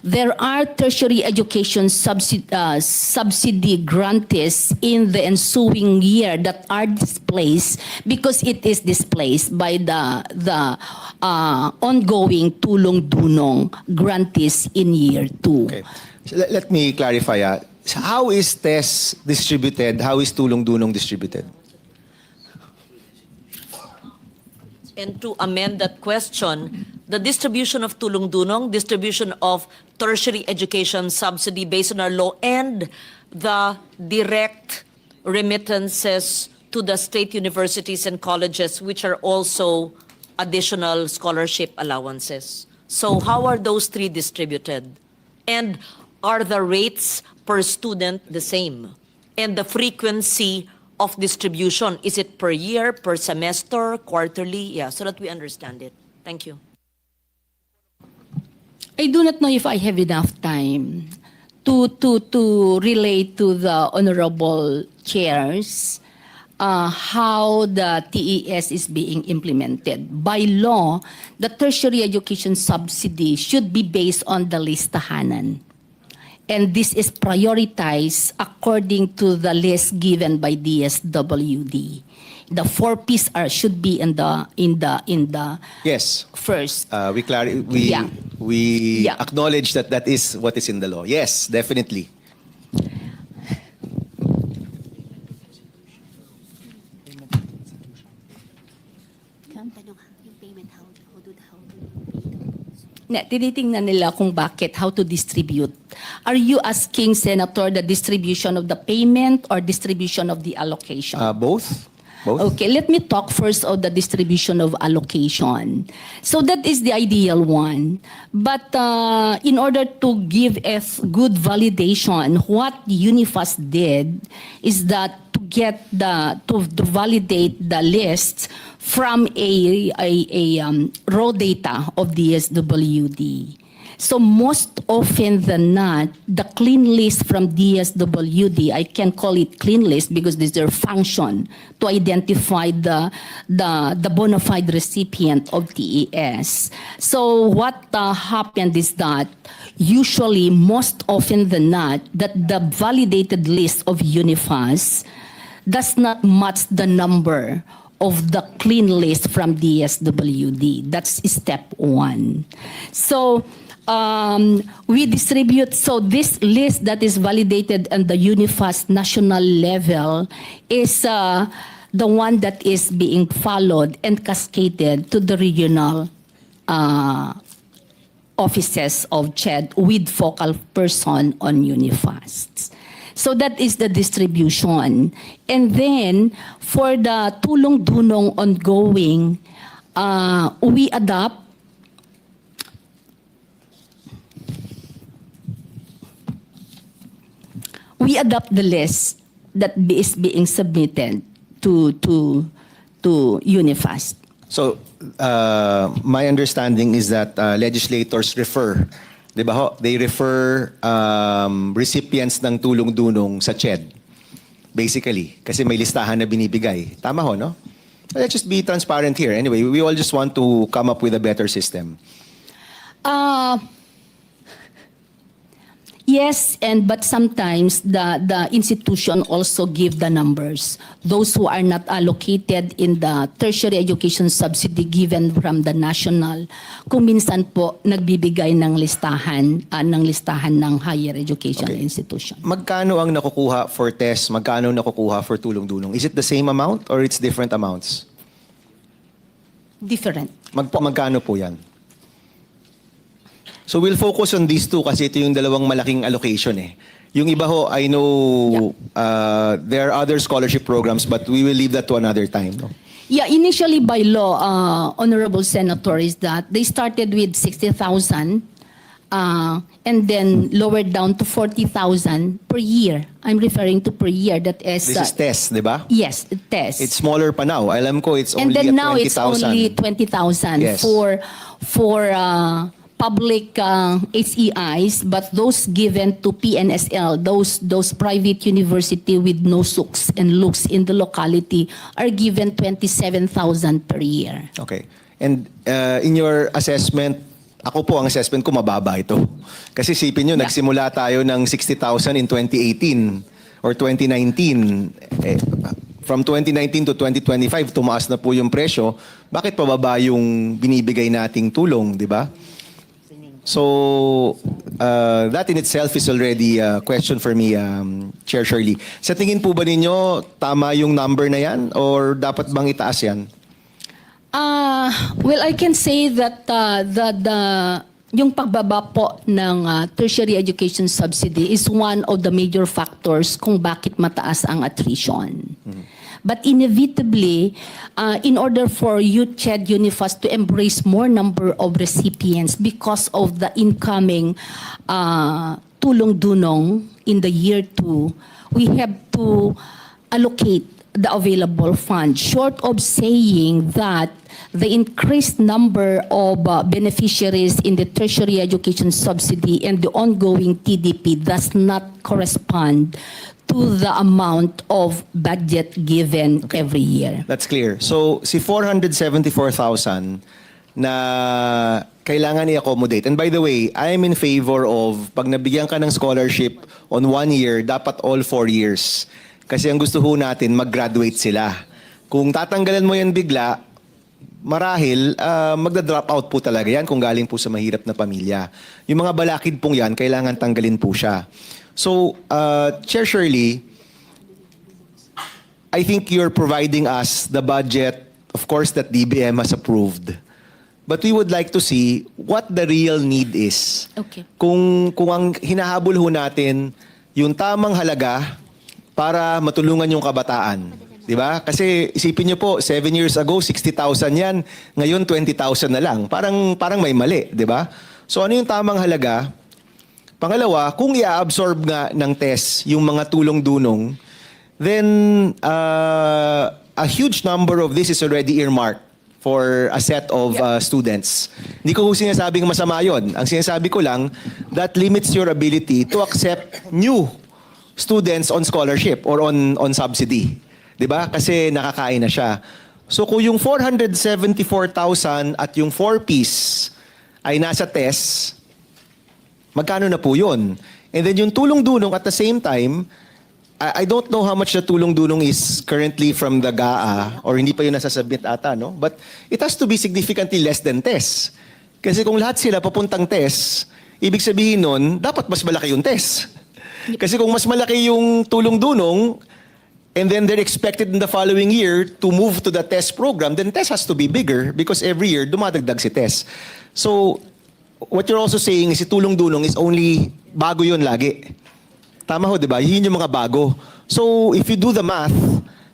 there are tertiary education subsidy grantees in the ensuing year that are displaced because it is displaced by the ongoing tulong-dunong grantees in year 2. Okay. So let me clarify. How is TES distributed? How is tulong-dunong distributed? And to amend that question, the distribution of tulong-dunong, distribution of tertiary education subsidy based on our law, and the direct remittances to the state universities and colleges, which are also additional scholarship allowances. So how are those three distributed? And are the rates per student the same? And the frequency of distribution, is it per year, per semester, quarterly? Yeah, so that we understand it. Thank you. I do not know if I have enough time to relate to the honorable chairs how the TES is being implemented. By law, the tertiary education subsidy should be based on the listahanan. And this is prioritized according to the list given by DSWD. The 4 P's should be in the Yes. first. We Yeah. acknowledge that is what is in the law. Yes, definitely. Tinitingnan nila kung bakit, how to distribute. Are you asking, Senator, the distribution of the payment or distribution of the allocation? Both? Both? Okay, let me talk first of the distribution of allocation. So that is the ideal one. But in order to give a good validation, what UNIFAS did is that to validate the list from a raw data of the DSWD. So most often than not, the clean list from DSWD, I can call it clean list because this is their function to identify the bona fide recipient of TES. So what happened is that usually, most often than not, that the validated list of UNIFAS does not match the number of the clean list from DSWD. That's step 1. So we distribute, so this list that is validated on the UNIFAS national level is the one that is being followed and cascaded to the regional offices of CHED with focal person on UNIFAS. So that is the distribution. And then for the tulong-dunong ongoing, we adopt the list that is being submitted to UNIFAS. So, my understanding is that legislators refer, di ba ho? They refer recipients ng tulong-dunong sa CHED, basically, kasi may listahan na binibigay. Tama ho, no? Let's just be transparent here. Anyway, we all just want to come up with a better system. Yes, but sometimes the institution also give the numbers. Those who are not allocated in the tertiary education subsidy given from the national, kung minsan po nagbibigay ng listahan ng higher education institution. Magkano ang nakukuha for TES? Magkano nakukuha for tulong-dunong? Is it the same amount or it's different amounts? Different. Magkano po yan? So we'll focus on these two kasi ito yung dalawang malaking allocation eh. Yung iba ho, I know there are other scholarship programs but we will leave that to another time. No? Yeah, initially by law, Honorable Senator, is that they started with 60,000 and then lowered down to 40,000 per year. I'm referring to per year. That is... This is TES, di ba? Yes, TES. It's smaller pa now. Alam ko it's And only then at now it's 20,000. only 20,000 Yes. for public HEIs, but those given to PNSL, those private university with no SUCs and looks in the locality are given 27,000 per year. Okay. And in your assessment, ako po ang assessment ko mababa ito. Kasi sipin nyo, nagsimula tayo ng 60,000 in 2018 or 2019. From 2019 to 2025, tumaas na po yung presyo. Bakit pababa yung binibigay nating tulong, di ba? So, that in itself is already a question for me, Chair Shirley. Sa tingin po ba ninyo, tama yung number na yan? Or dapat bang itaas yan? Well, I can say that yung pagbaba po ng tertiary education subsidy is one of the major factors kung bakit mataas ang attrition. But inevitably, in order for UCHED Unifas to embrace more number of recipients because of the incoming tulong-dunong in the year 2, we have to allocate the available funds, short of saying that the increased number of beneficiaries in the tertiary education subsidy and the ongoing TDP does not correspond to the amount of budget given every year. That's clear. So, si 474,000 na kailangan i-accommodate. And by the way, I am in favor of pag nabigyan ka ng scholarship on 1 year, dapat all 4 years. Kasi ang gusto ho natin, mag-graduate sila. Kung tatanggalan mo yan bigla, marahil magda-drop out po talaga yan kung galing po sa mahirap na pamilya. Yung mga balakid pong yan, kailangan tanggalin po siya. So, Chair Shirley, I think you're providing us the budget, of course, that DBM has approved. But we would like to see what the real need is. Okay. Kung ang hinahabol ho natin, yung tamang halaga para matulungan yung kabataan. Di ba? Kasi isipin niyo po, 7 years ago, 60,000 yan. Ngayon, 20,000 na lang. Parang may mali. Di ba? So ano yung tamang halaga? Pangalawa, kung i-absorb nga ng TES yung mga tulong-dunong, then a huge number of this is already earmarked for a set of students. Hindi ko sinasabing masama yun. Ang sinasabi ko lang, that limits your ability to accept new students on scholarship or on subsidy. 'Di ba? Kasi nakakain na siya. So kung yung 474,000 at yung 4-piece ay nasa TES, magkano na po yun? And then yung tulong-dunong at the same time, I don't know how much the tulong-dunong is currently from the GAA or hindi pa yun nasasubmit ata, no? But it has to be significantly less than TES. Kasi kung lahat sila papuntang TES, ibig sabihin nun, dapat mas malaki yung TES. Kasi kung mas malaki yung tulong-dunong, and then they're expected in the following year to move to the TES program, then TES has to be bigger because every year dumadagdag si TES. So, what you're also saying is si tulong-dunong is only bago yun lagi. Tama ho, di ba? Yun yung mga bago. So, if you do the math,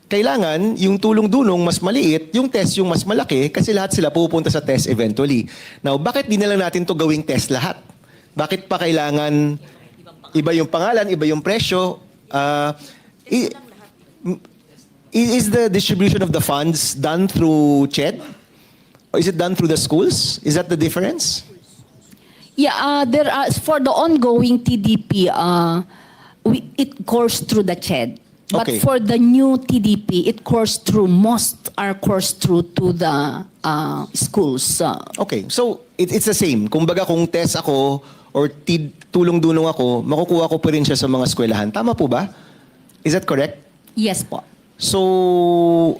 kailangan yung tulong-dunong mas maliit, yung TES yung mas malaki, kasi lahat sila pupunta sa TES eventually. Now, bakit di na lang natin to gawing TES lahat? Bakit pa kailangan iba yung pangalan, iba yung presyo? Is the distribution of the funds done through CHED? Or is it done through the schools? Is that the difference? Yeah, there are, for the ongoing TDP, it course through the CHED. But Okay. for the new TDP, it course through, most are course through to the schools. Okay, so it's the same. Kumbaga kung TES ako or tulong-dunong ako, makukuha ko pa rin siya sa mga eskwelahan. Tama po ba? Is that correct? Yes po. So,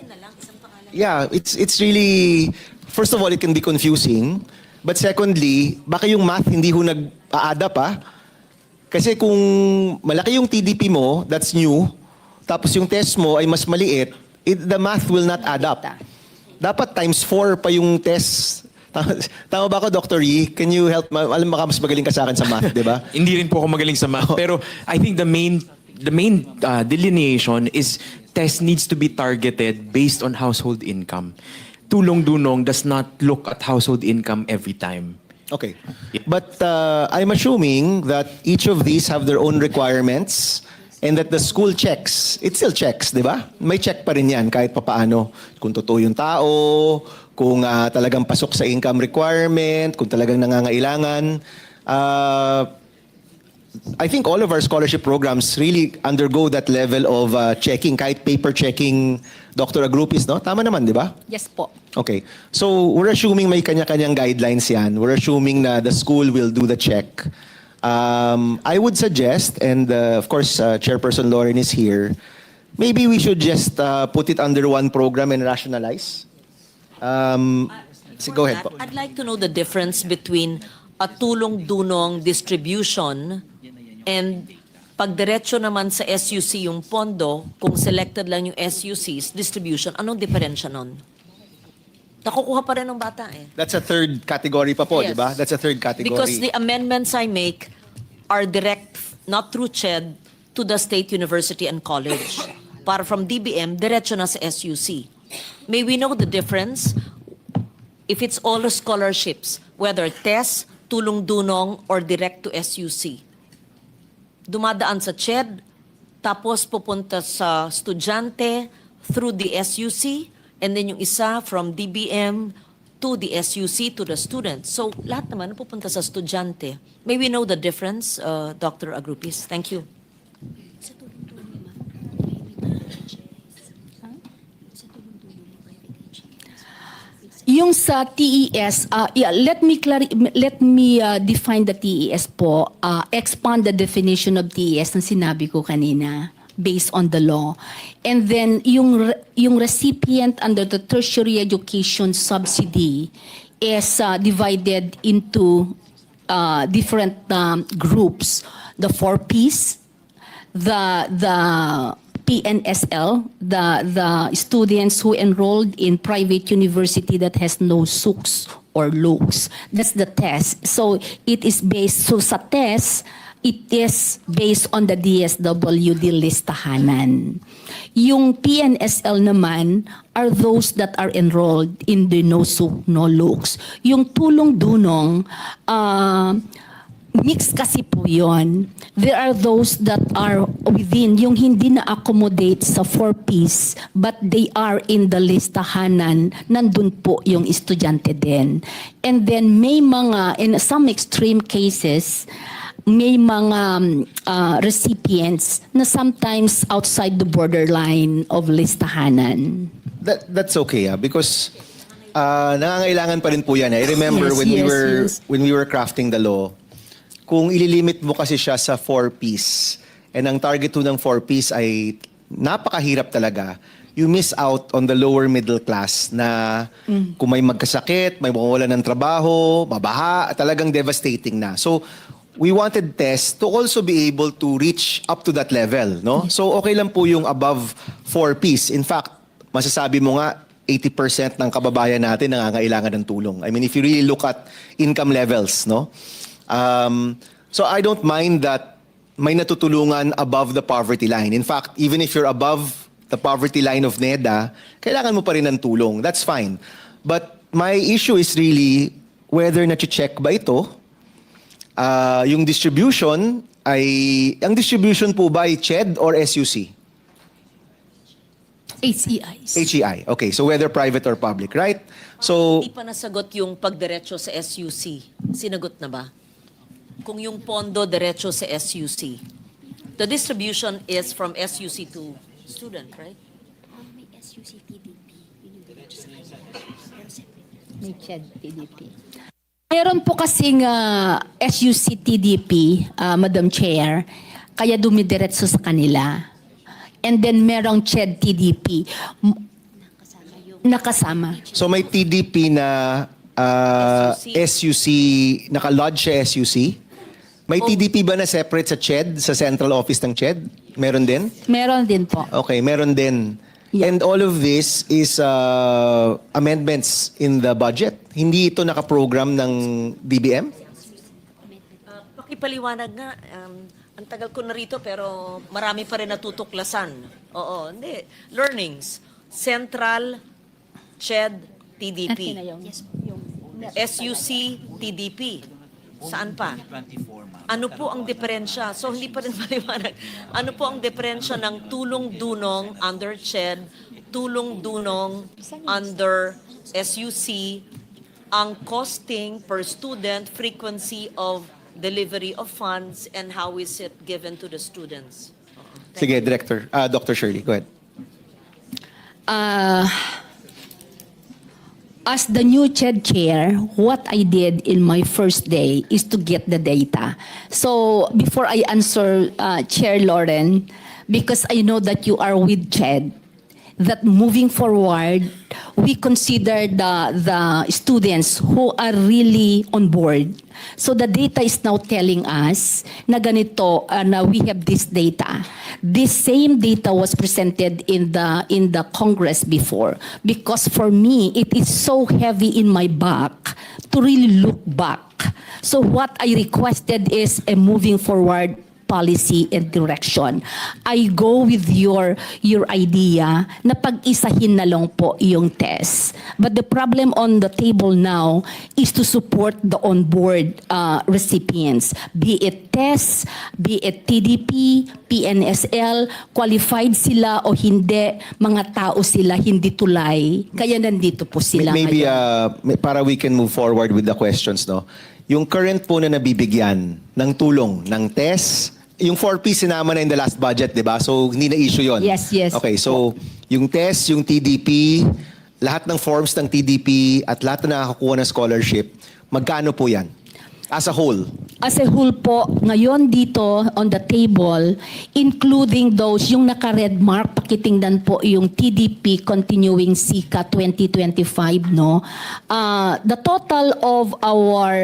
yeah, it's really, first of all, it can be confusing. But secondly, baka yung math hindi ho nag-a-add up Kasi kung malaki yung TDP mo, that's new, tapos yung test mo ay mas maliit, the math will not add up. Dapat times 4 pa yung test. Tama ba ako, Dr. Yee? Can you help? Alam mo, mas magaling ka sa akin sa math, di ba? Hindi rin po ako magaling sa math, pero I think the main delineation is test needs to be targeted based on household income. Tulong-dunong does not look at household income every time. Okay. But I'm assuming that each of these have their own requirements and that the school checks. It still checks, di ba? May check pa rin yan kahit papaano. Kung totoo yung tao, kung talagang pasok sa income requirement, kung talagang nangangailangan. I think all of our scholarship programs really undergo that level of checking, kahit paper checking, Dr. Agrupis, no? Tama naman, di ba? Yes po. Okay. So, we're assuming may kanya-kanyang guidelines yan. We're assuming na the school will do the check. I would suggest, and of course, Chairperson Lauren is here, maybe we should just put it under one program and rationalize. Go ahead po. I'd like to know the difference between a tulong-dunong distribution and pagdiretso naman sa SUC yung pondo, kung selected lang yung SUC's distribution, anong diferensya nun? Nakukuha pa rin ng bata eh. That's a third category pa po, Yes. di ba? That's a third category. Because the amendments I make are direct, not through CHED, to the State University and College. Para from DBM, diretso na sa SUC. May we know the difference? If it's all scholarships, whether TES, tulong-dunong, or direct to SUC. Dumadaan sa CHED, tapos pupunta sa estudyante through the SUC, and then yung isa from DBM to the SUC to the student. So lahat naman pupunta sa estudyante. May we know the difference, Dr. Agrupis? Thank you. Yung sa TES, let me define the TES po. Expand the definition of TES na sinabi ko kanina based on the law. And then yung recipient under the tertiary education subsidy is divided into different groups. The 4Ps, the PNSL, the students who enrolled in private university that has no SUCs or LUCs. That's the test. So it is based, so sa test, it is based on the DSWD listahanan. Yung PNSL naman are those that are enrolled in the no SUC, no LUCs. Yung tulong-dunong, mix kasi po yun. There are those that are within, yung hindi na-accommodate sa 4Ps, but they are in the listahanan, nandun po yung estudyante din. And then may mga, in some extreme cases, may mga recipients na sometimes outside the borderline of listahanan. That's okay, because nangangailangan pa rin po yan. I remember when we were crafting the law, kung ililimit mo kasi siya sa 4Ps, and ang target po ng 4Ps ay napakahirap talaga, you miss out on the lower middle class na kung may magkasakit, may mawawala ng trabaho, mabaha, talagang devastating na. So, we wanted TEST to also be able to reach up to that level, no? So, okay lang po yung above 4Ps. In fact, masasabi mo nga, 80% ng kababayan natin nangangailangan ng tulong. I mean, if you really look at income levels, no? So I don't mind that may natutulungan above the poverty line. In fact, even if you're above the poverty line of NEDA, kailangan mo pa rin ng tulong. That's fine. But my issue is really whether na-check ba ito. Yung distribution ay, ang distribution po ba ay CHED or SUC? HEIs. HEI. Okay, so whether private or public, right? So, Hindi pa nasagot yung pagdiretso sa SUC. Sinagot na ba? Kung yung pondo diretso sa SUC. The distribution is from SUC to student, right? May SUC TDP. May CHED TDP. Meron po kasing SUC TDP, Madam Chair, kaya dumidiretso sa kanila. And then merong CHED TDP. Nakasama. So may TDP na SUC, naka-lodge sa SUC? May TDP ba na separate sa CHED, sa central office ng CHED? Meron din? Meron din po. Okay, meron din. Yeah. And all of this is amendments in the budget. Hindi ito nakaprogram ng DBM? Pakipaliwanag nga, ang tagal ko na rito pero marami pa rin natutuklasan. Oo, hindi. Learnings. Central, CHED, TDP. SUC, TDP. Saan pa? Ano po ang diferensya? So hindi pa rin maliwanag. Ano po ang diferensya ng tulong-dunong under CHED, tulong-dunong under SUC, ang costing per student, frequency of delivery of funds, and how is it given to the students? Sige, Director. Dr. Shirley, go ahead. As the new CHED chair, what I did in my first day is to get the data. So before I answer Chair Lauren, because I know that you are with CHED, that moving forward, we consider the students who are really on board. So the data is now telling us na ganito, na we have this data. This same data was presented in the Congress before, because for me it is so heavy in my back to really look back. So what I requested is a moving forward policy and direction. I go with your idea na pag-isahin na lang po yung test. But the problem on the table now is to support the on-board recipients, be it TEST, be it TDP, PNSL, qualified sila o hindi, mga tao sila, hindi tulay. Kaya nandito po sila Maybe ngayon. para we can move forward with the questions, no? Yung current po na nabibigyan ng tulong ng TEST, yung 4P sinama na in the last budget, di ba? So, hindi na issue yon. Yes, yes. Okay, so yung TEST, yung TDP, lahat ng forms ng TDP at lahat na nakakakuha ng scholarship, magkano po yan? As a whole? As a whole po, ngayon dito on the table, including those, yung naka-red mark, pakitingnan po yung TDP continuing SICA 2025, no? The total of our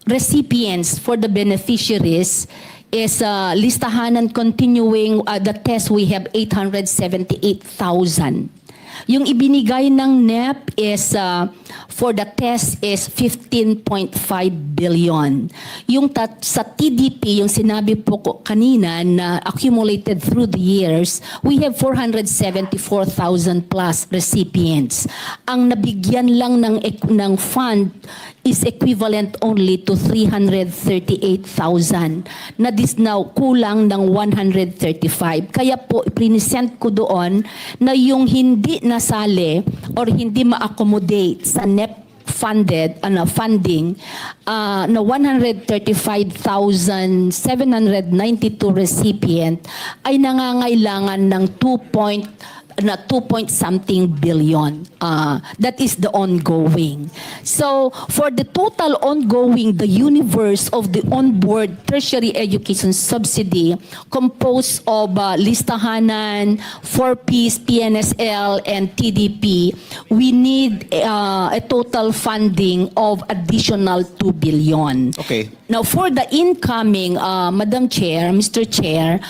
recipients for the beneficiaries is listahan and continuing the test, we have 878,000. Yung ibinigay ng NEP is for the test is 15.5 billion. Yung sa TDP, yung sinabi po ko kanina na accumulated through the years, we have 474,000 plus recipients. Ang nabigyan lang ng fund is equivalent only to 338,000 na this now kulang ng 135. Kaya po present ko doon na yung hindi nasali or hindi ma-accommodate sa NEP funded funding na 135,792 recipient ay nangangailangan ng 2.something billion. That is the ongoing. So for the total ongoing, the universe of the onboard tertiary education subsidy composed of listahanan, 4Ps, PNSL, and TDP, we need a total funding of additional 2 billion. Okay. Now for the incoming, Madam Chair, Mr. Chair,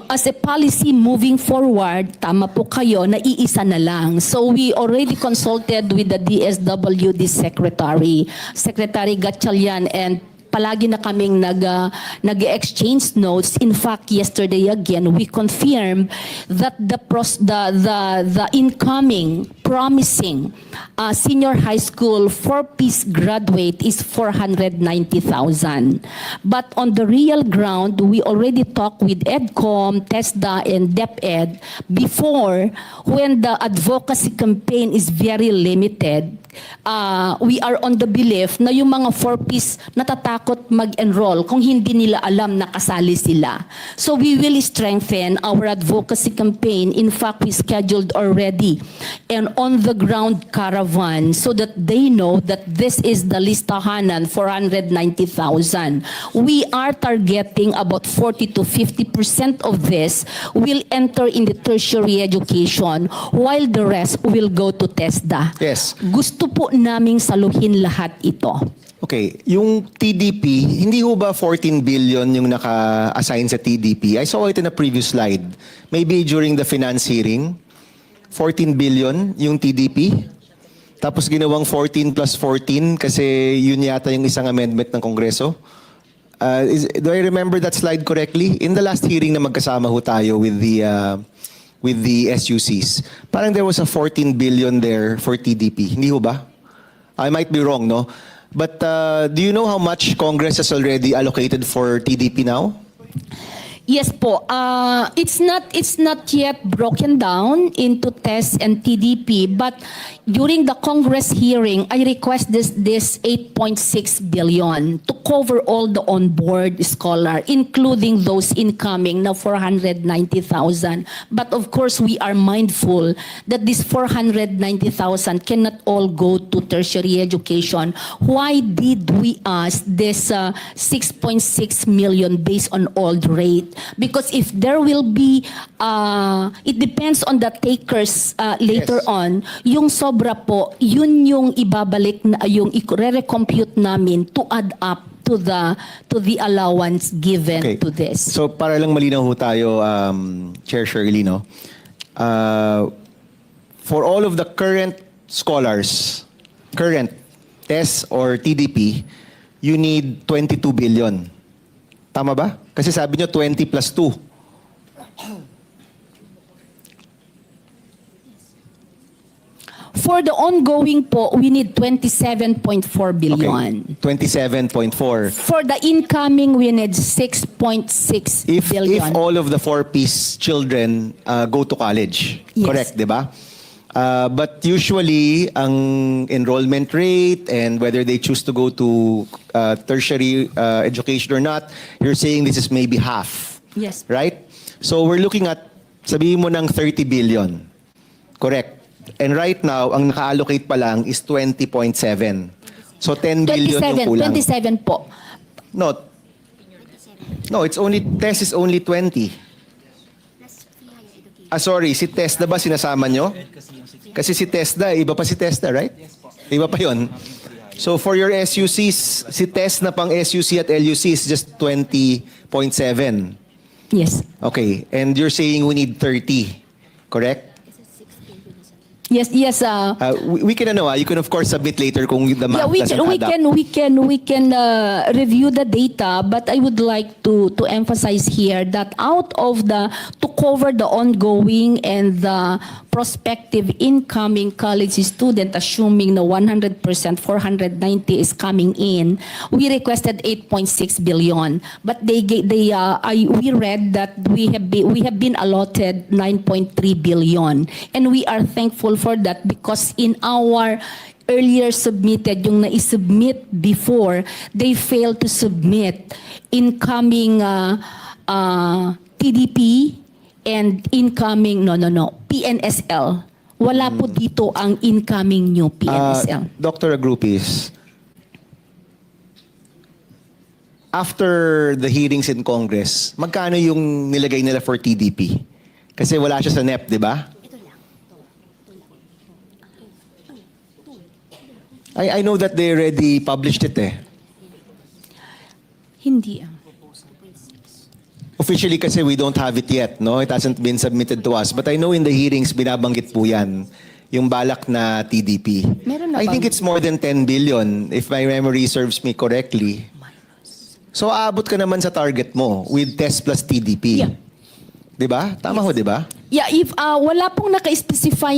as a policy moving forward, tama po kayo, naiisa na lang. So we already consulted with the DSWD Secretary, Secretary Gatchalian, and palagi na kaming nag-exchange notes. In fact, yesterday again, we confirmed that the incoming promising senior high school 4-piece graduate is 490,000. But on the real ground, we already talked with EDCOM, TESDA, and DepEd before, when the advocacy campaign is very limited. We are on the belief na yung mga 4-piece natatakot mag-enroll kung hindi nila alam na kasali sila. So we will strengthen our advocacy campaign. In fact, we scheduled already an on-the-ground caravan so that they know that this is the listahanan, 490,000. We are targeting about 40 to 50% of this will enter in the tertiary education while the rest will go to TESDA. Yes. Gusto po naming saluhin lahat ito. Okay, yung TDP, hindi ho ba 14 billion yung naka-assign sa TDP? I saw it in a previous slide. Maybe during the finance hearing, 14 billion yung TDP. Tapos ginawang 14 plus 14 kasi yun yata yung isang amendment ng Kongreso. Do I remember that slide correctly? In the last hearing na magkasama ho tayo with the SUCs, parang there was a 14 billion there for TDP. Hindi ho ba? I might be wrong, no? But do you know how much Congress has already allocated for TDP now? Yes po. It's not yet broken down into TES and TDP, but during the Congress hearing, I request this 8.6 billion to cover all the on-board scholar, including those incoming na 490,000. But of course, we are mindful that this 490,000 cannot all go to tertiary education. Why did we ask this 6.6 million based on old rate? Because if there will be, it depends on the takers later Yes. on, yung sobra po, yun yung ibabalik na, yung i-recompute namin to add up to the allowance given Okay. to this. So para lang malinaw ho tayo, Chair Shirley, no? For all of the current scholars, current TES or TDP, you need 22 billion. Tama ba? Kasi sabi nyo 20 plus 2. For the ongoing po, we need 27.4 billion. Okay. 27.4. For the incoming, we need 6.6 If billion. all of the 4-piece children go to college. Yes. Correct, di ba? But usually, ang enrollment rate and whether they choose to go to tertiary education or not, you're saying this is maybe half. Yes. Right? So we're looking at, sabihin mo ng 30 billion. Correct. And right now, ang naka-allocate pa lang is 20.7. So 10 billion yung kulang. 27 po. No, it's only, TES is only 20. Sorry, si TESDA ba sinasama nyo? Kasi si TESDA, iba pa si TESDA, right? Iba pa yun. So for your SUCs, si TES na pang SUC at LUC is just 20.7. Yes. Okay, and you're saying we need 30, correct? Yes, yes. We can you can of course submit later kung the math Yeah, doesn't add up. we can review the data, but I would like to emphasize here that out of to cover the ongoing and the prospective incoming college student, assuming the 100% 490 is coming in, we requested 8.6 billion, but we read that we have been allotted 9.3 billion, and we are thankful for that because in our earlier submitted, yung na-submit before, they failed to submit incoming TDP and incoming, PNSL. Wala po dito ang incoming new PNSL. Dr. Agrupis, after the hearings in Congress, magkano yung nilagay nila for TDP? Kasi wala siya sa NEP, di ba? I know that they already published it eh. Hindi. Officially kasi we don't have it yet, no? It hasn't been submitted to us. But I know in the hearings, binabanggit po yan, yung balak na TDP. Meron na I think bang- it's more than 10 billion, if my memory serves me correctly. So aabot ka naman sa target mo with TES plus TDP. Yeah. Diba? Tama ho, diba? Yeah, if wala pong naka-specify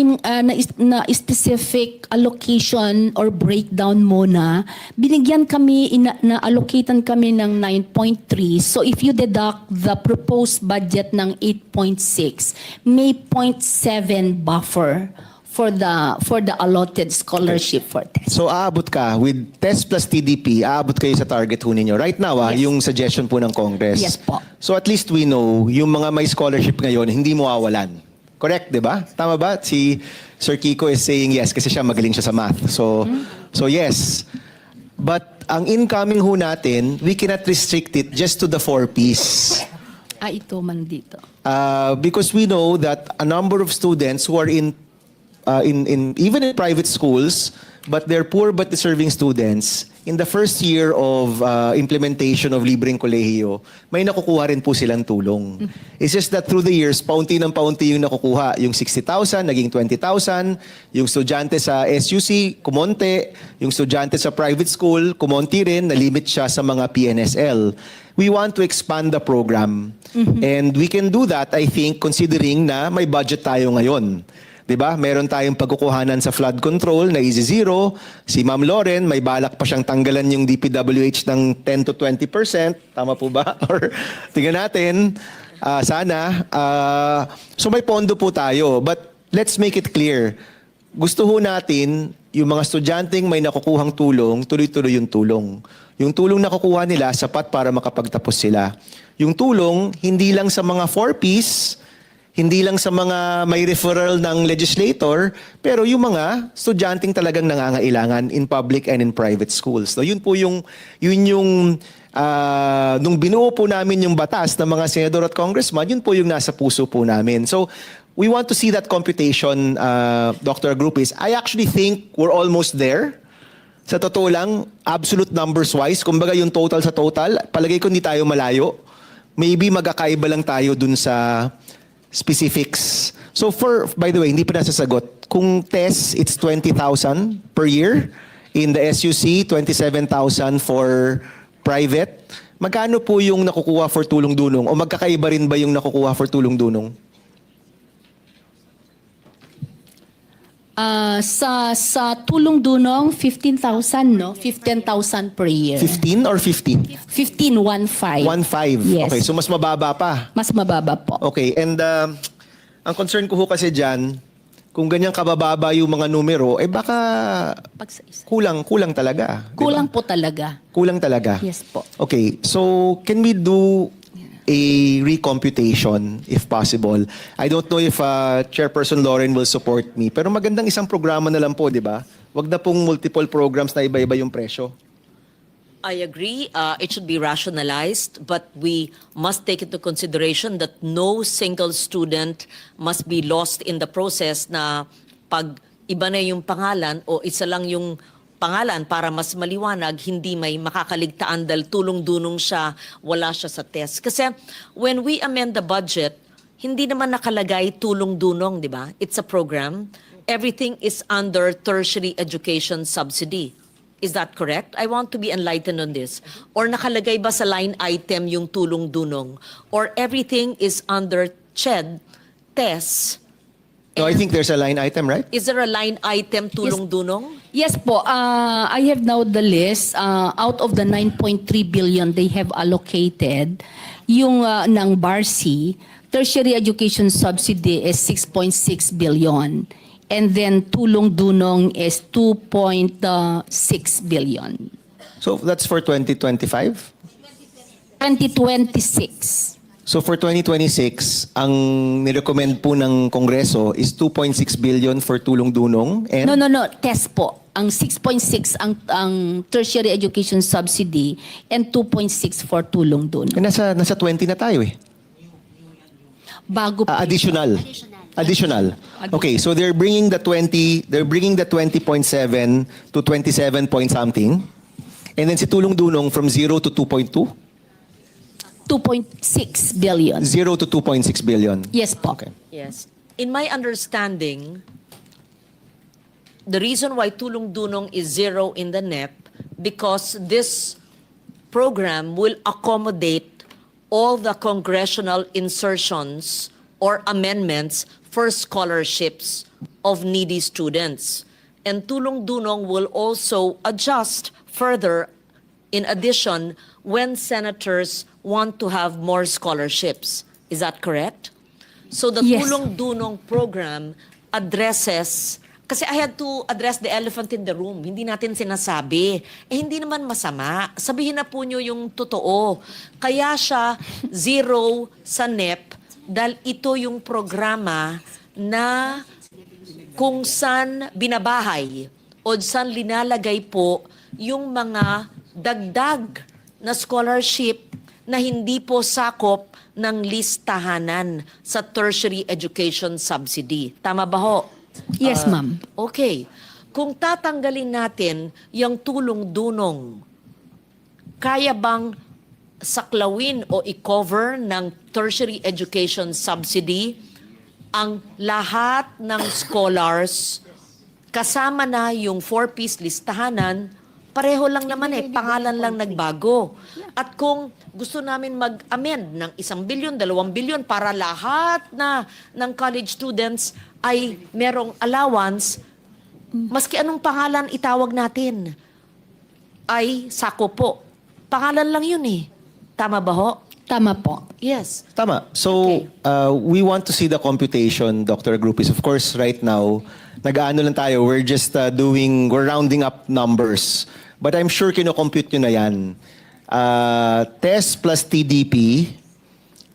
na specific allocation or breakdown muna, binigyan kami, na-allocatean kami ng 9.3. So if you deduct the proposed budget ng 8.6, may 0.7 buffer for the allotted scholarship for TES. So aabot ka with TES plus TDP, aabot kayo sa target ho ninyo. Right now, Yes. yung suggestion po ng Congress. Yes po. So at least we know, yung mga may scholarship ngayon, hindi mo awalan. Correct, di ba? Tama ba? Si Sir Kiko is saying yes kasi siya magaling siya sa math. So yes. But ang incoming ho natin, we cannot restrict it just to the 4Ps. Ito man dito. Because we know that a number of students who are in even in private schools, but they're poor but deserving students, in the first year of implementation of libreng kolehiyo, may nakukuha rin po silang tulong. It's just that through the years, paunti ng paunti yung nakukuha. Yung 60,000, naging 20,000. Yung estudyante sa SUC, kumonte. Yung estudyante sa private school, kumonti rin, nalimit siya sa mga PNSL. We want to expand the program. And we can do that, I think, considering na may budget tayo ngayon. Diba? Meron tayong pagkukuhanan sa flood control na easy zero. Si Ma'am Lauren, may balak pa siyang tanggalan yung DPWH ng 10 to 20%. Tama po ba? Or tingnan natin, sana. So may pondo po tayo. But let's make it clear. Gusto ho natin, yung mga estudyanteng may nakukuhang tulong, tuloy-tuloy yung tulong. Yung tulong na nakukuha nila, sapat para makapagtapos sila. Yung tulong, hindi lang sa mga 4Ps, hindi lang sa mga may referral ng legislator, pero yung mga estudyanteng talagang nangangailangan in public and in private schools. So yun yung nung binuo po namin yung batas ng mga senador at congressman, yun po yung nasa puso po namin. So we want to see that computation, Dr. Agrupis. I actually think we're almost there. Sa totoo lang, absolute numbers wise, kumbaga yung total sa total, palagay ko hindi tayo malayo. Maybe magkakaiba lang tayo dun sa specifics. So by the way, hindi pa nasasagot. Kung TES, it's 20,000 per year. In the SUC, 27,000 for private. Magkano po yung nakukuha for tulong-dunong? O magkakaiba rin ba yung nakukuha for tulong-dunong? Sa tulong-dunong, 15,000, no? 15,000 per year. 15 or 15? 15, 1.5. 1.5. Yes. Okay, so mas mababa pa. Mas mababa po. Okay, and ang concern ko ho kasi dyan, kung ganyan kabababa yung mga numero, eh baka kulang talaga. Kulang diba? po talaga. Kulang talaga. Yes po. Okay, so can we do a recomputation if possible? I don't know if Chairperson Lauren will support me, pero magandang isang programa na lang po, di ba? Wag na pong multiple programs na iba-iba yung presyo. I agree. It should be rationalized, but we must take into consideration that no single student must be lost in the process na pag iba na yung pangalan o isa lang yung pangalan para mas maliwanag, hindi may makakaligtaan dahil tulong-dunong siya, wala siya sa test. Kasi when we amend the budget, hindi naman nakalagay tulong-dunong, di ba? It's a program. Everything is under tertiary education subsidy. Is that correct? I want to be enlightened on this. Or nakalagay ba sa line item yung tulong-dunong? Or everything is under CHED, TES? No, I think there's a line item, right? Is there a line item tulong-dunong? Yes po. I have now the list. Out of the 9.3 billion they have allocated, yung ng BARC, tertiary education subsidy is 6.6 billion. And then tulong-dunong is 2.6 billion. So that's for 2025? 2026. So for 2026, ang nirecommend po ng Kongreso is 2.6 billion for tulong-dunong and... No. TES po. Ang 6.6 ang tertiary education subsidy and 2.6 for tulong-dunong. Nasa 20 na tayo eh. Bago po. Additional. Okay, so they're bringing the 20.7 to 27 point something. And then si tulong-dunong from 0 to 2.2? 2.6 billion. 0 to 2.6 billion. Yes po. Okay. Yes. In my understanding, the reason why tulong-dunong is 0 in the NEP because this program will accommodate all the congressional insertions or amendments for scholarships of needy students. And tulong-dunong will also adjust further in addition when senators want to have more scholarships. Is that correct? So the Yes. tulong-dunong program addresses, kasi I had to address the elephant in the room. Hindi natin sinasabi. Hindi naman masama. Sabihin na po nyo yung totoo. Kaya siya 0 sa NEP dahil ito yung programa na kung saan binabahay o saan linalagay po yung mga dagdag na scholarship na hindi po sakop ng listahanan sa tertiary education subsidy. Tama ba ho? Yes, ma'am. Okay. Kung tatanggalin natin yung tulong-dunong, kaya bang saklawin o i-cover ng tertiary education subsidy ang lahat ng scholars kasama na yung 4-piece listahanan? Pareho lang naman pangalan lang nagbago. At kung gusto namin mag-amend ng 1 billion, 2 billion para lahat na ng college students ay merong allowance, maski anong pangalan itawag natin, ay sako po. Pangalan lang yun Tama ba ho? Tama po. Yes. Tama. So, we want to see the computation, Dr. Agrupis. Of course, right now, nag-ano lang tayo. We're just we're rounding up numbers. But I'm sure kino-compute nyo na yan. TES plus TDP,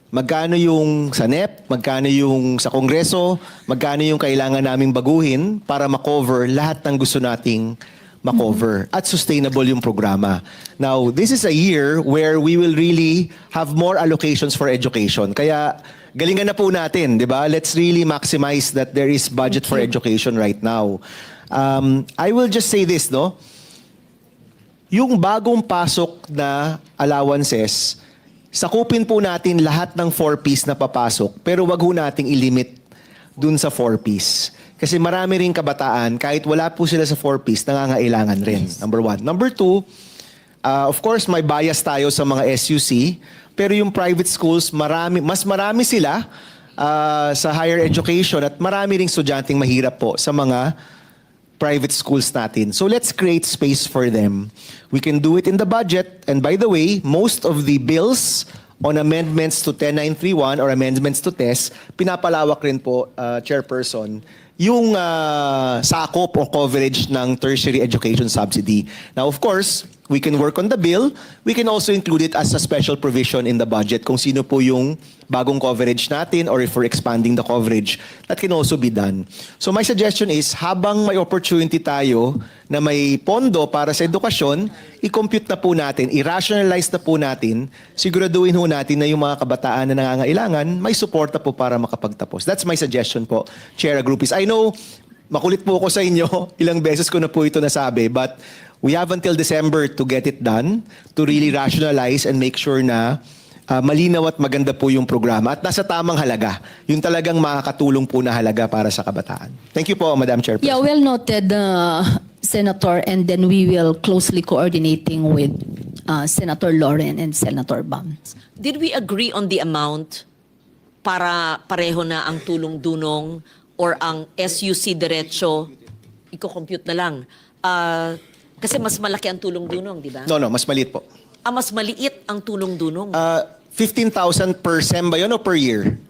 magkano yung sa NEP, magkano yung sa Kongreso, magkano yung kailangan naming baguhin para makover lahat ng gusto nating makover at sustainable yung programa. Now, this is a year where we will really have more allocations for education. Kaya galingan na po natin, di ba? Let's really maximize that there is budget for education right now. I will just say this, no? Yung bagong pasok na allowances, sakupin po natin lahat ng 4-piece na papasok, pero wag ho nating ilimit dun sa 4-piece. Kasi marami ring kabataan, kahit wala po sila sa 4-piece, nangangailangan rin. Number 1. Number 2, of course, may bias tayo sa mga SUC, pero yung private schools, mas marami sila sa higher education at marami ring estudyanteng mahirap po sa mga private schools natin. So let's create space for them. We can do it in the budget. And by the way, most of the bills on amendments to 10931 or amendments to TES, pinapalawak rin po, Chairperson, yung sakop o coverage ng tertiary education subsidy. Now, of course, we can work on the bill. We can also include it as a special provision in the budget kung sino po yung bagong coverage natin or if we're expanding the coverage, that can also be done. So my suggestion is, habang may opportunity tayo na may pondo para sa edukasyon, i-compute na po natin, i-rationalize na po natin, siguraduhin ho natin na yung mga kabataan na nangangailangan, may suporta po para makapagtapos. That's my suggestion po, Chair Agrupis. I know, makulit po ako sa inyo, ilang beses ko na po ito nasabi, but we have until December to get it done, to really rationalize and make sure na malinaw at maganda po yung programa at nasa tamang halaga. Yung talagang makakatulong po na halaga para sa kabataan. Thank you po, Madam Chairperson. Yeah, well noted, Senator, and then we will closely coordinating with Senator Lauren and Senator Bam. Did we agree on the amount para pareho na ang tulong-dunong or ang SUC diretso, i-compute na lang? Kasi mas malaki ang tulong-dunong, di ba? No, mas maliit po. Mas maliit ang tulong-dunong. 15,000 per SEM ba yun o per year?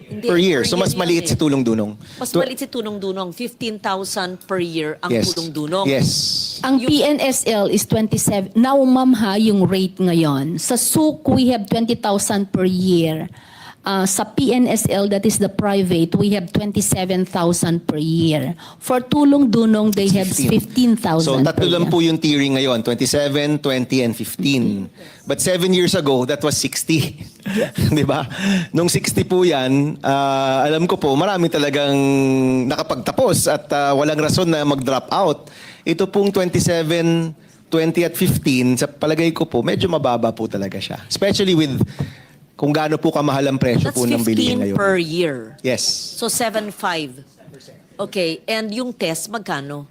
Hindi, Per year. So mas yun maliit si tulong-dunong. Mas maliit si tulong-dunong. 15,000 per year ang Yes. tulong-dunong. Yes. Ang PNSL is 27. Now, ma'am ha, yung rate ngayon. Sa SUC, we have 20,000 per year. Sa PNSL, that is the private, we have 27,000 per year. For tulong-dunong, they have 15,000 So per tatlo lang year. po yung tiering ngayon, 27, 20, and 15. But 7 years ago, that was 60. Di ba? Nung 60 po yan, alam ko po, marami talagang nakapagtapos at walang rason na mag-drop out. Ito pong 27, 20 at 15, sa palagay ko po, medyo mababa po talaga siya. Especially with kung gaano po kamahal ang presyo That's po ng bilihin 15 ngayon. per year. Yes. So 7.5. Okay. And yung test, magkano?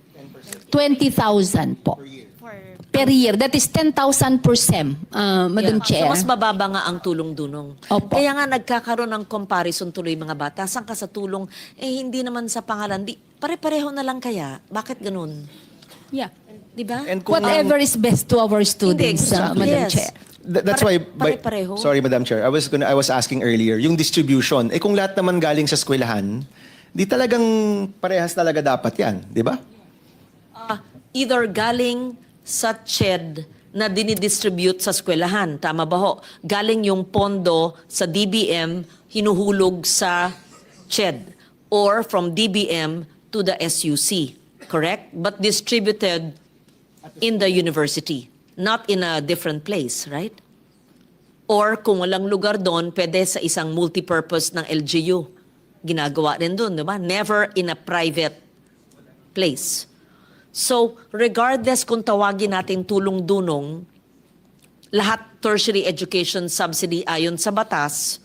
20,000 po. Per year. That is 10,000 per SEM, Madam Chair. So mas mababa nga ang tulong-dunong. Opo. Kaya nga nagkakaroon ng comparison tuloy mga bata. Saan ka sa tulong? Hindi naman sa pangalan. Pare-pareho na lang kaya. Bakit ganun? Yeah. Di ba? And kung Whatever is best to our students, Madam Yes. Chair. That's why Pare-pareho. sorry Madam Chair, I was asking earlier yung distribution. Kung lahat naman galing sa eskwelahan, di talagang parehas talaga dapat 'yan, di ba? Either galing sa CHED na dinidistribute sa eskwelahan, tama ba ho? Galing yung pondo sa DBM hinuhulog sa CHED or from DBM to the SUC, correct? But distributed in the university, not in a different place, right? Or kung walang lugar doon, pwede sa isang multipurpose ng LGU. Ginagawa rin doon, di ba? Never in a private place. So, regardless kung tawagin natin tulong-dunong, lahat tertiary education subsidy ayon sa batas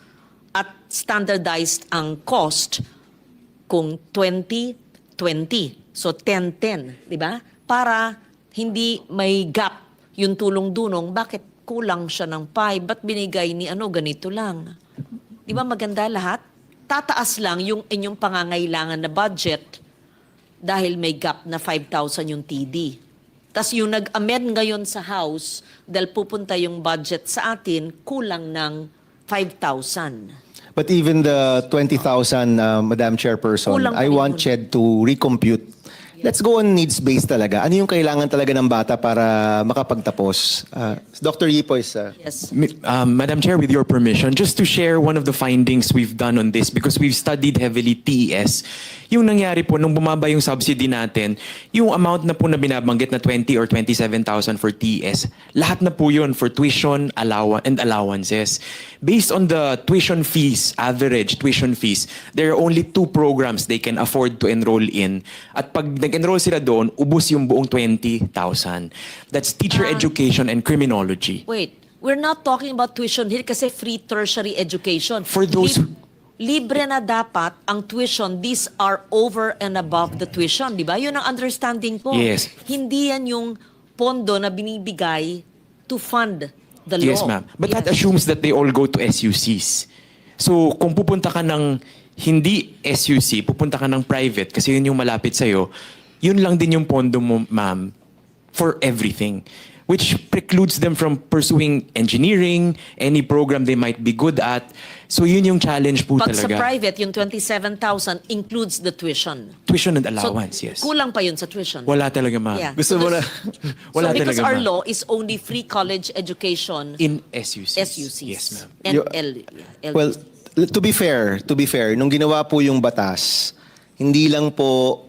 at standardized ang cost kung 20-20. So, 10-10, di ba? Para hindi may gap yung tulong-dunong, bakit kulang siya ng 5? Ba't binigay ni ganito lang? Di ba maganda lahat? Tataas lang yung inyong pangangailangan na budget dahil may gap na 5,000 yung TD. Tapos yung nag-amend ngayon sa House, dahil pupunta yung budget sa atin, kulang ng 5,000. But even the 20,000, Madam Chairperson, Kulang pa I rin want yun. CHED to recompute. Let's go on needs-based talaga. Ano yung kailangan talaga ng bata para makapagtapos? Dr. Yipo is... Yes. Madam Chair, with your permission, just to share one of the findings we've done on this because we've studied heavily TES. Yung nangyari po, nung bumaba yung subsidy natin, yung amount na po na binabanggit na 20 or 27,000 for TES, lahat na po yun for tuition and allowances. Based on the tuition fees, average tuition fees, there are only 2 programs they can afford to enroll in. At pag nag-enroll sila doon, ubus yung buong 20,000. That's teacher education and criminology. Wait, we're not talking about tuition here kasi free tertiary education. For those Libre na dapat ang tuition. These are over and above the tuition, di ba? Yun ang understanding ko. Yes. Hindi yan yung pondo na binibigay to fund the law. Yes, ma'am. But that Yes. assumes that they all go to SUCs. So, kung pupunta ka ng hindi SUC, pupunta ka ng private kasi yun yung malapit sa'yo, yun lang din yung pondo mo, ma'am, for everything. Which precludes them from pursuing engineering, any program they might be good at. So, yun yung challenge po Pag sa talaga. private, yung 27,000 includes the tuition. Tuition and allowance, So, yes. kulang pa yun sa tuition. Wala talaga, ma'am. Yeah. Gusto mo na... Wala so because talaga, our ma'am. law is only free college education In SUCs. SUCs. Yes, ma'am. And L. Well, to be fair, nung ginawa po yung batas, hindi lang po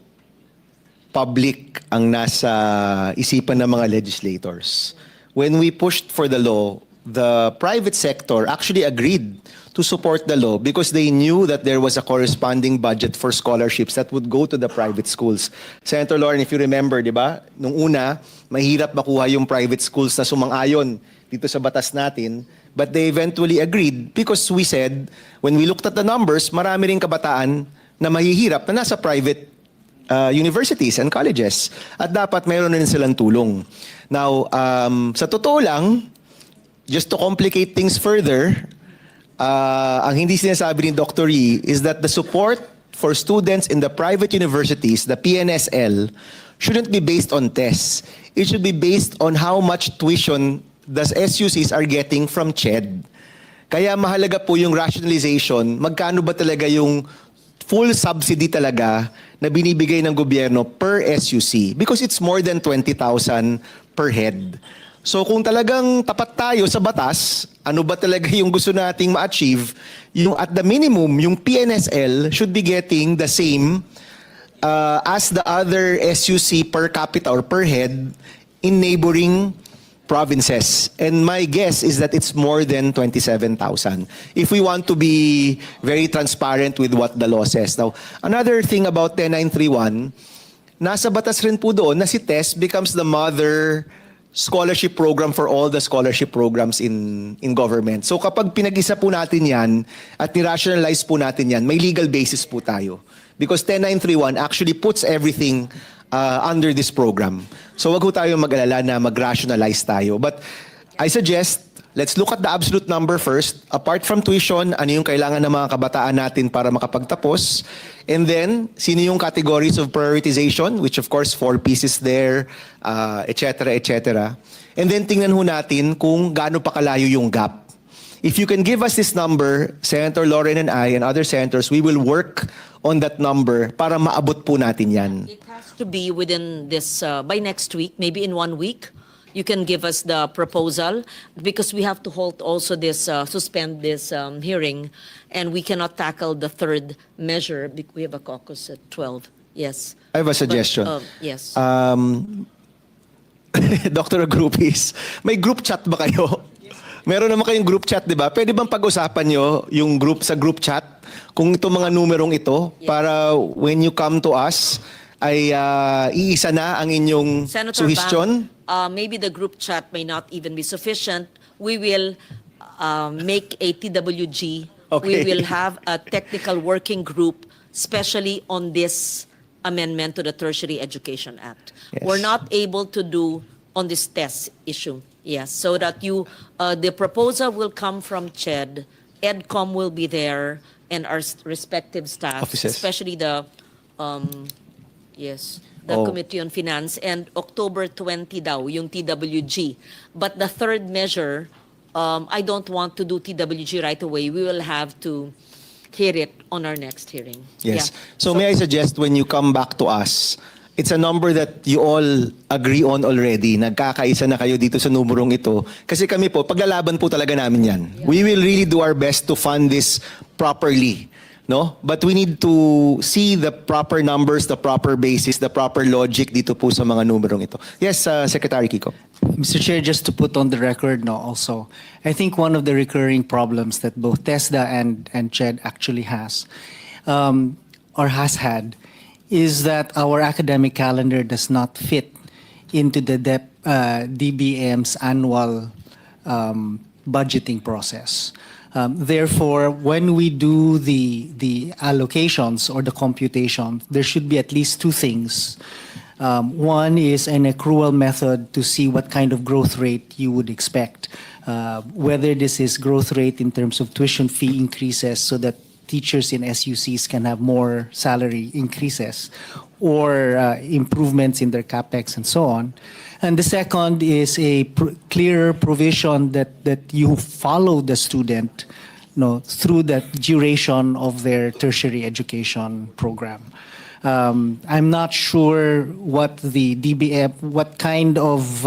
public ang nasa isipan ng mga legislators. When we pushed for the law, the private sector actually agreed to support the law because they knew that there was a corresponding budget for scholarships that would go to the private schools. Senator Lauren, if you remember, di ba, nung una, mahirap makuha yung private schools na sumang-ayon dito sa batas natin, but they eventually agreed because we said, when we looked at the numbers, marami ring kabataan na mahihirap na nasa private universities and colleges. At dapat mayroon na rin silang tulong. Now, sa totoo lang, just to complicate things further, ang hindi sinasabi ni Dr. Yi is that the support for students in the private universities, the PNSL, shouldn't be based on tests. It should be based on how much tuition the SUCs are getting from CHED. Kaya mahalaga po yung rationalization, magkano ba talaga yung full subsidy talaga na binibigay ng gobyerno per SUC because it's more than 20,000 per head. So kung talagang tapat tayo sa batas, ano ba talaga yung gusto nating ma-achieve, yung at the minimum, yung PNSL should be getting the same as the other SUC per capita or per head in neighboring provinces. And my guess is that it's more than 27,000. If we want to be very transparent with what the law says. Now, another thing about 10931, nasa batas rin po doon na si TES becomes the mother scholarship program for all the scholarship programs in government. So kapag pinag-isa po natin yan at ni-rationalize po natin yan, may legal basis po tayo. Because 10931 actually puts everything under this program. So wag ho tayo mag-alala na mag-rationalize tayo. But I suggest, let's look at the absolute number first. Apart from tuition, ano yung kailangan ng mga kabataan natin para makapagtapos? And then, sino yung categories of prioritization, which of course, 4 pieces there, etc., etc. And then tingnan ho natin kung gaano pa kalayo yung gap. If you can give us this number, Senator Lauren and I and other senators, we will work on that number para maabot po natin yan. It has to be within this, by next week, maybe in 1 week. you can give us the proposal, because we have to hold also this, suspend this hearing, and we cannot tackle the third measure. We have a caucus at 12. Yes. I have a suggestion. Yes. Dr. Agrupis, may group chat ba kayo? Meron naman kayong group chat, di ba? Pwede bang pag-usapan nyo yung group sa group chat kung itong mga numerong ito para when you come to us ay iisa na ang inyong Senator suggestion? Bam, maybe the group chat may not even be sufficient. We will make a TWG. Okay. We will have a technical working group, especially on this amendment to the Tertiary Education Act. Yes. We're not able to do on this test issue. Yes, so that the proposal will come from CHED, EDCOM will be there, and our respective staff, Offices. especially the Committee on Finance, and October 20 daw, yung TWG. But the third measure, I don't want to do TWG right away. We will have to hear it on our next hearing. Yes. Yeah. So may I suggest when you come back to us, it's a number that you all agree on already. Nagkakaisa na kayo dito sa numerong ito. Kasi kami po, paglalaban po talaga namin yan. We will really do our best to fund this properly. No? But we need to see the proper numbers, the proper basis, the proper logic dito po sa mga numerong ito. Yes, Secretary Kiko. Mr. Chair, just to put on the record no, also, I think one of the recurring problems that both TESDA and CHED actually has, or has had, is that our academic calendar does not fit into the DBM's annual budgeting process. Therefore, when we do the allocations or the computation, there should be at least two things. One is an accrual method to see what kind of growth rate you would expect, whether this is growth rate in terms of tuition fee increases so that teachers in SUCs can have more salary increases or improvements in their capex and so on. And the second is a clear provision that you follow the student through the duration of their tertiary education program. I'm not sure what the DBM, what kind of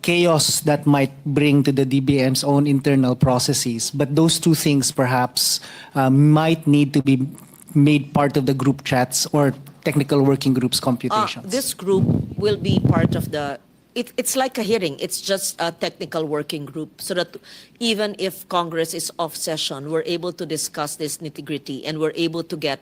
chaos that might bring to the DBM's own internal processes. But those two things perhaps might need to be made part of the group chats or technical working groups computations. This group will be part of it's like a hearing. It's just a technical working group so that even if Congress is off session, we're able to discuss this nitty-gritty and we're able to get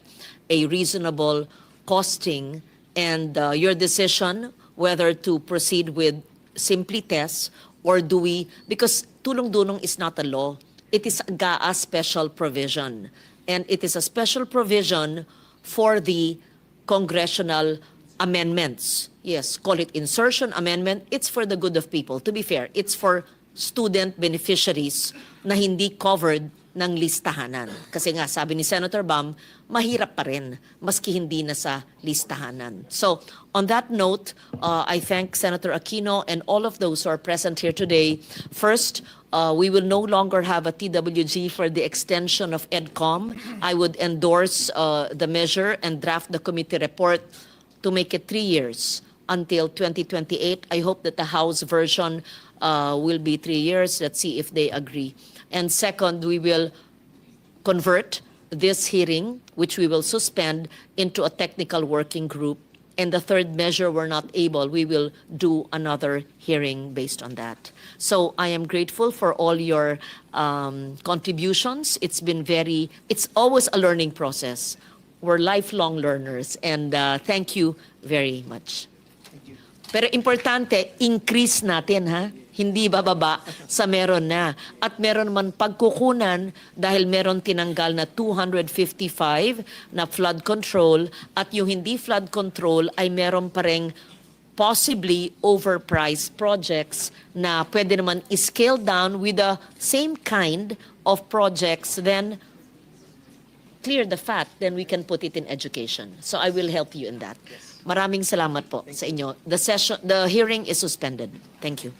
a reasonable costing and your decision whether to proceed with simply tests or do we, because tulong-dunong is not a law. It is a GAA special provision. And it is a special provision for the congressional amendments. Yes, call it insertion amendment. It's for the good of people. To be fair, it's for student beneficiaries na hindi covered ng listahanan. Kasi nga, sabi ni Senator Bam, mahirap pa rin, maski hindi na sa listahanan. So, on that note, I thank Senator Aquino and all of those who are present here today. First, we will no longer have a TWG for the extension of EDCOM. I would endorse the measure and draft the committee report to make it 3 years until 2028. I hope that the House version will be 3 years. Let's see if they agree. And second, we will convert this hearing, which we will suspend, into a technical working group. And the third measure, we're not able, we will do another hearing based on that. So I am grateful for all your contributions. It's always a learning process. We're lifelong learners, and thank you very much. Pero importante, increase natin, ha? Hindi bababa sa meron na. At meron man pagkukunan dahil meron tinanggal na 255 na flood control at yung hindi flood control ay meron pa rin possibly overpriced projects na pwede naman scale down with the same kind of projects, then clear the fat, then we can put it in education. So I will help you in that. Maraming salamat po sa inyo. The hearing is suspended. Thank you.